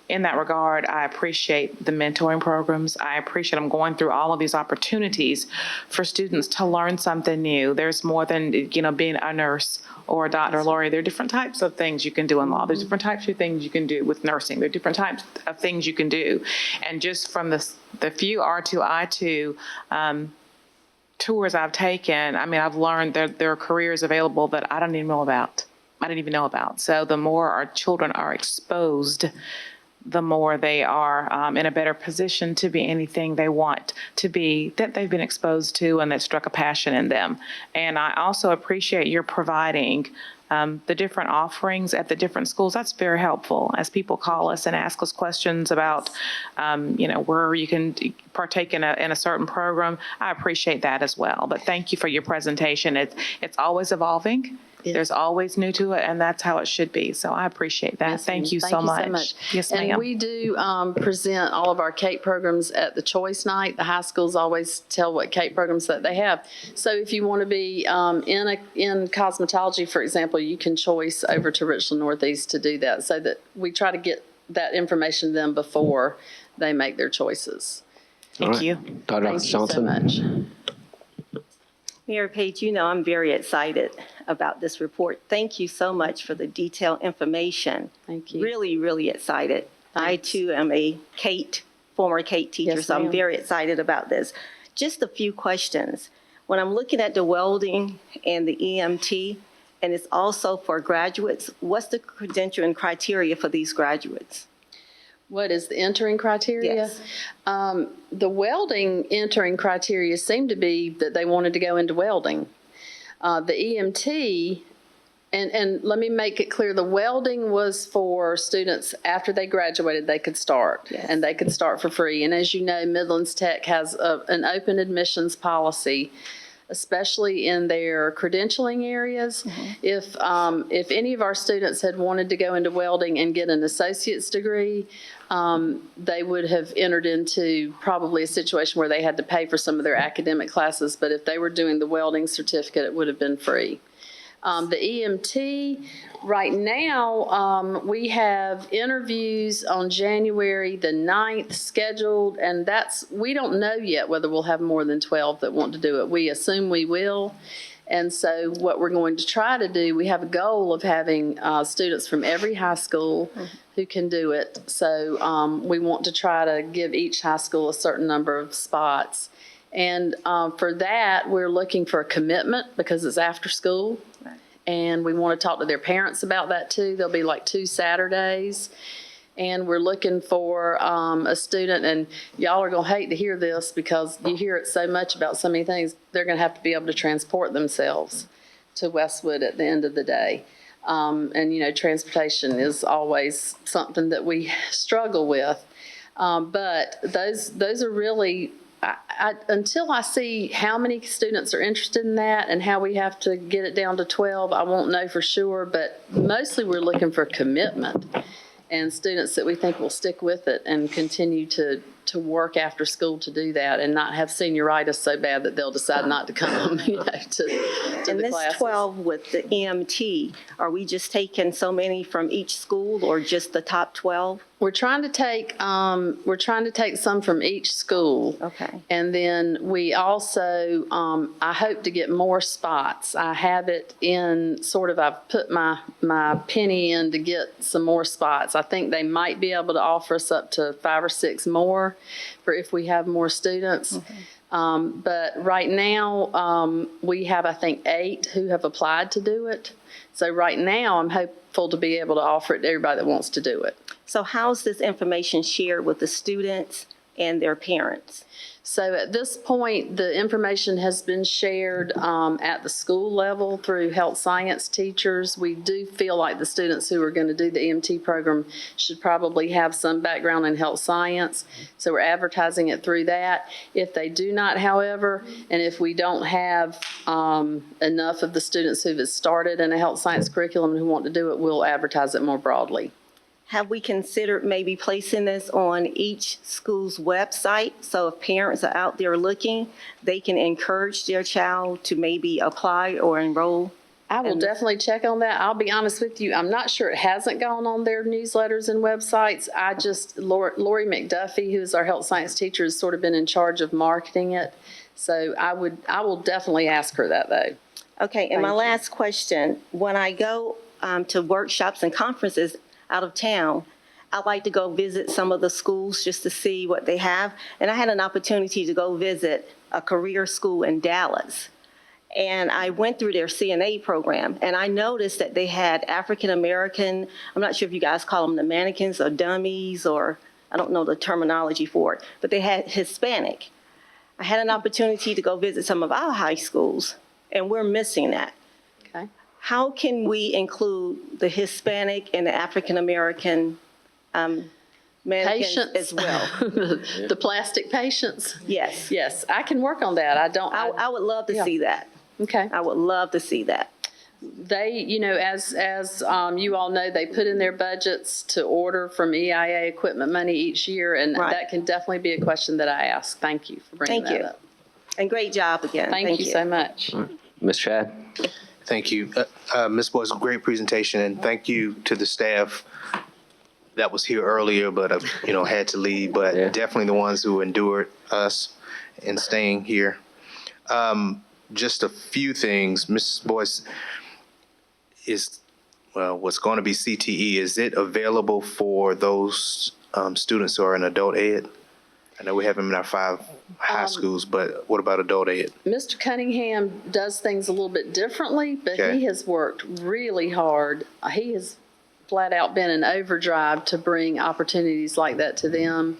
In that regard, I appreciate the mentoring programs. I appreciate them going through all of these opportunities for students to learn something new. There's more than, being a nurse or a doctor or lawyer. There are different types of things you can do in law. There's different types of things you can do with nursing. There are different types of things you can do. And just from the few R2I2 tours I've taken, I've learned that there are careers available that I didn't even know about. So the more our children are exposed, the more they are in a better position to be anything they want to be, that they've been exposed to and that struck a passion in them. And I also appreciate your providing the different offerings at the different schools. That's very helpful as people call us and ask us questions about, where you can partake in a certain program. I appreciate that as well. But thank you for your presentation. It's always evolving. Yes. There's always new to it, and that's how it should be. So I appreciate that. Yes, thank you so much. Yes, ma'am. And we do present all of our Cte programs at the Choice Night. The high schools always tell what Cte programs that they have. So if you want to be in cosmetology, for example, you can choice over to Richland Northeast to do that, so that we try to get that information to them before they make their choices. Thank you. Dr. Johnson. Thank you so much. Mayor Page, I'm very excited about this report. Thank you so much for the detailed information. Thank you. Really, really excited. Thanks. I, too, am a former Cte teacher, yes, so I'm very excited about this. Just a few questions. When I'm looking at the welding and the EMT, and it's also for graduates, what's the credential and criteria for these graduates? What is the entering criteria? Yes. The welding entering criteria seemed to be that they wanted to go into welding. The EMT, and let me make it clear, the welding was for students after they graduated, they could start, yes, and they could start for free. And as you know, Midlands Tech has an open admissions policy, especially in their credentialing areas. Mm-hmm. If any of our students had wanted to go into welding and get an associate's degree, they would have entered into probably a situation where they had to pay for some of their academic classes, but if they were doing the welding certificate, it would have been free. The EMT, right now, we have interviews on January the 9th scheduled, and we don't know yet whether we'll have more than 12 that want to do it. We assume we will. And so what we're going to try to do, we have a goal of having students from every high school who can do it. So we want to try to give each high school a certain number of spots. And for that, we're looking for a commitment because it's after school. And we want to talk to their parents about that too. There'll be like 2 Saturdays. And we're looking for a student, and y'all are going to hate to hear this because you hear it so much about so many things. They're going to have to be able to transport themselves to Westwood at the end of the day. And, you know, transportation is always something that we struggle with. But those are really, until I see how many students are interested in that and how we have to get it down to 12, I won't know for sure. But mostly we're looking for commitment and students that we think will stick with it and continue to work after school to do that and not have senioritis so bad that they'll decide not to come, you know, to And the this classes. 12 with the EMT, are we just taking so many from each school or just the top 12? We're trying to take some from each school. Okay. And then we also, I hope to get more spots. I have it in sort of, I've put my penny in to get some more spots. I think they might be able to offer us up to 5 or 6 more for if we have more students. Okay. But right now, we have, I think, 8 who have applied to do it. So right now, I'm hopeful to be able to offer it to everybody that wants to do it. So how's this information shared with the students and their parents? So at this point, the information has been shared at the school level through health science teachers. We do feel like the students who are going to do the EMT program should probably have some background in health science. So we're advertising it through that. If they do not, however, and if we don't have enough of the students who have started in a health science curriculum who want to do it, we'll advertise it more broadly. Have we considered maybe placing this on each school's website? So if parents are out there looking, they can encourage their child to maybe apply or enroll? I will definitely check on that. I'll be honest with you, I'm not sure it hasn't gone on their newsletters and websites. Lori McDuffie, who is our health science teacher, has sort of been in charge of marketing it. So I will definitely ask her that, though. Okay, and my last question, when I go to workshops and conferences out of town, I like to go visit some of the schools just to see what they have. And I had an opportunity to go visit a career school in Dallas. And I went through their CNA program, and I noticed that they had African American, I'm not sure if you guys call them the mannequins or dummies, or I don't know the terminology for it, but they had Hispanic. I had an opportunity to go visit some of our high schools, and we're missing that. Okay. How can we include the Hispanic and the African American mannequins Patients as well? The plastic patients. Yes. Yes, I can work on that. I would love to see that. Okay. I would love to see that. They, you know, as you all know, they put in their budgets to order from EIA equipment money each year, and that can definitely be a question that I ask. Thank you for bringing that up. And great job again. Thank you so much. Ms. Chad? Thank you. Ms. Boyce, great presentation, and thank you to the staff that was here earlier, but had to leave, but definitely the ones who endured us and staying here. Just a few things. Mrs. Boyce, what's going to be CTE, is it available for those students who are in adult ed? I know we have them in our 5 high schools, but what about adult ed? Mr. Cunningham does things a little bit differently, but he has worked really hard. He has flat out been in overdrive to bring opportunities like that to them.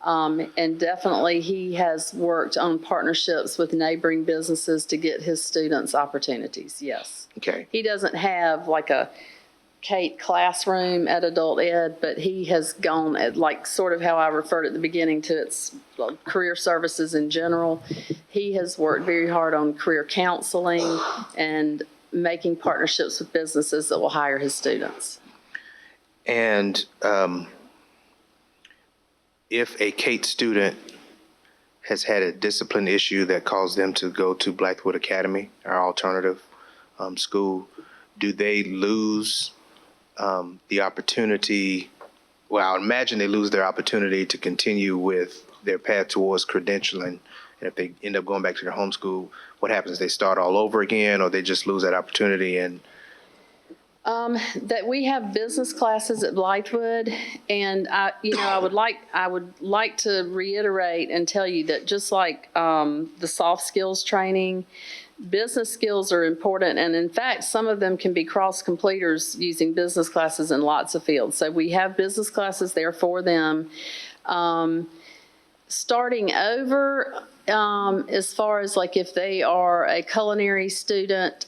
And definitely he has worked on partnerships with neighboring businesses to get his students opportunities, yes. Okay. He doesn't have like a Cte classroom at adult ed, but he has gone at like sort of how I referred at the beginning to its career services in general. He has worked very hard on career counseling and making partnerships with businesses that will hire his students. And if a Cte student has had a discipline issue that caused them to go to Blackwood Academy, our alternative school, do they lose the opportunity? Well, I would imagine they lose their opportunity to continue with their path towards credentialing. And if they end up going back to their home school, what happens? They start all over again, or they just lose that opportunity? And that we have business classes at Blythewood, and I would like to reiterate and tell you that just like the soft skills training, business skills are important, and in fact, some of them can be cross-completers using business classes in lots of fields. So we have business classes there for them. Starting over, as far as like if they are a culinary student,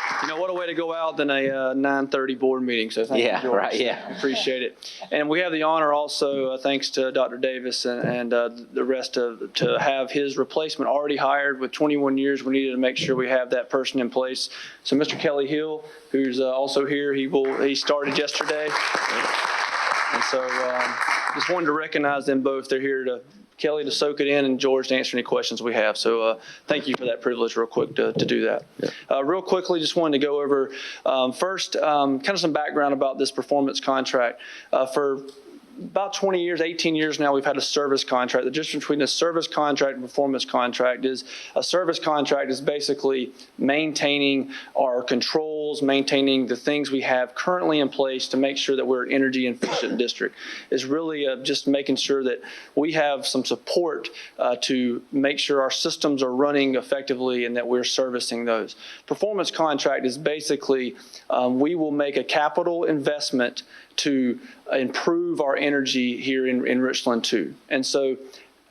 You know, what a way to go out than a 9:30 board meeting. So thank you, George. Right, yeah. Appreciate it. And we have the honor also, thanks to Dr. Davis and the rest to have his replacement already hired with 21 years. We needed to make sure we have that person in place. So Mr. Kelly Hill, who's also here, he started yesterday. And so just wanted to recognize them both. They're here Kelly to soak it in and George to answer any questions we have. So thank you for that privilege real quick to do that. Real quickly, just wanted to go over first kind of some background about this performance contract. For about 20 years, 18 years now, we've had a service contract. The difference between a service contract and performance contract is a service contract is basically maintaining our controls, maintaining the things we have currently in place to make sure that we're an energy efficient district. It's really just making sure that we have some support to make sure our systems are running effectively and that we're servicing those. Performance contract is basically we will make a capital investment to improve our energy here in Richland 2. And so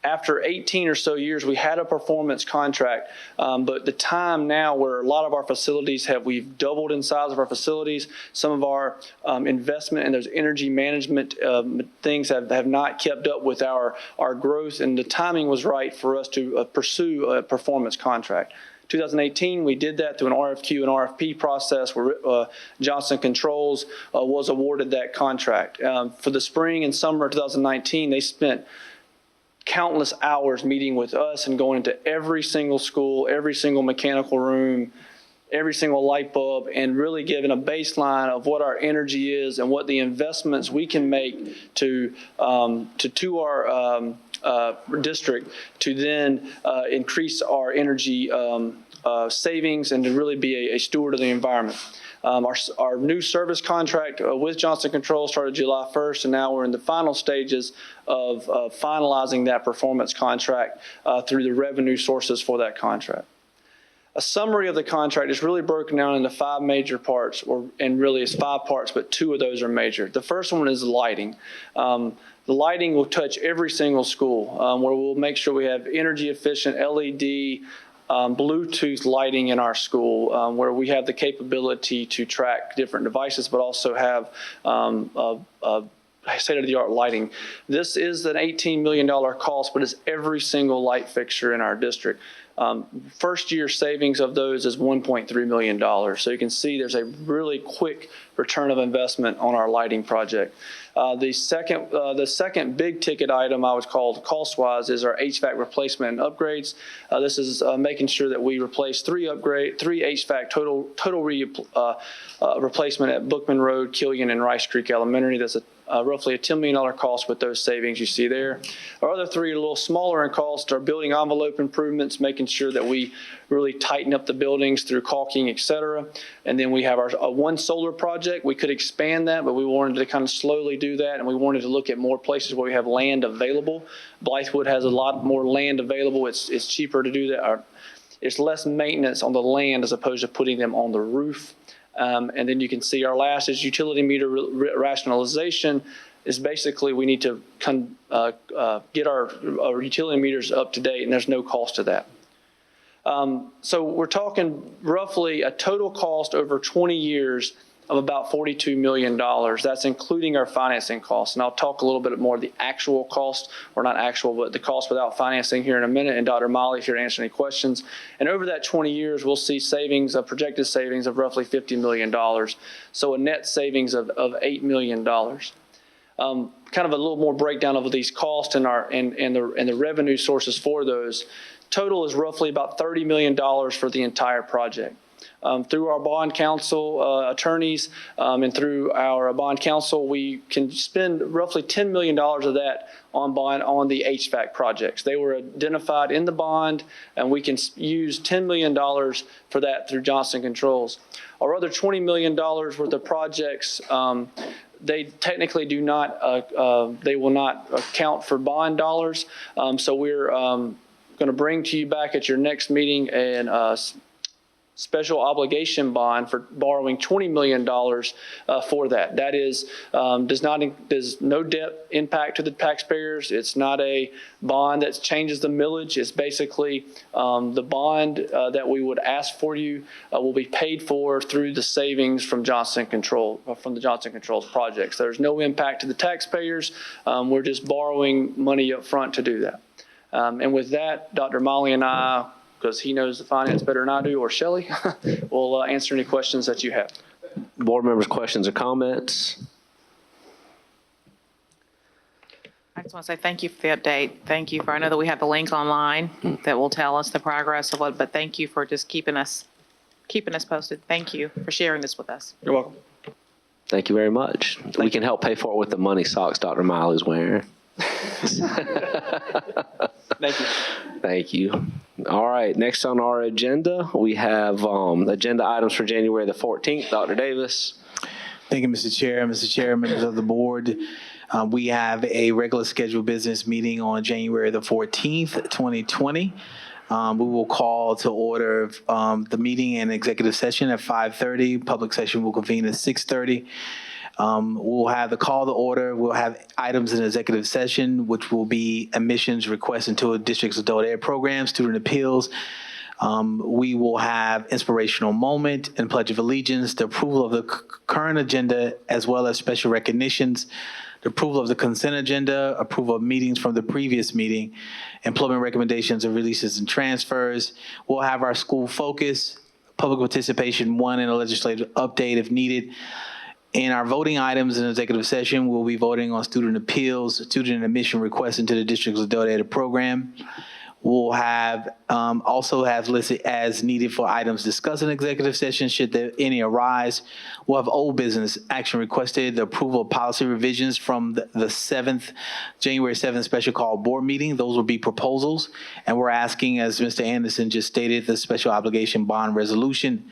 after 18 or so years, we had a performance contract, but the time now where a lot of our facilities we've doubled in size of our facilities. Some of our investment in those energy management things have not kept up with our growth, and the timing was right for us to pursue a performance contract. 2018, we did that through an RFQ and RFP process where Johnson Controls was awarded that contract. For the spring and summer of 2019, they spent countless hours meeting with us and going into every single school, every single mechanical room, every single light bulb, and really giving a baseline of what our energy is and what the investments we can make to our district to then increase our energy savings and to really be a steward of the environment. Our new service contract with Johnson Controls started July 1st, and now we're in the final stages of finalizing that performance contract through the revenue sources for that contract. A summary of the contract is really broken down into 5 major parts, and really it's 5 parts, but 2 of those are major. The first one is lighting. The lighting will touch every single school, where we'll make sure we have energy efficient LED, Bluetooth lighting in our school, where we have the capability to track different devices, but also have state-of-the-art lighting. This is an $18 million cost, but it's every single light fixture in our district. First year savings of those is $1.3 million. So you can see there's a really quick return of investment on our lighting project. The second big ticket item I would call cost-wise is our HVAC replacement and upgrades. This is making sure that we replace 3 HVAC total replacement at Bookman Road, Killian, and Rice Creek Elementary. That's roughly a $10 million cost with those savings you see there. Our other 3 are a little smaller in cost are building envelope improvements, making sure that we really tighten up the buildings through caulking, et cetera. And then we have our one solar project. We could expand that, but we wanted to kind of slowly do that, and we wanted to look at more places where we have land available. Blythewood has a lot more land available. It's cheaper to do that. It's less maintenance on the land as opposed to putting them on the roof. And then you can see our last is utility meter rationalization. Is basically we need to get our utility meters up to date, and there's no cost to that. So we're talking roughly a total cost over 20 years of about $42 million. That's including our financing costs. And I'll talk a little bit more of the actual cost, or not actual, but the cost without financing here in a minute. And Dr. Molly here to answer any questions. And over that 20 years, we'll see savings, projected savings of roughly $50 million. So a net savings of $8 million. Kind of a little more breakdown of these costs and the revenue sources for those. Total is roughly about $30 million for the entire project. Through our bond counsel attorneys and through our bond counsel, we can spend roughly $10 million of that on the HVAC projects. They were identified in the bond, and we can use $10 million for that through Johnson Controls. Our other $20 million worth of projects, they technically do not, they will not account for bond dollars. So we're going to bring to you back at your next meeting and special obligation bond for borrowing $20 million for that. That is, does no debt impact to the taxpayers. It's not a bond that changes the millage. It's basically the bond that we would ask for you will be paid for through the savings from the Johnson Controls projects. There's no impact to the taxpayers. We're just borrowing money up front to do that. And with that, Dr. Molly and I, because he knows the finance better than I do, or Shelley, will answer any questions that you have. Board members, questions or comments? I just want to say thank you for the update. Thank you for, I know that we have the link online that will tell us the progress of what, but thank you for just keeping us posted. Thank you for sharing this with us. You're welcome. Thank you very much. We can help pay for it with the money socks Dr. Miley's wearing. Thank you. Thank you. All right, next on our agenda, we have agenda items for January the 14th. Dr. Davis. Thank you, Mr. Chair. Mr. Chair, members of the board, we have a regular scheduled business meeting on January the 14th, 2020. We will call to order the meeting and executive session at 5:30. Public session will convene at 6:30. We'll have the call to order. We'll have items in executive session, which will be admissions, requests into a district's adult ed program, student appeals. We will have inspirational moment and pledge of allegiance, the approval of the current agenda, as well as special recognitions, the approval of the consent agenda, approval of meetings from the previous meeting, employment recommendations and releases and transfers. We'll have our school focus, public participation one, and a legislative update if needed. In our voting items in executive session, we'll be voting on student appeals, student admission requests into the district's adult ed program. We'll have also have listed as needed for items discussed in executive session should there any arise. We'll have old business action requested, the approval of policy revisions from the January 7th special call board meeting. Those will be proposals. And we're asking, as Mr. Anderson just stated, the special obligation bond resolution.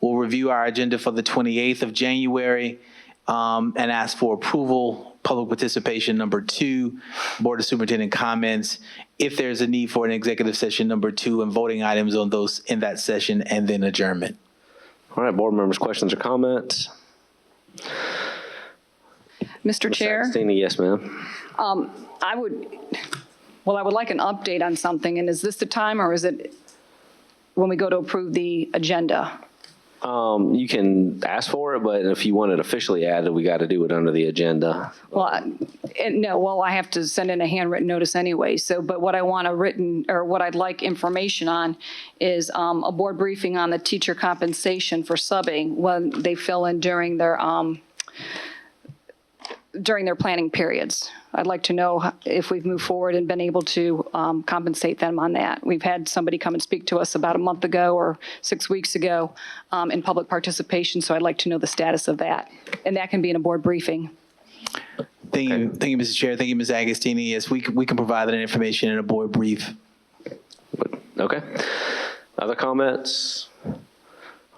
We'll review our agenda for the 28th of January and ask for approval, public participation number 2, Board of Superintendent comments, if there's a need for an executive session number 2 and voting items on those in that session, and then adjournment. All right, board members, questions or comments? Mr. Chair? Agostini, yes, ma'am. I would like an update on something, and is this the time or is it when we go to approve the agenda? You can ask for it, but if you want it officially added, we got to do it under the agenda. Well, I have to send in a handwritten notice anyway. So, but what I want what I'd like information on is a board briefing on the teacher compensation for subbing when they fill in during their planning periods. I'd like to know if we've moved forward and been able to compensate them on that. We've had somebody come and speak to us about a month ago or 6 weeks ago in public participation, so I'd like to know the status of that. And that can be in a board briefing. Thank you, Mr. Chair. Thank you, Ms. Agostini. Yes, we can provide that information in a board brief. Okay. Other comments?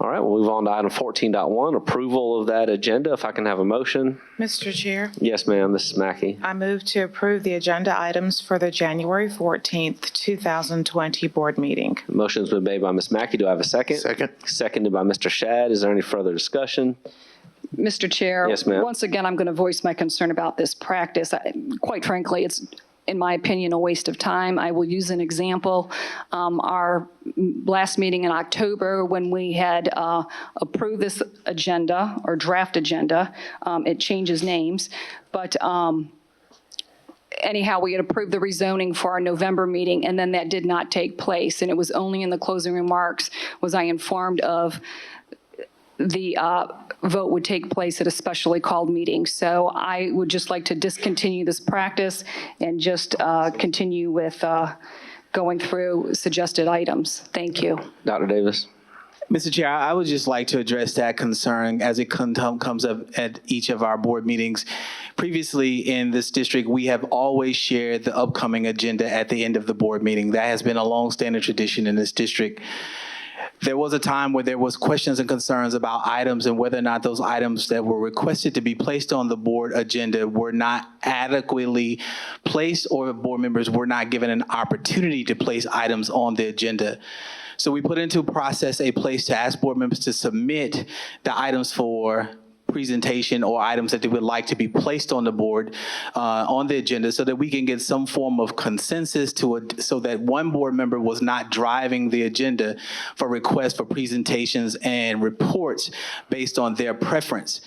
All right, we'll move on to item 14.1, approval of that agenda. If I can have a motion. Mr. Chair, Yes, ma'am. Mrs. Mackey. I move to approve the agenda items for the January 14th, 2020 board meeting. Motion's been made by Ms. Mackey. Do I have a second? Second. Seconded by Mr. Shad. Is there any further discussion? Mr. Chair. Yes, ma'am. Once again, I'm going to voice my concern about this practice. Quite frankly, it's, in my opinion, a waste of time. I will use an example. Our last meeting in October, when we had approved this agenda or draft agenda, it changes names, but anyhow, we had approved the rezoning for our November meeting, and then that did not take place. And it was only in the closing remarks was I informed of the vote would take place at a specially called meeting. So I would just like to discontinue this practice and just continue with going through suggested items. Thank you. Dr. Davis. Mr. Chair, I would just like to address that concern as it comes up at each of our board meetings. Previously in this district, we have always shared the upcoming agenda at the end of the board meeting. That has been a long-standing tradition in this district. There was a time where there was questions and concerns about items and whether or not those items that were requested to be placed on the board agenda were not adequately placed, or board members were not given an opportunity to place items on the agenda. So we put into process a place to ask board members to submit the items for presentation or items that they would like to be placed on the board, on the agenda, so that we can get some form of consensus so that one board member was not driving the agenda for requests for presentations and reports based on their preference.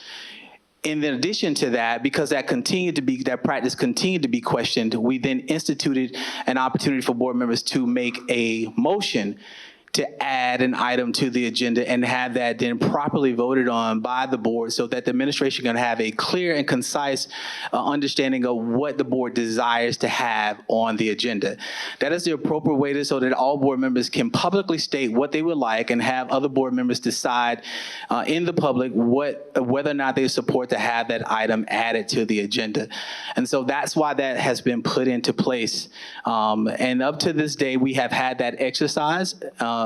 In addition to that, because that practice continued to be questioned, we then instituted an opportunity for board members to make a motion to add an item to the agenda and have that then properly voted on by the board, so that the administration can have a clear and concise understanding of what the board desires to have on the agenda. That is the appropriate way so that all board members can publicly state what they would like and have other board members decide in the public whether or not they support to have that item added to the agenda. And so that's why that has been put into place. And up to this day, we have had that exercise.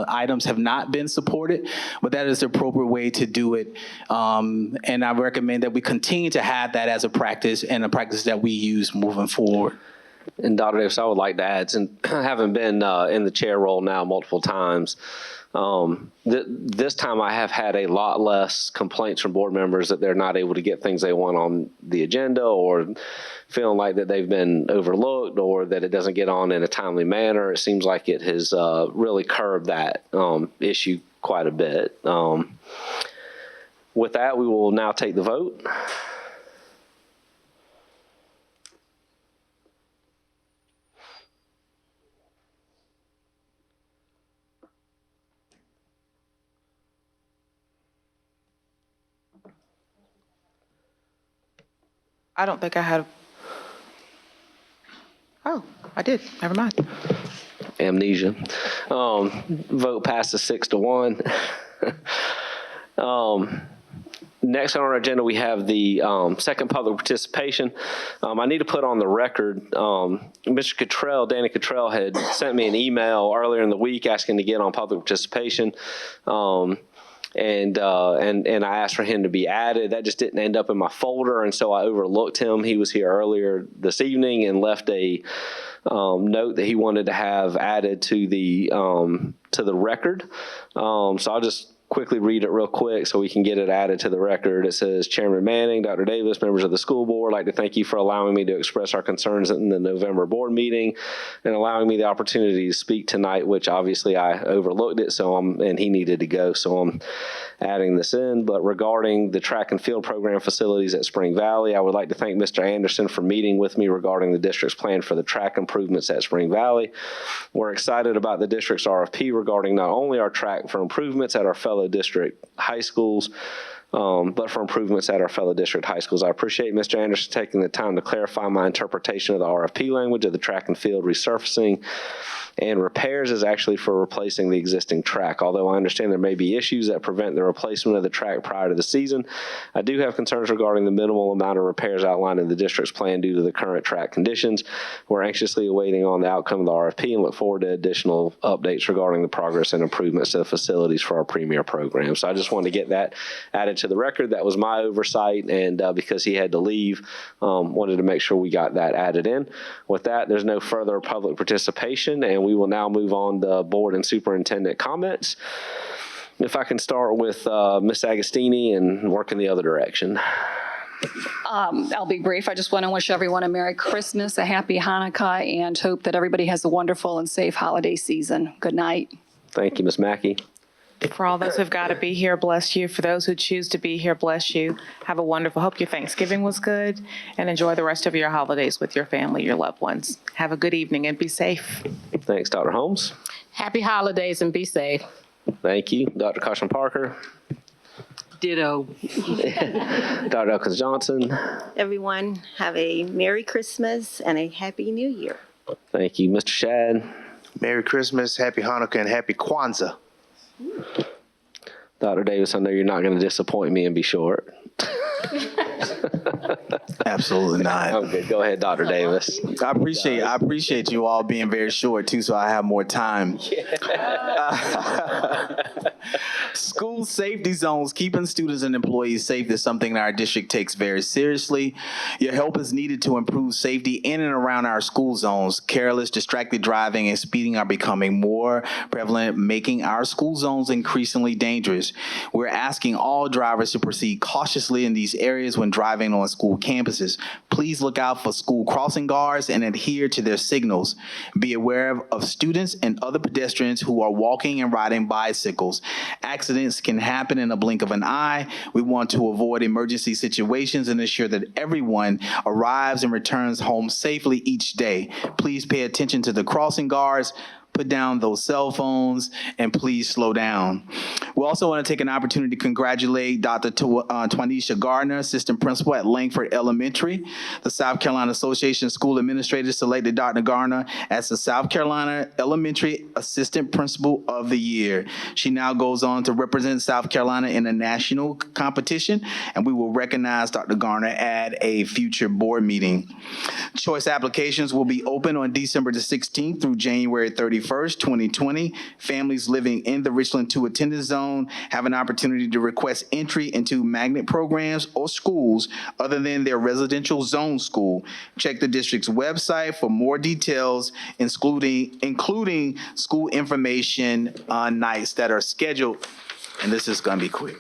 Items have not been supported, but that is the appropriate way to do it. And I recommend that we continue to have that as a practice and a practice that we use moving forward. And Dr. Davis, I would like to add, since having been in the chair role now multiple times, this time I have had a lot less complaints from board members that they're not able to get things they want on the agenda, or feeling like that they've been overlooked, or that it doesn't get on in a timely manner. It seems like it has really curbed that issue quite a bit. With that, we will now take the vote. I don't think I had. Oh, I did. Never mind. Amnesia. Vote passes 6-1. Next on our agenda, we have the second public participation. I need to put on the record, Mr. Cottrell, Danny Cottrell, had sent me an email earlier in the week asking to get on public participation. And I asked for him to be added. That just didn't end up in my folder, and so I overlooked him. He was here earlier this evening and left a note that he wanted to have added to the record. So I'll just quickly read it real quick so we can get it added to the record. It says, Chairman Manning, Dr. Davis, members of the school board, I'd like to thank you for allowing me to express our concerns in the November board meeting and allowing me the opportunity to speak tonight, which obviously I overlooked it, and he needed to go, so I'm adding this in. But regarding the track and field program facilities at Spring Valley, I would like to thank Mr. Anderson for meeting with me regarding the district's plan for the track improvements at Spring Valley. We're excited about the district's RFP regarding not only our track for improvements at our fellow district high schools, but for improvements at our fellow district high schools. I appreciate Mr. Anderson taking the time to clarify my interpretation of the RFP language of the track and field resurfacing and repairs is actually for replacing the existing track. Although I understand there may be issues that prevent the replacement of the track prior to the season, I do have concerns regarding the minimal amount of repairs outlined in the district's plan due to the current track conditions. We're anxiously awaiting on the outcome of the RFP and look forward to additional updates regarding the progress and improvements to the facilities for our premier program. So I just wanted to get that added to the record. That was my oversight, and because he had to leave, wanted to make sure we got that added in. With that, there's no further public participation, and we will now move on to board and superintendent comments. If I can start with Ms. Agostini and work in the other direction. I'll be brief. I just want to wish everyone a Merry Christmas, a Happy Hanukkah, and hope that everybody has a wonderful and safe holiday season. Good night. Thank you, Ms. Mackey. For all those who've got to be here, bless you. For those who choose to be here, bless you. Have a wonderful, hope your Thanksgiving was good, and enjoy the rest of your holidays with your family, your loved ones. Have a good evening and be safe. Thanks, Dr. Holmes. Happy holidays and be safe. Thank you. Dr. Caution Parker. Ditto. Dr. Elkins Johnson. Everyone, have a Merry Christmas and a Happy New Year. Thank you. Mr. Shad. Merry Christmas, Happy Hanukkah, and Happy Kwanzaa. Dr. Davis, I know you're not going to disappoint me and be short. Absolutely not. Okay, go ahead, Dr. Davis. I appreciate you all being very short too, so I have more time. School safety zones, keeping students and employees safe is something that our district takes very seriously. Your help is needed to improve safety in and around our school zones. Careless, distracted driving and speeding are becoming more prevalent, making our school zones increasingly dangerous. We're asking all drivers to proceed cautiously in these areas when driving on school campuses. Please look out for school crossing guards and adhere to their signals. Be aware of students and other pedestrians who are walking and riding bicycles. Accidents can happen in a blink of an eye. We want to avoid emergency situations and ensure that everyone arrives and returns home safely each day. Please pay attention to the crossing guards. Put down those cell phones and please slow down. We also want to take an opportunity to congratulate Dr. Twanisha Gardner, Assistant Principal at Langford Elementary. The South Carolina Association of School Administrators selected Dr. Gardner as the South Carolina Elementary Assistant Principal of the Year. She now goes on to represent South Carolina in a national competition, and we will recognize Dr. Gardner at a future board meeting. Choice applications will be open on December the 16th through January 31st, 2020. Families living in the Richland 2 attendance zone have an opportunity to request entry into magnet programs or schools other than their residential zone school. Check the district's website for more details, including school information on nights that are scheduled. And this is going to be quick.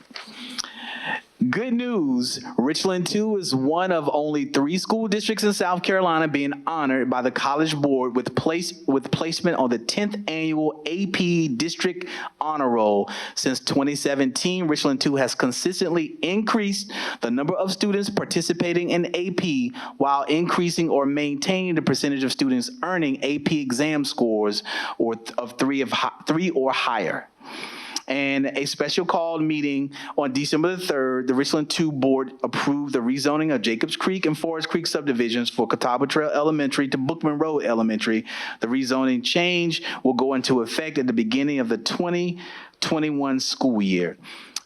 Good news, Richland 2 is one of only 3 school districts in South Carolina being honored by the College Board with placement on the 10th annual AP District Honor Roll. Since 2017, Richland 2 has consistently increased the number of students participating in AP while increasing or maintaining the percentage of students earning AP exam scores of 3 or higher. And a special called meeting on December the 3rd, the Richland 2 Board approved the rezoning of Jacobs Creek and Forest Creek subdivisions for Catawba Trail Elementary to Bookman Road Elementary. The rezoning change will go into effect at the beginning of the 2021 school year.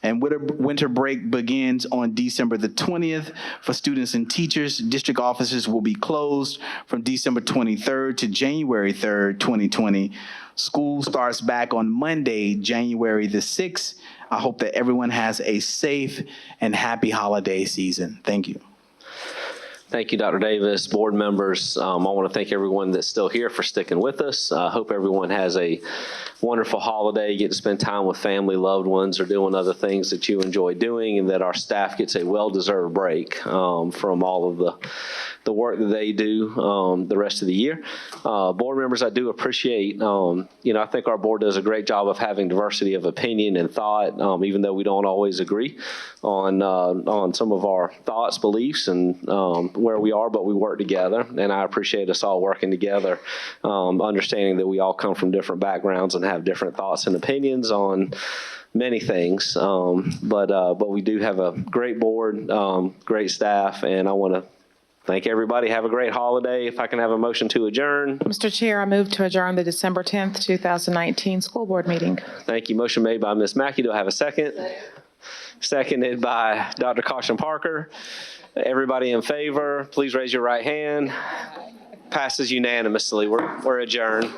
And winter break begins on December the 20th. For students and teachers, district offices will be closed from December 23rd to January 3rd, 2020. School starts back on Monday, January the 6th. I hope that everyone has a safe and happy holiday season. Thank you. Thank you, Dr. Davis, board members. I want to thank everyone that's still here for sticking with us. I hope everyone has a wonderful holiday. You get to spend time with family, loved ones, or doing other things that you enjoy doing, and that our staff gets a well-deserved break from all of the work that they do the rest of the year. Board members, I do appreciate, I think our board does a great job of having diversity of opinion and thought, even though we don't always agree on some of our thoughts, beliefs, and where we are, but we work together. And I appreciate us all working together, understanding that we all come from different backgrounds and have different thoughts and opinions on many things. But we do have a great board, great staff, and I want to thank everybody. Have a great holiday. If I can have a motion to adjourn. Mr. Chair, I move to adjourn the December 10th, 2019 school board meeting. Thank you. Motion made by Ms. Mackey. Do I have a second? Seconded by Dr. Caution Parker. Everybody in favor, please raise your right hand. Passes unanimously. We're adjourned.